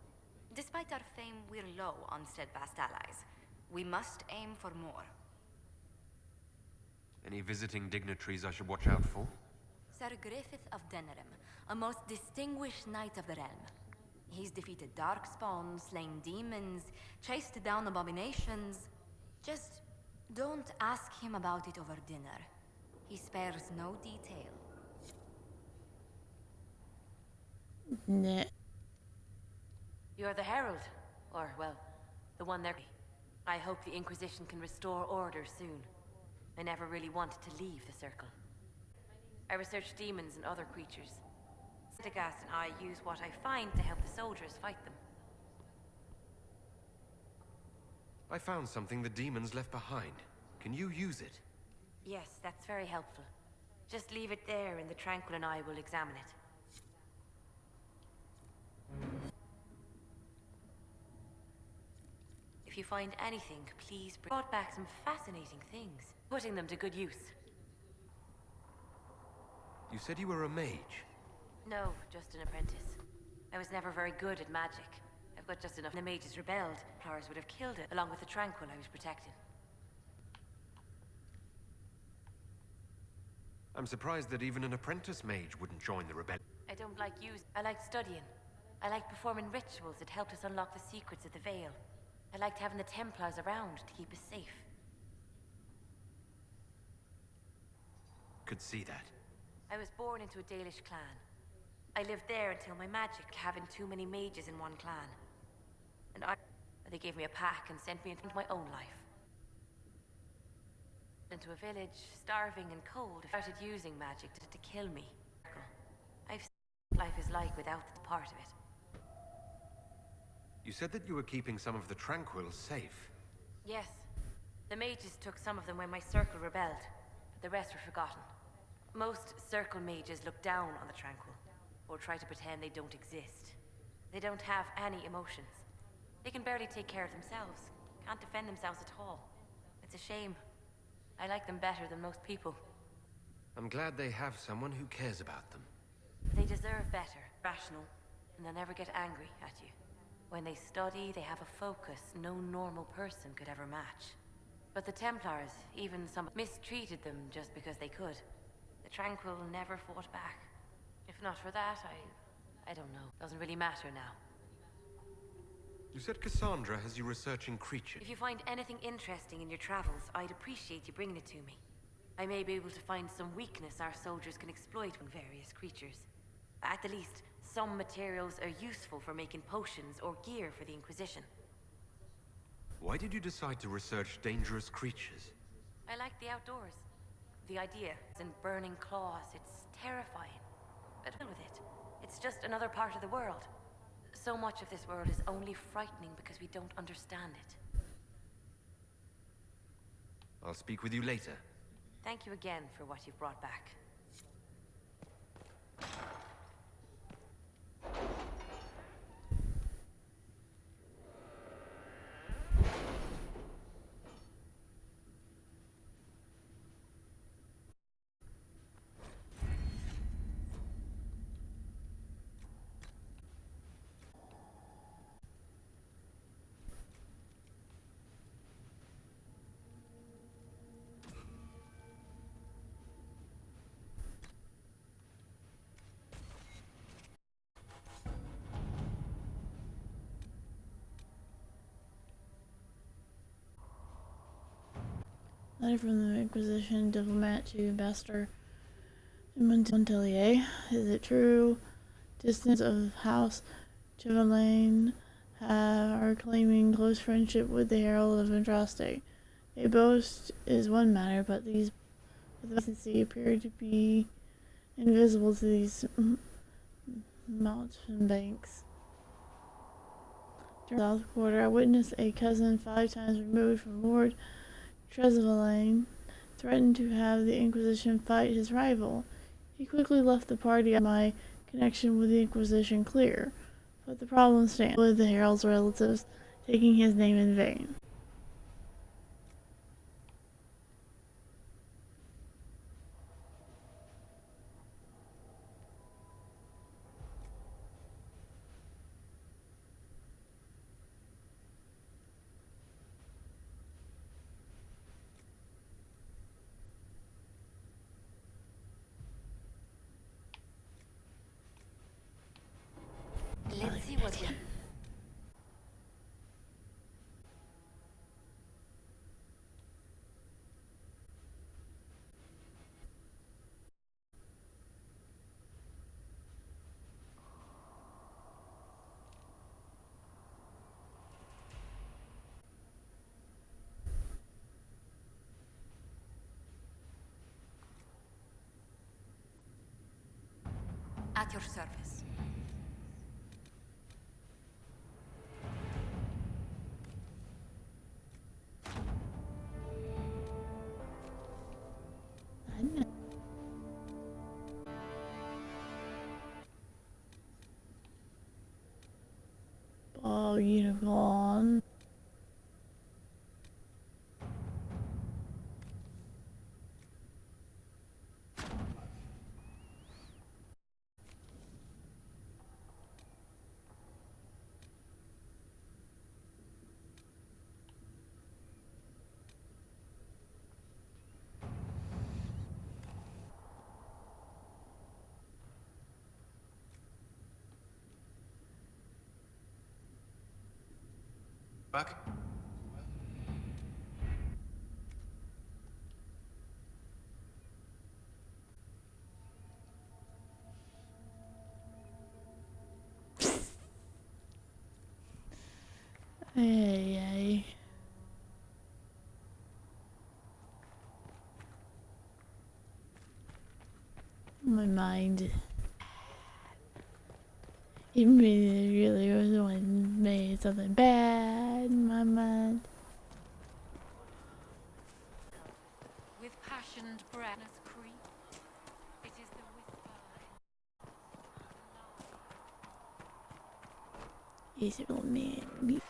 Despite our fame, we're low on steadfast allies. We must aim for more. Any visiting dignitaries I should watch out for? Sir Griffith of Denerim, a most distinguished knight of the realm. He's defeated darkspawn, slain demons, chased down abominations. Just don't ask him about it over dinner. He spares no detail. Nah. You're the Herald. Or, well, the one there. I hope the Inquisition can restore order soon. I never really wanted to leave the Circle. I research demons and other creatures. Stigast and I use what I find to help the soldiers fight them. I found something the demons left behind. Can you use it? Yes, that's very helpful. Just leave it there and the Tranquil and I will examine it. If you find anything, please brought back some fascinating things. Putting them to good use. You said you were a mage. No, just an apprentice. I was never very good at magic. I've got just enough. The mages rebelled. Templars would have killed it, along with the Tranquil I was protecting. I'm surprised that even an apprentice mage wouldn't join the rebellion. I don't like I like studying. I like performing rituals that helped us unlock the secrets of the Veil. I liked having the Templars around to keep us safe. Could see that. I was born into a Dalish clan. I lived there until my magic, having too many mages in one clan. And they gave me a pack and sent me into my own life. Into a village, starving and cold, I started using magic to kill me. I've seen what life is like without the part of it. You said that you were keeping some of the Tranquils safe. Yes. The mages took some of them when my Circle rebelled, but the rest were forgotten. Most Circle mages look down on the Tranquil, or try to pretend they don't exist. They don't have any emotions. They can barely take care of themselves, can't defend themselves at all. It's a shame. I like them better than most people. I'm glad they have someone who cares about them. They deserve better, rational, and they'll never get angry at you. When they study, they have a focus no normal person could ever match. But the Templars, even some, mistreated them just because they could. The Tranquil never fought back. If not for that, I don't know. Doesn't really matter now. You said Cassandra has you researching creatures. If you find anything interesting in your travels, I'd appreciate you bringing it to me. I may be able to find some weakness our soldiers can exploit in various creatures. At the least, some materials are useful for making potions or gear for the Inquisition. Why did you decide to research dangerous creatures? I like the outdoors. The idea is in burning claws. It's terrifying. But deal with it. It's just another part of the world. So much of this world is only frightening because we don't understand it. I'll speak with you later. Thank you again for what you've brought back. Letter from the Inquisition diplomat to Ambassador Montelier. Is it true? Distance of House Chevelain are claiming close friendship with the Herald of Andraste. A boast is one matter, but these decency appear to be invisible to these mountebanks. During the South Quarter, I witnessed a cousin 5 times removed from Lord Trezevelain threatened to have the Inquisition fight his rival. He quickly left the party on my connection with the Inquisition clear, but the problem stands with the Herald's relatives taking his name in vain. Let's see what we... At your service. Ball unicorn. Back? Ay. My mind. It really was the one made something bad in my mind. With passioned brightness creep, it is the whisper. Is it old man?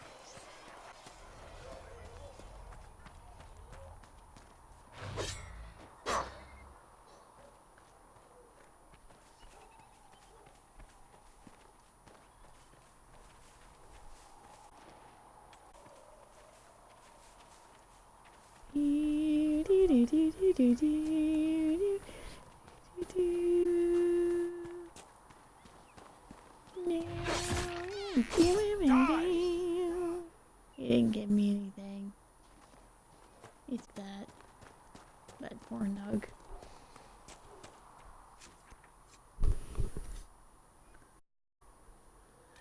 He didn't give me anything. It's that poor Nug.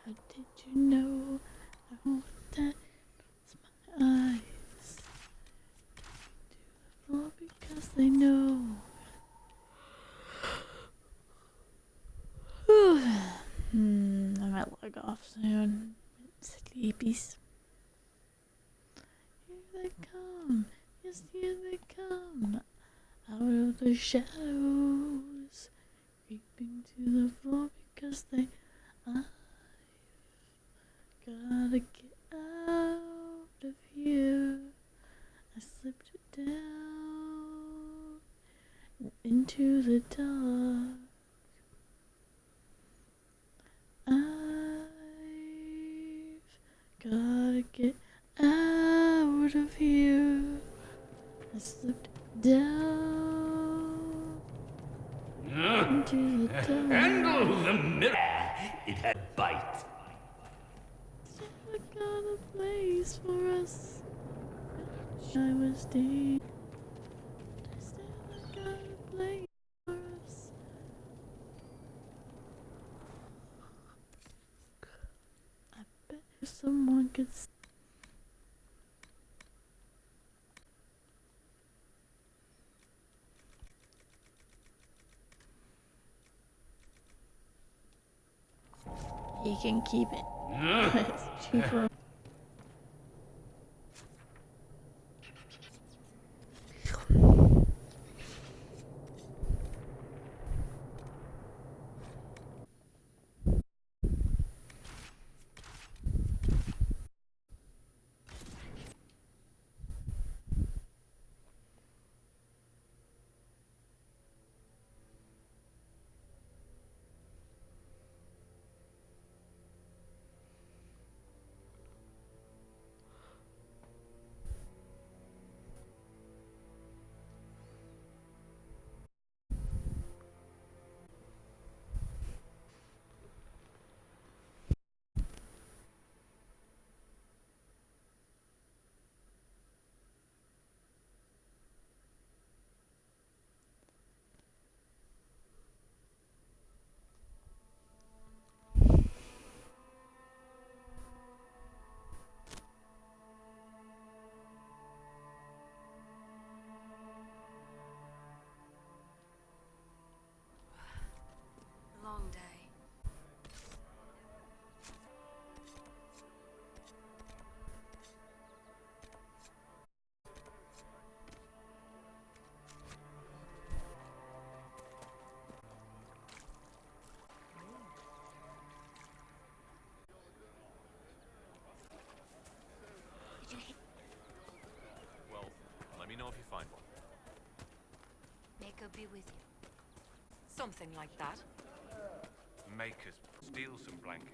How did you know I want that? It's my eyes. All because they know. I might log off soon. Sleepies. Here they come. Yes, here they come out of the shadows, creeping to the floor because they. I've gotta get out of here. I slipped down into the dark. I've gotta get out of here. I slipped down into the dark. Handle the mirror. It had bite. I got a place for us. I was dead. I got a place for us. I bet if someone could. He can keep it. It's cheaper. Long day. Well, let me know if you find one. Maker be with you. Something like that. Make us steal some blankets.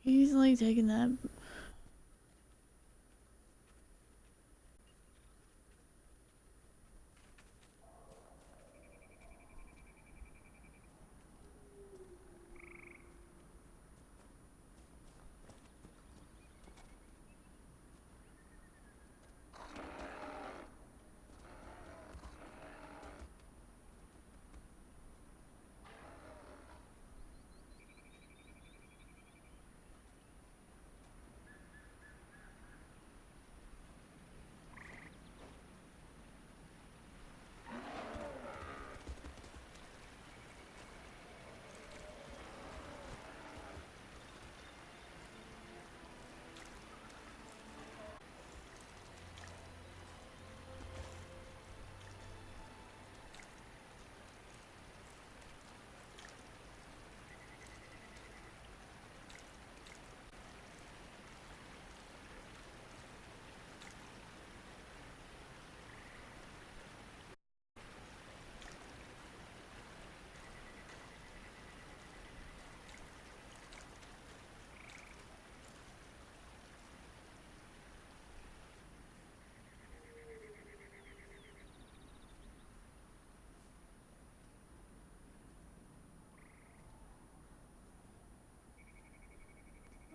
easily taking that.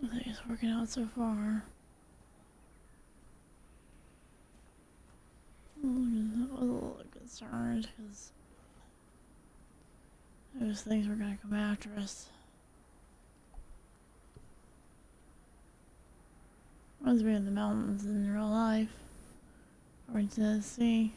I think it's working out so far. I'm a little concerned because those things were gonna come after us. Reminds me of the mountains in real life, or in Tennessee.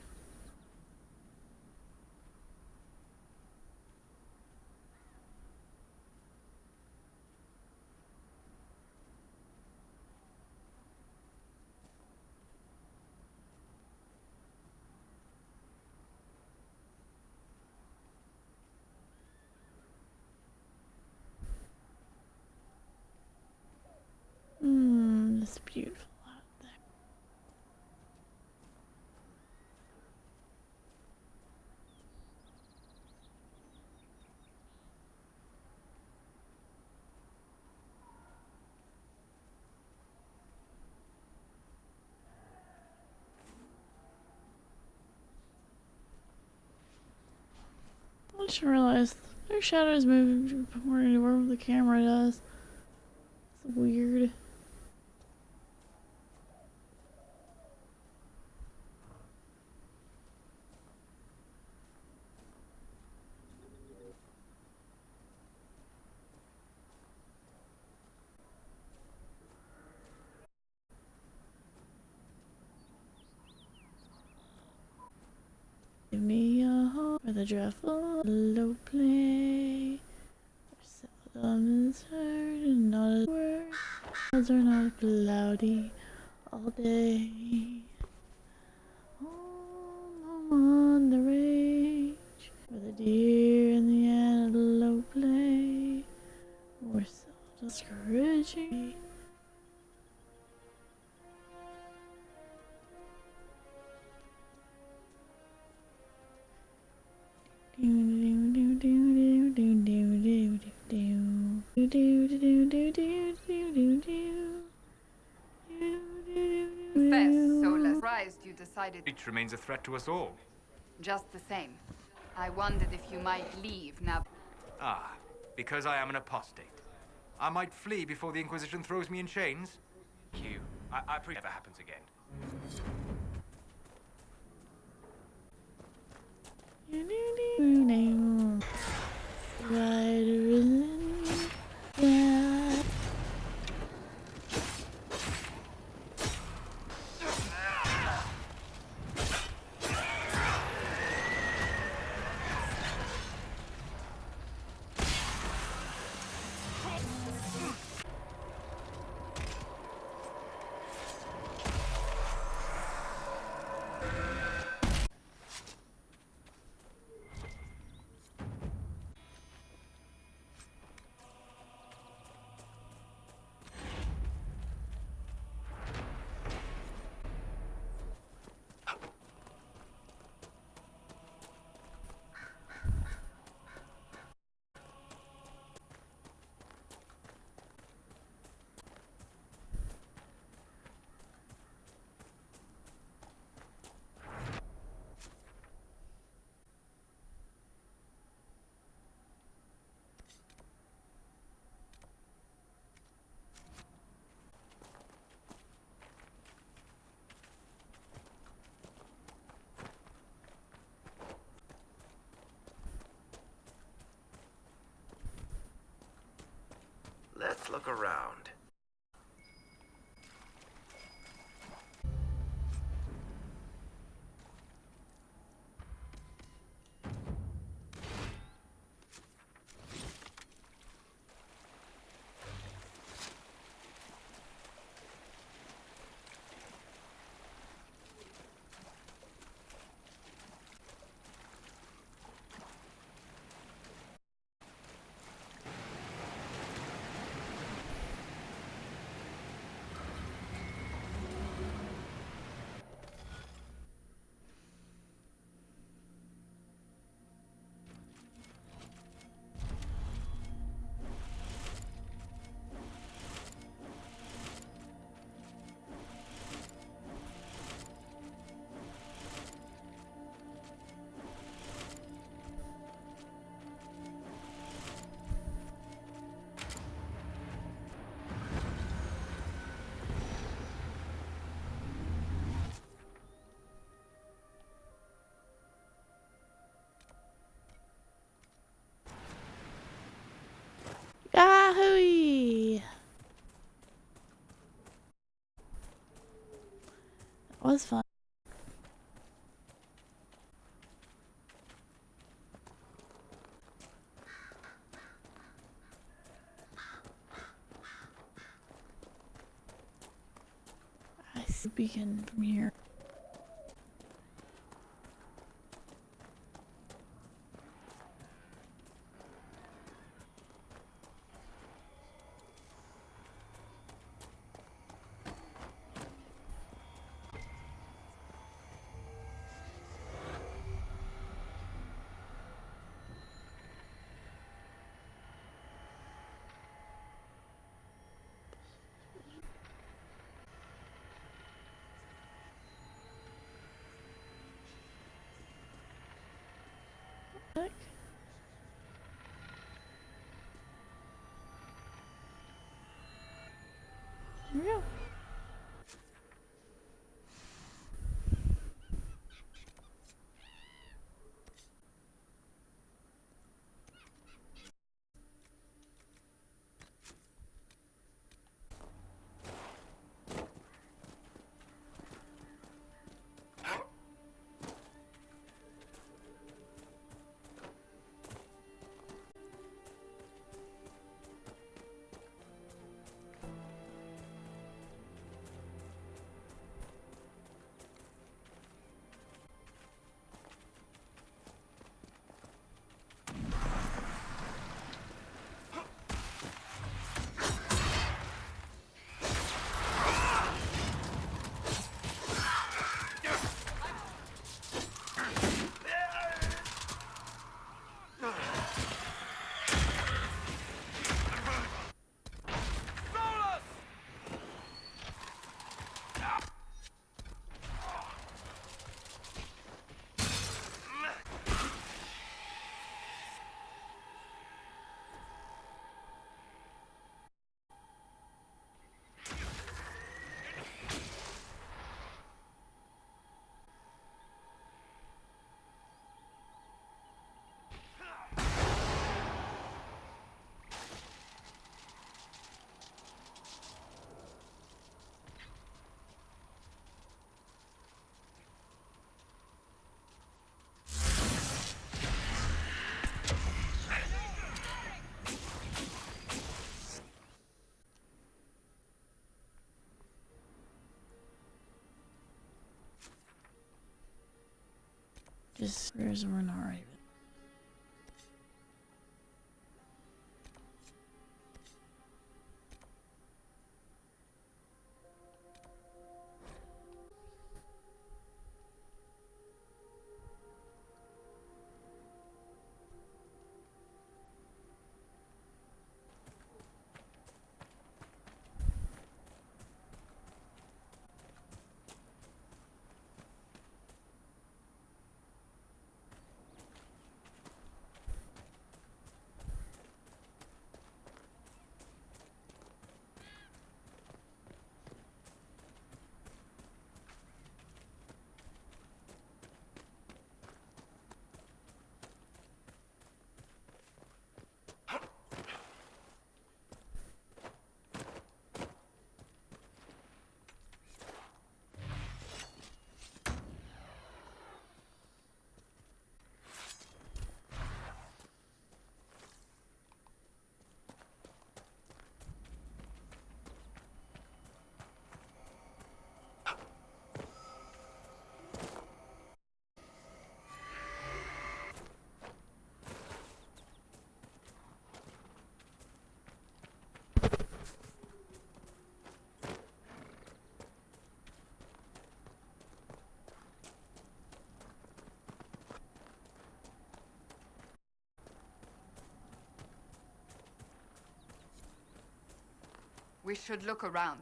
It's beautiful out there. I just realized their shadows move according to wherever the camera does. It's weird. Give me a heart for the dreadful low play. Seldom is heard and not a word. Clouds are not cloudy all day. Oh, I'm on the range for the deer and the antelope play. We're seldom discouraging. You decided Breach remains a threat to us all. just the same. I wondered if you might leave now. Ah, because I am an apostate. I might flee before the Inquisition throws me in chains. Q, I pray it never happens again. look around. Yahoo! That was fun. I see the beacon from here. Here we go. Just where's we're not right. We should look around.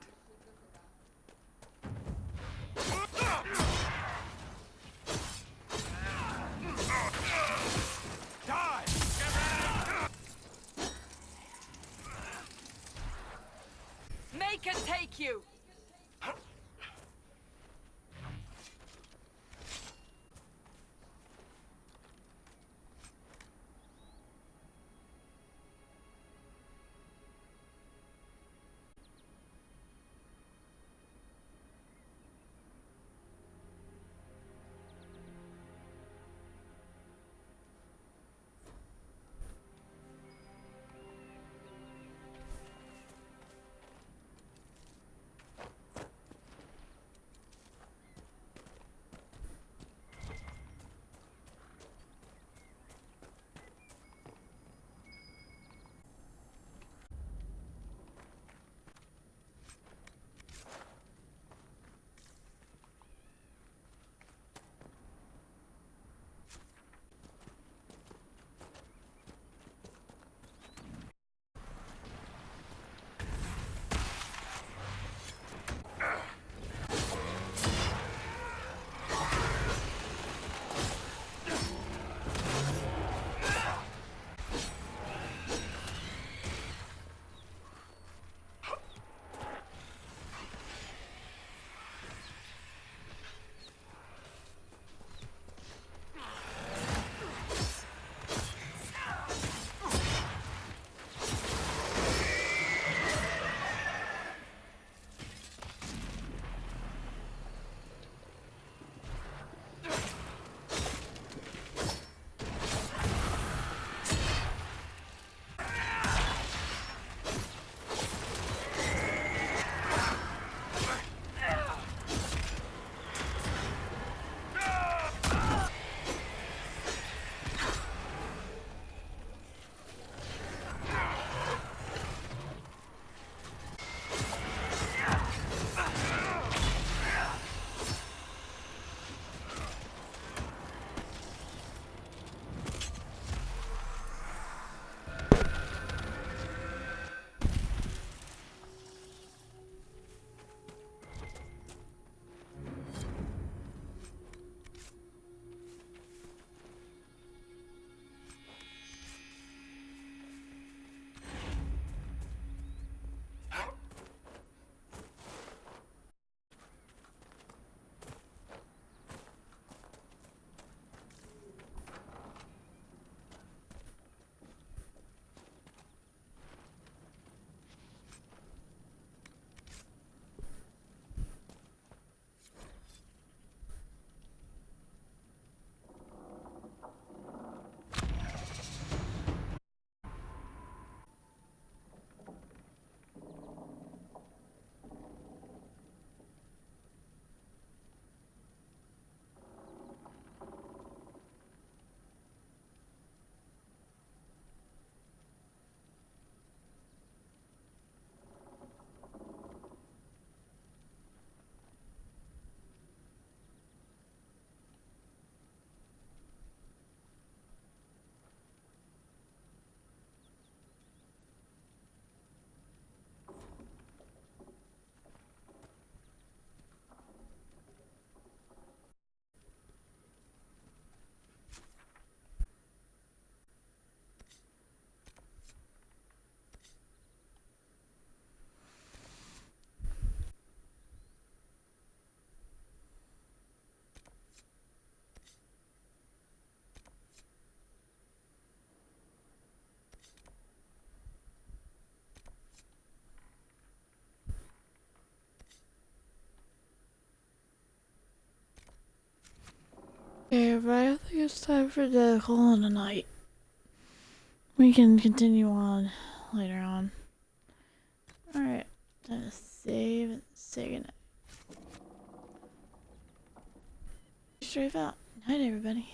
Die! Make it take you! Okay, but I think it's time for the call in a night. We can continue on later on. Alright, time to save and say goodnight. Straight out. Night, everybody.